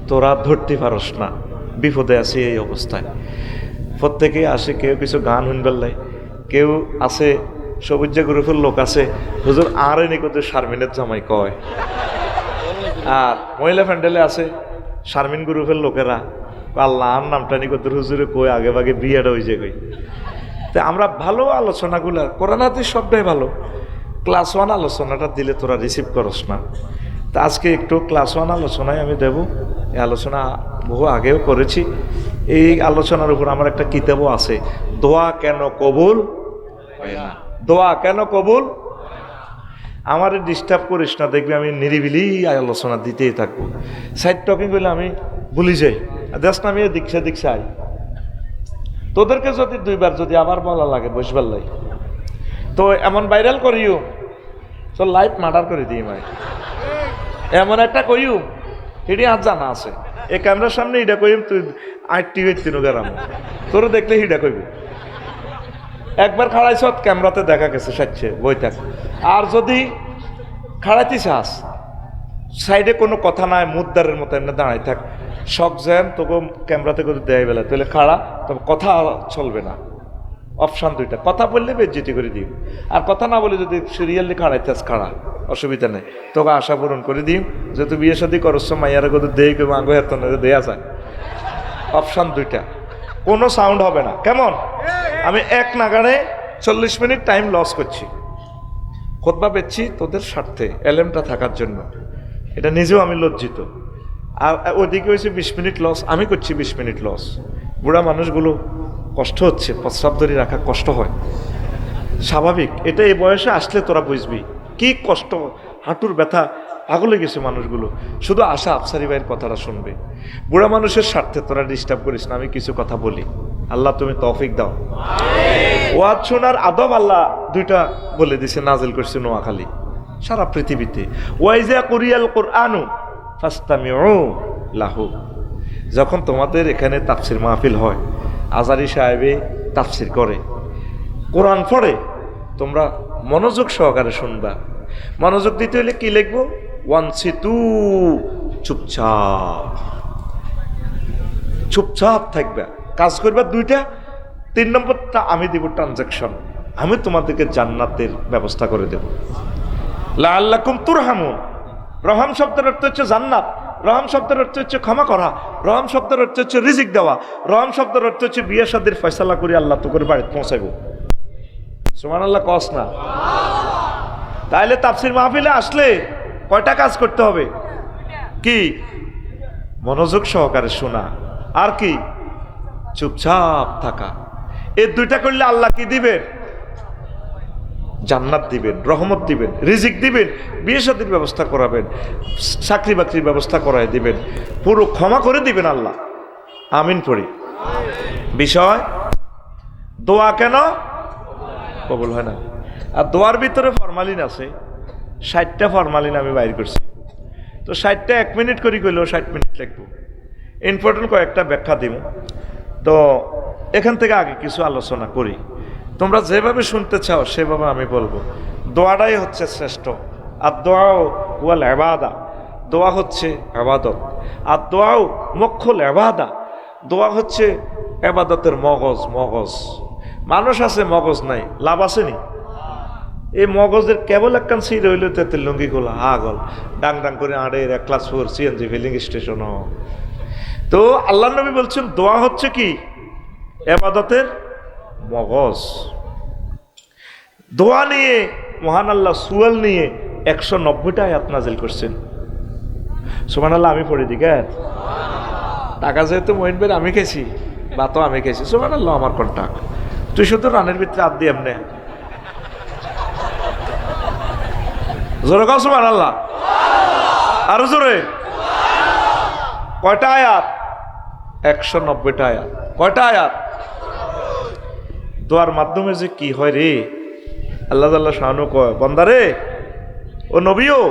তোরা ধরতে পারস না, বিপদে আছি এই অবস্থায়। প্রত্যেকে আসে, কেউ কিছু গান শুনবার লাই, কেউ আছে সবুজ গ্রুপের লোক আছে, হুজুর আর নিকটে শারমিনের জামাই কয়। আর মহিলা প্যান্ডেলে আছে শারমিন গ্রুপের লোকেরা, আল্লাহ আর নামটা নিকটে হুজুরে কই আগে ভাগে বিয়েটা হয়েছে কই। তো আমরা ভালো আলোচনাগুলো, কোরআন হাদিস সবটাই ভালো, ক্লাস 1 আলোচনাটা দিলে তোরা রিসিভ করস না। তা আজকে একটু ক্লাস 1 আলোচনায় আমি দেব। এই আলোচনা বহু আগেও করেছি। এই আলোচনার উপর আমার একটা কিতাবও আছে, দোয়া কেন কবুল হয় না। দোয়া কেন কবুল? আমার ডিস্টার্ব করিস না, দেখবি আমি নিরিবিলি আলোচনা দিতেই থাকবো। সাইড টকিং করলে আমি ভুলি যাই, দেশ না আমি দীক্ষা দীক্ষাই। তোদেরকে যদি 2বার যদি আবার বলা লাগে বসবার লাই, তো এমন ভাইরাল করিও, তো লাইভ মার্ডার করে দিই ভাই। এমন একটা কইও, এটি আজ জানা আছে, এই ক্যামেরার সামনে এটা কইম, তুই 8টি গ্রাম তোর দেখলে হিডা কইবি। একবার খাড়াইছ ক্যামেরাতে দেখা গেছে সাচ্ছে বই থাক। আর যদি খাড়াইতে চাস, সাইডে কোনো কথা নাই, মুদ্দারের মতো এমনি দাঁড়াই থাক, সব যেন তোকে ক্যামেরাতে করে দেয় বেলা, তাহলে খাড়া, তবে কথা চলবে না। অপশান 2টা, কথা বললে বেজ্জিতি করে দিই, আর কথা না বলে যদি সিরিয়ালি খাড়াইতে খাড়া, অসুবিধা নেই, তোকে আশা পূরণ করে দিই। যেহেতু বিয়ে শাদী করছ, মাইয়ারা কত দেই কেউ আগে এত দেয়া যায়। অপশান 2টা, কোনো সাউন্ড হবে না। কেমন? আমি এক নাগাড়ে 40 মিনিট টাইম লস করছি, খুতবা পেচ্ছি তোদের স্বার্থে, এলএমটা থাকার জন্য। এটা নিজেও আমি লজ্জিত। আর ওদিকে হয়েছে 20 মিনিট লস, আমি করছি 20 মিনিট লস। বুড়া মানুষগুলো কষ্ট হচ্ছে, প্রস্রাব ধরে রাখা কষ্ট হয়, স্বাভাবিক। এটা এই বয়সে আসলে তোরা বুঝবি কি কষ্ট, হাঁটুর ব্যথা, পাগলে গেছে মানুষগুলো। শুধু আশা আফসারি ভাইয়ের কথাটা শুনবে। বুড়া মানুষের স্বার্থে তোরা ডিস্টার্ব করিস না, আমি কিছু কথা বলি। আল্লাহ তুমি তৌফিক দাও। ওয়াজ শোনার আদব আল্লাহ 2টা বলে দিছে, নাজিল করছে নোয়াখালী, সারা পৃথিবীতে। ওয়াইজা কুরিয়াল কুরআনু ফাসতামিউ লাহু। যখন তোমাদের এখানে তাফসির মাহফিল হয়, আজারি সাহেবে তাফসির করে, কোরআন পড়ে, তোমরা মনোযোগ সহকারে শুনবা। মনোযোগ দিতে হলে কি লিখবো? ওয়ানসিতু, চুপচাপ, চুপচাপ থাকবা, কাজ করবা। 2টা। 3 নম্বরটা আমি দিব ট্রানজাকশন, আমি তোমাদেরকে জান্নাতের ব্যবস্থা করে দেব। লাআল্লাকুম তুরহামুন। রহম শব্দের অর্থ হচ্ছে জান্নাত, রহম শব্দের অর্থ হচ্ছে ক্ষমা করা, রহম শব্দের অর্থ হচ্ছে রিজিক দেওয়া, রহম শব্দের অর্থ হচ্ছে বিয়ে শাদীর ফয়সালা করে আল্লাহ তোকে বাড়িতে পৌঁছাইব। সুবহানাল্লাহ কস না? তাইলে তাফসির মাহফিলে আসলে কয়টা কাজ করতে হবে? কি? মনোযোগ সহকারে শোনা, আর কি? চুপচাপ থাকা। এই 2টা করলে আল্লাহ কি দিবেন? জান্নাত দিবেন, রহমত দিবেন, রিজিক দিবেন, বিয়ে শাদীর ব্যবস্থা করাবেন, চাকরি বাকরির ব্যবস্থা করাই দিবেন, পুরো ক্ষমা করে দিবেন আল্লাহ। আমিন পড়ি। বিষয় দোয়া কেন কবুল হয় না? আর দোয়ার ভিতরে ফরমালিন আছে, 60টা ফরমালিন আমি বাইর করছি। তো 60টা 1 মিনিট করে কইলেও 60 মিনিট লাগবো। ইম্পর্টেন্ট কয়েকটা ব্যাখ্যা দিব। তো এখান থেকে আগে কিছু আলোচনা করি, তোমরা যেভাবে শুনতে চাও সেভাবে আমি বলবো। দোয়াটাই হচ্ছে শ্রেষ্ঠ। আর দোয়াও ওয়াল ইবাদা, দোয়া হচ্ছে ইবাদত। আর দোয়াও মুখ্যল ইবাদা, দোয়া হচ্ছে ইবাদতের মগজ। মগজ মানুষ আছে, মগজ নাই, লাভ আসেনি? এই মগজের কেবল একখান সিট হইল তেতের লুঙ্গি গোলা আগল ডাং ডাং করে আড়ে 1 ক্লাস 4 সিএনজি ফিলিং স্টেশন। তো আল্লাহ নবী বলছেন দোয়া হচ্ছে কি? ইবাদতের মগজ। দোয়া নিয়ে মহান আল্লাহ সুয়াল নিয়ে 190টা আয়াত নাজিল করছেন। সুবহানাল্লাহ, আমি পড়ে দিই কে টাকা যেহেতু মহিন ভাই আমি খেয়েছি, বা তো আমি খেয়েছি। সুবহানাল্লাহ, আমার কন্টাক্ট। তুই শুধু রানের ভিতরে হাত দিয়ে এমনি জোরে কাও সুবহানাল্লাহ, আরো জোরে। কয়টা আয়াত? 190টা আয়াত। কয়টা আয়াত? দোয়ার মাধ্যমে যে কি হয় রে, আল্লাহ তাআলা শানু কয়, বান্দারে ও নবীও,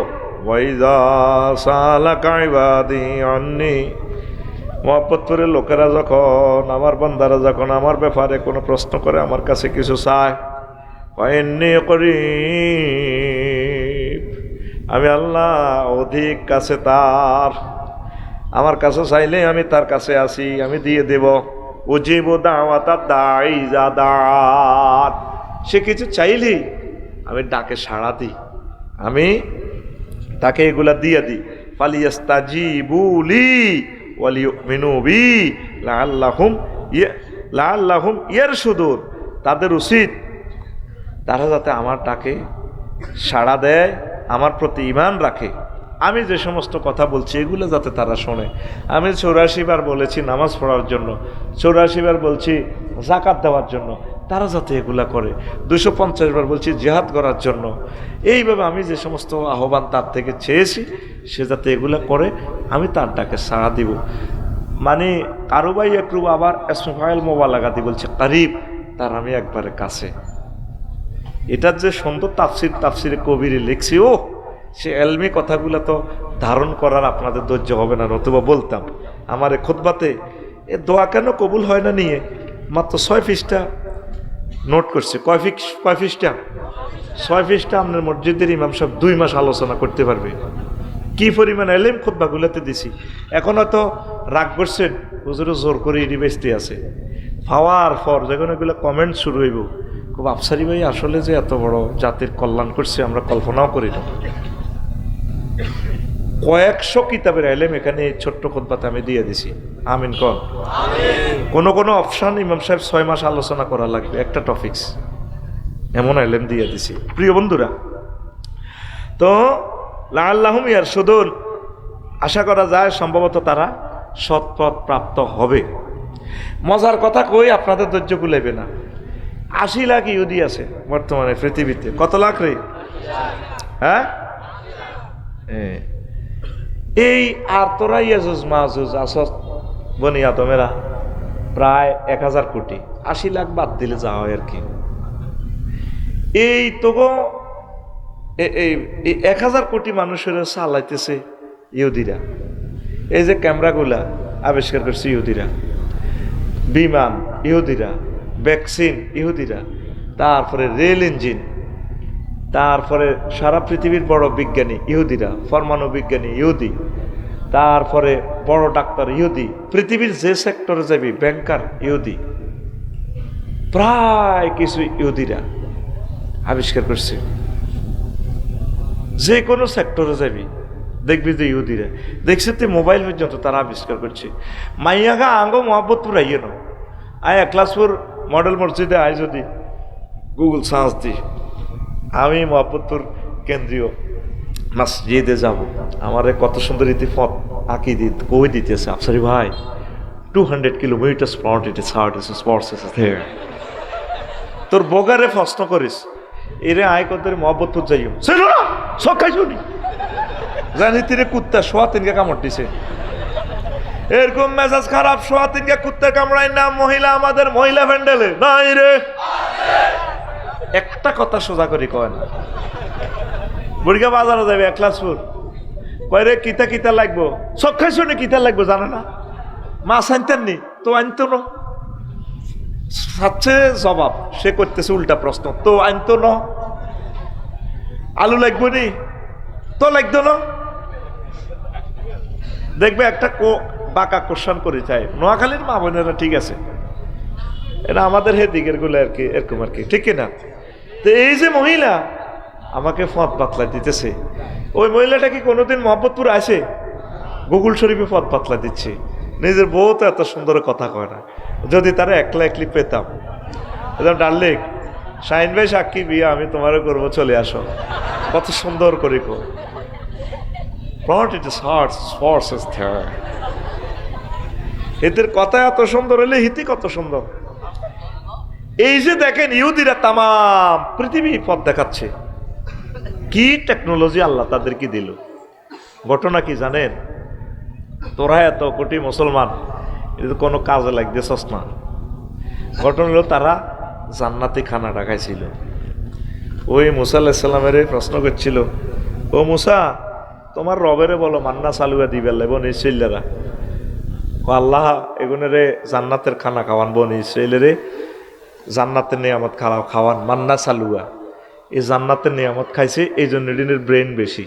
ওয়াইজা সালাকা ইবাদি আন্নি, মহব্বতের লোকেরা যখন, আমার বান্দারা যখন আমার ব্যাপারে কোনো প্রশ্ন করে, আমার কাছে কিছু চায়, ফাইন্নী করিব, আমি আল্লাহ অধিক কাছে তার। আমার কাছে চাইলে আমি তার কাছে আসি, আমি দিয়ে দেব। উজিবু দাওয়াতাদ দাঈ ইযা দাআন, সে কিছু চাইলেই আমি ডাকে সাড়া দিই, আমি তাকে এগুলা দিয়ে দিই। ফালিয়াস্তাজিবু লি ওয়ালিউমিনু বি লাআল্লাহুম ইয়ারশুদুন, তাদের উচিত তারা যাতে আমার ডাকে সাড়া দেয়, আমার প্রতি ঈমান রাখে। আমি যে সমস্ত কথা বলছি এগুলো যাতে তারা শোনে। আমি 84 বার বলেছি নামাজ পড়ার জন্য, 84 বার বলছি যাকাত দেওয়ার জন্য, তারা যাতে এগুলা করে। 250 বার বলছি জিহাদ করার জন্য। এইভাবে আমি যে সমস্ত আহ্বান তার থেকে চেয়েছি, সে যাতে এগুলা করে, আমি তার ডাকে সাড়া দিব। মানে কারুবাই একরু, আবার ইসমাইল মোবালাগাতি বলছে কারিব, তার আমি একবারে কাছে। এটার যে সুন্দর তাফসিরে কবিরে লিখছি, ও সে এলমি কথাগুলো তো ধারণ করার আপনাদের ধৈর্য হবে না, নতুবা বলতাম। আমার এ খুতবাতে এ দোয়া কেন কবুল হয় না নিয়ে মাত্র 6 পৃষ্ঠা নোট করছে। কয় পৃষ্ঠা? 6 পৃষ্ঠা। আপনার মসজিদের ইমাম সাহেব 2 মাস আলোচনা করতে পারবে। কি পরিমাণ এলেম খুতবাগুলোতে দিছি। এখন হয়তো রাগ করছেন, হুজুরে জোর করে ইডি বেচতে আছে। পাওয়ার পর যখন এগুলো কমেন্ট শুরু হইব, খুব আফসারি ভাই আসলে যে এত বড় জাতির কল্যাণ করছে আমরা কল্পনাও করি না। কয়েকশো কিতাবের এলেম এখানে এই ছোট্ট খুতবাতে আমি দিয়ে দিছি। আমিন কন। কোন কোন অপশন ইমাম সাহেব 6 মাস আলোচনা করা লাগবে একটা টপিকস, এমন এলেম দিয়ে দিছি। প্রিয় বন্ধুরা, তো লাআল্লাহুম ইয়ারশুদুন, আশা করা যায় সম্ভবত তারা সৎপথ প্রাপ্ত হবে। মজার কথা কই, আপনাদের ধৈর্য কুলাইবে না। 80 লাখ ইহুদি আছে বর্তমানে পৃথিবীতে। কত লাখ রে? হ্যাঁ, এই আর তোরা ইয়াজুজ মাজুজ আসস বনি আদমেরা প্রায় 1000 কোটি। 80 লাখ বাদ দিলে যা হয় আর কি। এই তো এই 1000 কোটি মানুষের চালাইতেছে ইহুদিরা। এই যে ক্যামেরাগুলা আবিষ্কার করছে ইহুদিরা, বিমান ইহুদিরা, ভ্যাকসিন ইহুদিরা, তারপরে রেল ইঞ্জিন, তারপরে সারা পৃথিবীর বড় বিজ্ঞানী ইহুদিরা, পরমাণু বিজ্ঞানী ইহুদি, তারপরে বড় ডাক্তার ইহুদি, পৃথিবীর যে সেক্টরে যাবি ব্যাংকার ইহুদি, প্রায় কিছু ইহুদিরা আবিষ্কার করছে। যে কোনো সেক্টরে যাবি দেখবি যে ইহুদিরা। দেখছে তুই মোবাইল পর্যন্ত তারা আবিষ্কার করছে। মাইয়াগা আঙ্গ মোহাম্মদপুর আইয়ে ন আয় একলাসপুর মডেল মসজিদে আয়, যদি গুগল সার্চ দিই আমি মোহাম্মদপুর কেন্দ্রীয় মসজিদে যাব, আমার কত সুন্দর ইতি পথ আঁকি কই দিতেছে আফসারি ভাই, 200 kilometers front it is hard, it is sports is there. তোর বগারে প্রশ্ন করিস এরে আয় কত মোহাম্মদপুর যাইও ছিল না সব খাইছুনি জানি তিরে কুত্তা সোয়া 3 কামড় দিছে। এরকম মেজাজ খারাপ, সোয়া 3 কুত্তা কামড়ায় না মহিলা আমাদের মহিলা ভ্যান্ডেলে নাই রে। একটা কথা সোজা করি কয় না। বুড়িগা বাজারে যাবে একলাসপুর, কয় রে কিতা কিতা লাগবো, সব খাইছো নি কিতা লাগবো জানে না, মাছ আনতেন নি তো আনতো না। সাচ্ছে জবাব সে করতেছে উল্টা প্রশ্ন, তো আনতো না। আলু লাগবো নি তো লাগতো না। দেখবে একটা বাঁকা কোশ্চেন করে চাই। নোয়াখালীর মা বোনেরা ঠিক আছে, এটা আমাদের হে দিকের গুলো আর কি এরকম আর কি, ঠিক না? তো এই যে মহিলা আমাকে ফত পাতলা দিতেছে, ওই মহিলাটা কি কোনোদিন মোহাম্মদপুর আসে? গুগল শরীফে ফত পাতলা দিচ্ছে। নিজের বউ তো এত সুন্দর কথা কয় না। যদি তারা একলা একলি পেতাম, ডার্লিং শাহিন ভাই সাক্ষী বিয়ে আমি তোমারও করবো, চলে আসো। কত সুন্দর করে কো এদের কথা এত সুন্দর হলে হিতি কত সুন্দর। এই যে দেখেন ইহুদিরা তামাম পৃথিবী পথ দেখাচ্ছে, কি টেকনোলজি আল্লাহ তাদেরকে দিল। ঘটনা কি জানেন? তোরা এত কোটি মুসলমান, এটা কোনো কাজে লাগতেছস না। ঘটনা হলো তারা জান্নাতি খানাটা খাইছিল। ওই মুসা আলাইহিস সালামের প্রশ্ন করছিল, ও মুসা তোমার রবেরে বলো মান্না চালুয়া দিবে বনি ইসরাইলেরা। আল্লাহ এগুনেরে জান্নাতের খানা খাওয়ান, বনি ইসরাইলেরে জান্নাতের নিয়ামত খাওয়ান মান্না চালুয়া। এই জান্নাতের নিয়ামত খাইছে, এই জন্য এদিনের ব্রেন বেশি।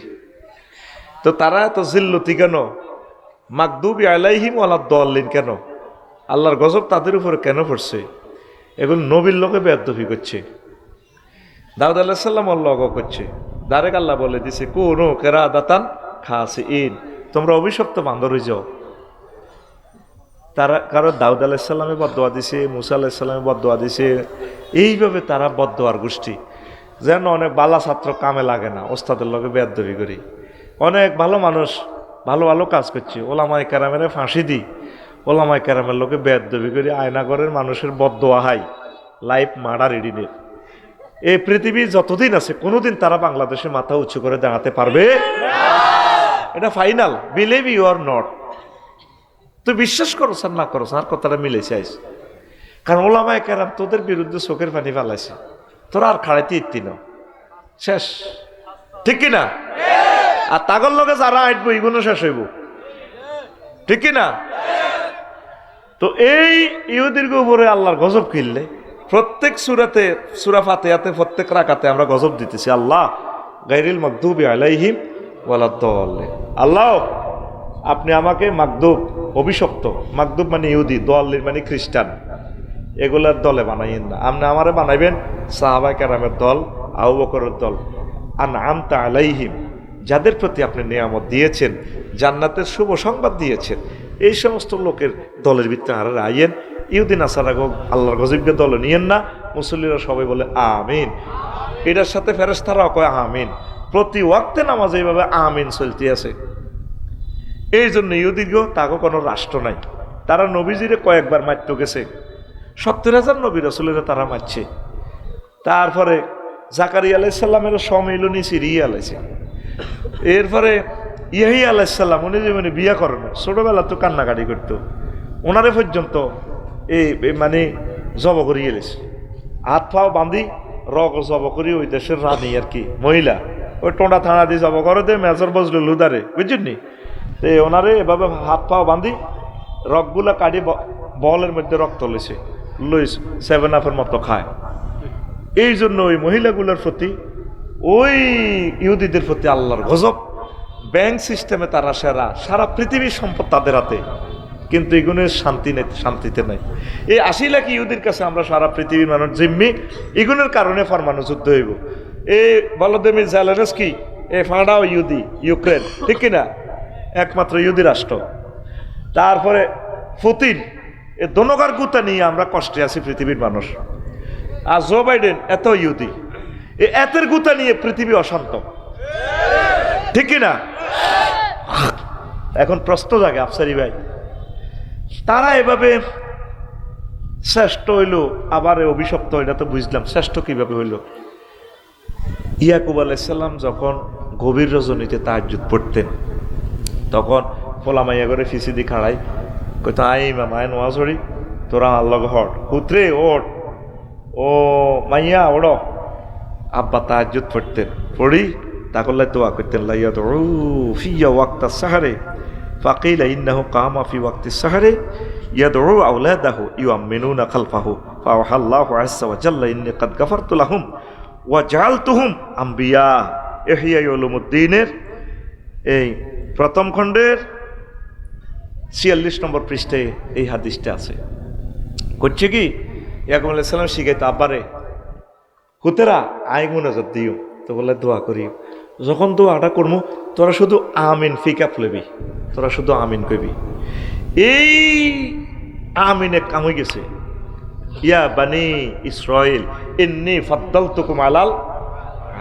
তো তারা এত জিল্লতি কেন? মাকদুবি আলাইহিম ওয়ালাদ দাল্লিন কেন? আল্লাহর গজব তাদের উপরে কেন পড়ছে? এগুলো নবীর লোকে বেয়াদবি করছে, দাউদ আলাইহিস সালাম আল্লাহ করছে। ডাইরেক্ট আল্লাহ বলে দিছে কুনু কিরাদাতান খাসিইন, তোমরা অভিশপ্ত বান্দর হয়ে যাও। তারা কারো দাউদ আলাইহিস সালামে বদদোয়া দিছে, মুসা আলাইহিস সালামে বদদোয়া দিছে। এইভাবে তারা বদদোয়ার গোষ্ঠী। যেন অনেক বালা ছাত্র কামে লাগে না, ওস্তাদের লগে বেয়াদবি করি। অনেক ভালো মানুষ ভালো ভালো কাজ করছে, ওলামায়ে কেরামের ফাঁসি দিই, ওলামায়ে কেরামের লোকে বেয়াদবি করি, আয়নাগরের মানুষের বদদোয়া হাই, লাইফ মার্ডার এডিনের। এই পৃথিবী যতদিন আছে কোনোদিন তারা বাংলাদেশে মাথা উঁচু করে দাঁড়াতে পারবে? এটা final, believe you are not. তুই বিশ্বাস করো আর না করো, আর কথাটা মিলেছে আইস। কারণ ওলামায়ে কেরাম তোদের বিরুদ্ধে চোখের পানি ফালাইছে, তোরা আর খাড়াইতে ইত্তি না, শেষ। ঠিক কিনা? আর তাগর লগে যারা আইটবো এগুলো শেষ হইব, ঠিক কিনা? তো এই ইহুদির উপরে আল্লাহর গজব কিনলে প্রত্যেক সূরাতে, সূরা ফাতিহাতে প্রত্যেক রাকাতে আমরা গজব দিতেছি, আল্লাহ গায়রিল মাগদুবি আলাইহিম ওয়ালাদ দাল্লিন। আল্লাহ আপনি আমাকে মাগদুব, অভিশপ্ত, মাগদুব মানে ইহুদি, দাল্লিন মানে খ্রিস্টান, এগুলার দলে বানাইয়েন না। আপনি আমারে বানাইবেন সাহাবায়ে কেরামের দল, আবু বকরের দল, আনআমতা আলাইহিম, যাদের প্রতি আপনি নিয়ামত দিয়েছেন, জান্নাতের শুভ সংবাদ দিয়েছেন, এই সমস্ত লোকের দলের ভিতরে আর আইয়েন। ইহুদি নাসারা আল্লাহর গজবকে দলে নিয়েন না। মুসল্লিরা সবাই বলে আমিন, এটার সাথে ফেরেশতারাও কয় আমিন। প্রতি ওয়াক্তে নামাজে এইভাবে আমিন চলতে আছে। এই জন্য ইহুদিগো তাকে কোনো রাষ্ট্র নাই, তারা নবীজিরে কয়েকবার মারতে গেছে, 70,000 নবী রাসূলেরা তারা মারছে। তারপরে জাকারিয়া আলাইহিস সালামের সম্মিলনী সিরিয়ে আলাইছে। এরপরে ইয়াহিয়া আলাইহিস সালাম, উনি যেমন বিয়া করেন, ছোটবেলা তো কান্নাকাটি করতো, ওনারে পর্যন্ত এই মানে জব করিয়ে এলেছে, হাত পাও বাঁধি রগ জব করি। ওই দেশের রানী আর কি মহিলা, ওই টোঁডা থানা দিয়ে জব করে দে মেজর বজলু লুদারে, বুঝছেননি? তো ওনারে এভাবে হাত পাও বাঁধি রগগুলা কাটি বলের মধ্যে রক্ত লইছে, লইস 7 আপের মতো খায়। এই জন্য ওই মহিলাগুলোর প্রতি, ওই ইহুদিদের প্রতি আল্লাহর গজব। ব্যাংক সিস্টেমে তারা সেরা, সারা পৃথিবীর সম্পদ তাদের হাতে, কিন্তু এগুনের শান্তি নেই, শান্তিতে নাই। এই 80 লাখ ইহুদির কাছে আমরা সারা পৃথিবীর মানুষ জিম্মি, এগুনের কারণে পরমাণু যুদ্ধ হইব। এই ভলোদিমির জেলেনস্কি, এই ফাঁড়াও ইহুদি, ইউক্রেন, ঠিক কিনা? একমাত্র ইহুদি রাষ্ট্র। তারপরে পুতিন, এ দনগার গুতা নিয়ে আমরা কষ্টে আছি পৃথিবীর মানুষ। আর জো বাইডেন এত ইহুদি, এ এতের গুতা নিয়ে পৃথিবী অশান্ত, ঠিক কিনা? এখন প্রশ্ন জাগে আফসারি ভাই, তারা এভাবে শ্রেষ্ঠ হইল আবার অভিশপ্ত, এটা তো বুঝলাম, শ্রেষ্ঠ কিভাবে হইল? ইয়াকুব আলাইহিস সালাম যখন গভীর রজনীতে তাহাজ্জুদ পড়তেন, তখন ফোলা মাইয়া করে ফিসিদি খাড়াই কইতো, আই মামায় নোয়াজ হরি তোরা আল্লাহ হট পুত্রে ওঠ, ও মাইয়া ওড়। আব্বা তাহাজ্জুদ পড়তেন, পড়ি তাকল্লাই দোয়া করতেন, লাইয়া তো ফিয়া ওয়াক্তা সাহারে ফাকিলা ইন্নাহু কামা ফি ওয়াক্তি সাহারে ইয়াদউ আওলাদাহু ইউআমিনুনা খালফাহু ফাওয়াহাল্লাহু আযজা ওয়া জাল্লা ইন্নী কাদ গাফারতু লাহুম ওয়া জাআলতুহুম আম্বিয়া। ইহইয়া উলুমুদ্দিনের এই প্রথম খণ্ডের 46 নম্বর পৃষ্ঠায় এই হাদিসটা আছে। করছে কি, ইয়াকুব আলাইহিস সালাম শিখাইতো আব্বারে, হুতেরা আই মুনাজাত দিও, তো বলে দোয়া করি। যখন দোয়াটা করবো তোরা শুধু আমিন ফিকাপ লবি, তোরা শুধু আমিন কবি। এই আমিনে কাম হয়ে গেছে, ইয়া বানি ইসরাইল ইন্নী ফাদ্দালতুকুম আলাল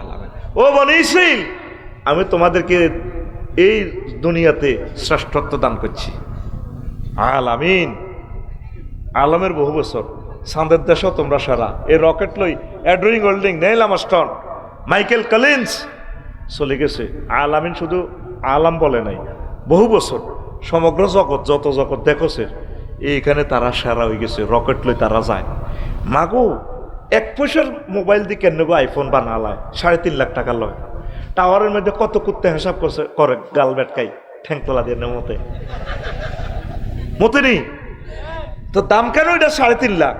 আলামিন। ও বনি ইসরাইল, আমি তোমাদেরকে এই দুনিয়াতে শ্রেষ্ঠত্ব দান করছি। আলামিন, আলমের বহু বছর, চাঁদের দেশেও তোমরা সারা। এই রকেট লই অ্যাড্রিং হোল্ডিং, নেইল আমস্ট্রং, মাইকেল কলিন্স চলে গেছে। আলামিন শুধু আলাম বলে নাই, বহু বছর সমগ্র জগৎ, যত জগৎ দেখছে এইখানে তারা সারা হয়ে গেছে। রকেট লই তারা যায়। মাগো 1 পয়সার মোবাইল দিয়ে কেন নেবো আইফোন বানালায়, 3.5 লাখ টাকা লয়। টাওয়ারের মধ্যে কত কুত্তে হিসাব করছে, করে গাল বেটকাই ঠ্যাংতলা দিয়ে মতে মতে নেই তো দাম কেন এটা 3.5 লাখ?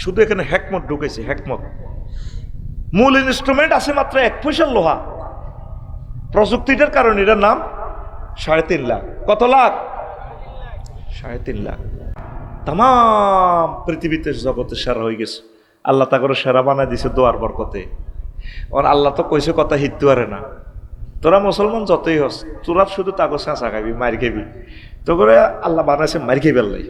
শুধু এখানে হেকমত ঢুকেছে, হেকমত। মূল ইনস্ট্রুমেন্ট আছে মাত্র 1 পয়সার লোহা। প্রযুক্তিটার কারণে এটার নাম 3.5 লাখ। কত লাখ? 3.5 লাখ। তাম পৃথিবীতে জগতে সেরা হয়ে গেছে। আল্লাহ তা করে সেরা বানায় দিছে দোয়ার বরকতে। আল্লাহ তো কইছে কথা হিটতে পারে না। তোরা মুসলমান যতই হস, তোরা শুধু তাকে চেঁচা খাবি, মার খাবি। তো করে আল্লাহ বানাইছে মার খাইবার লাই।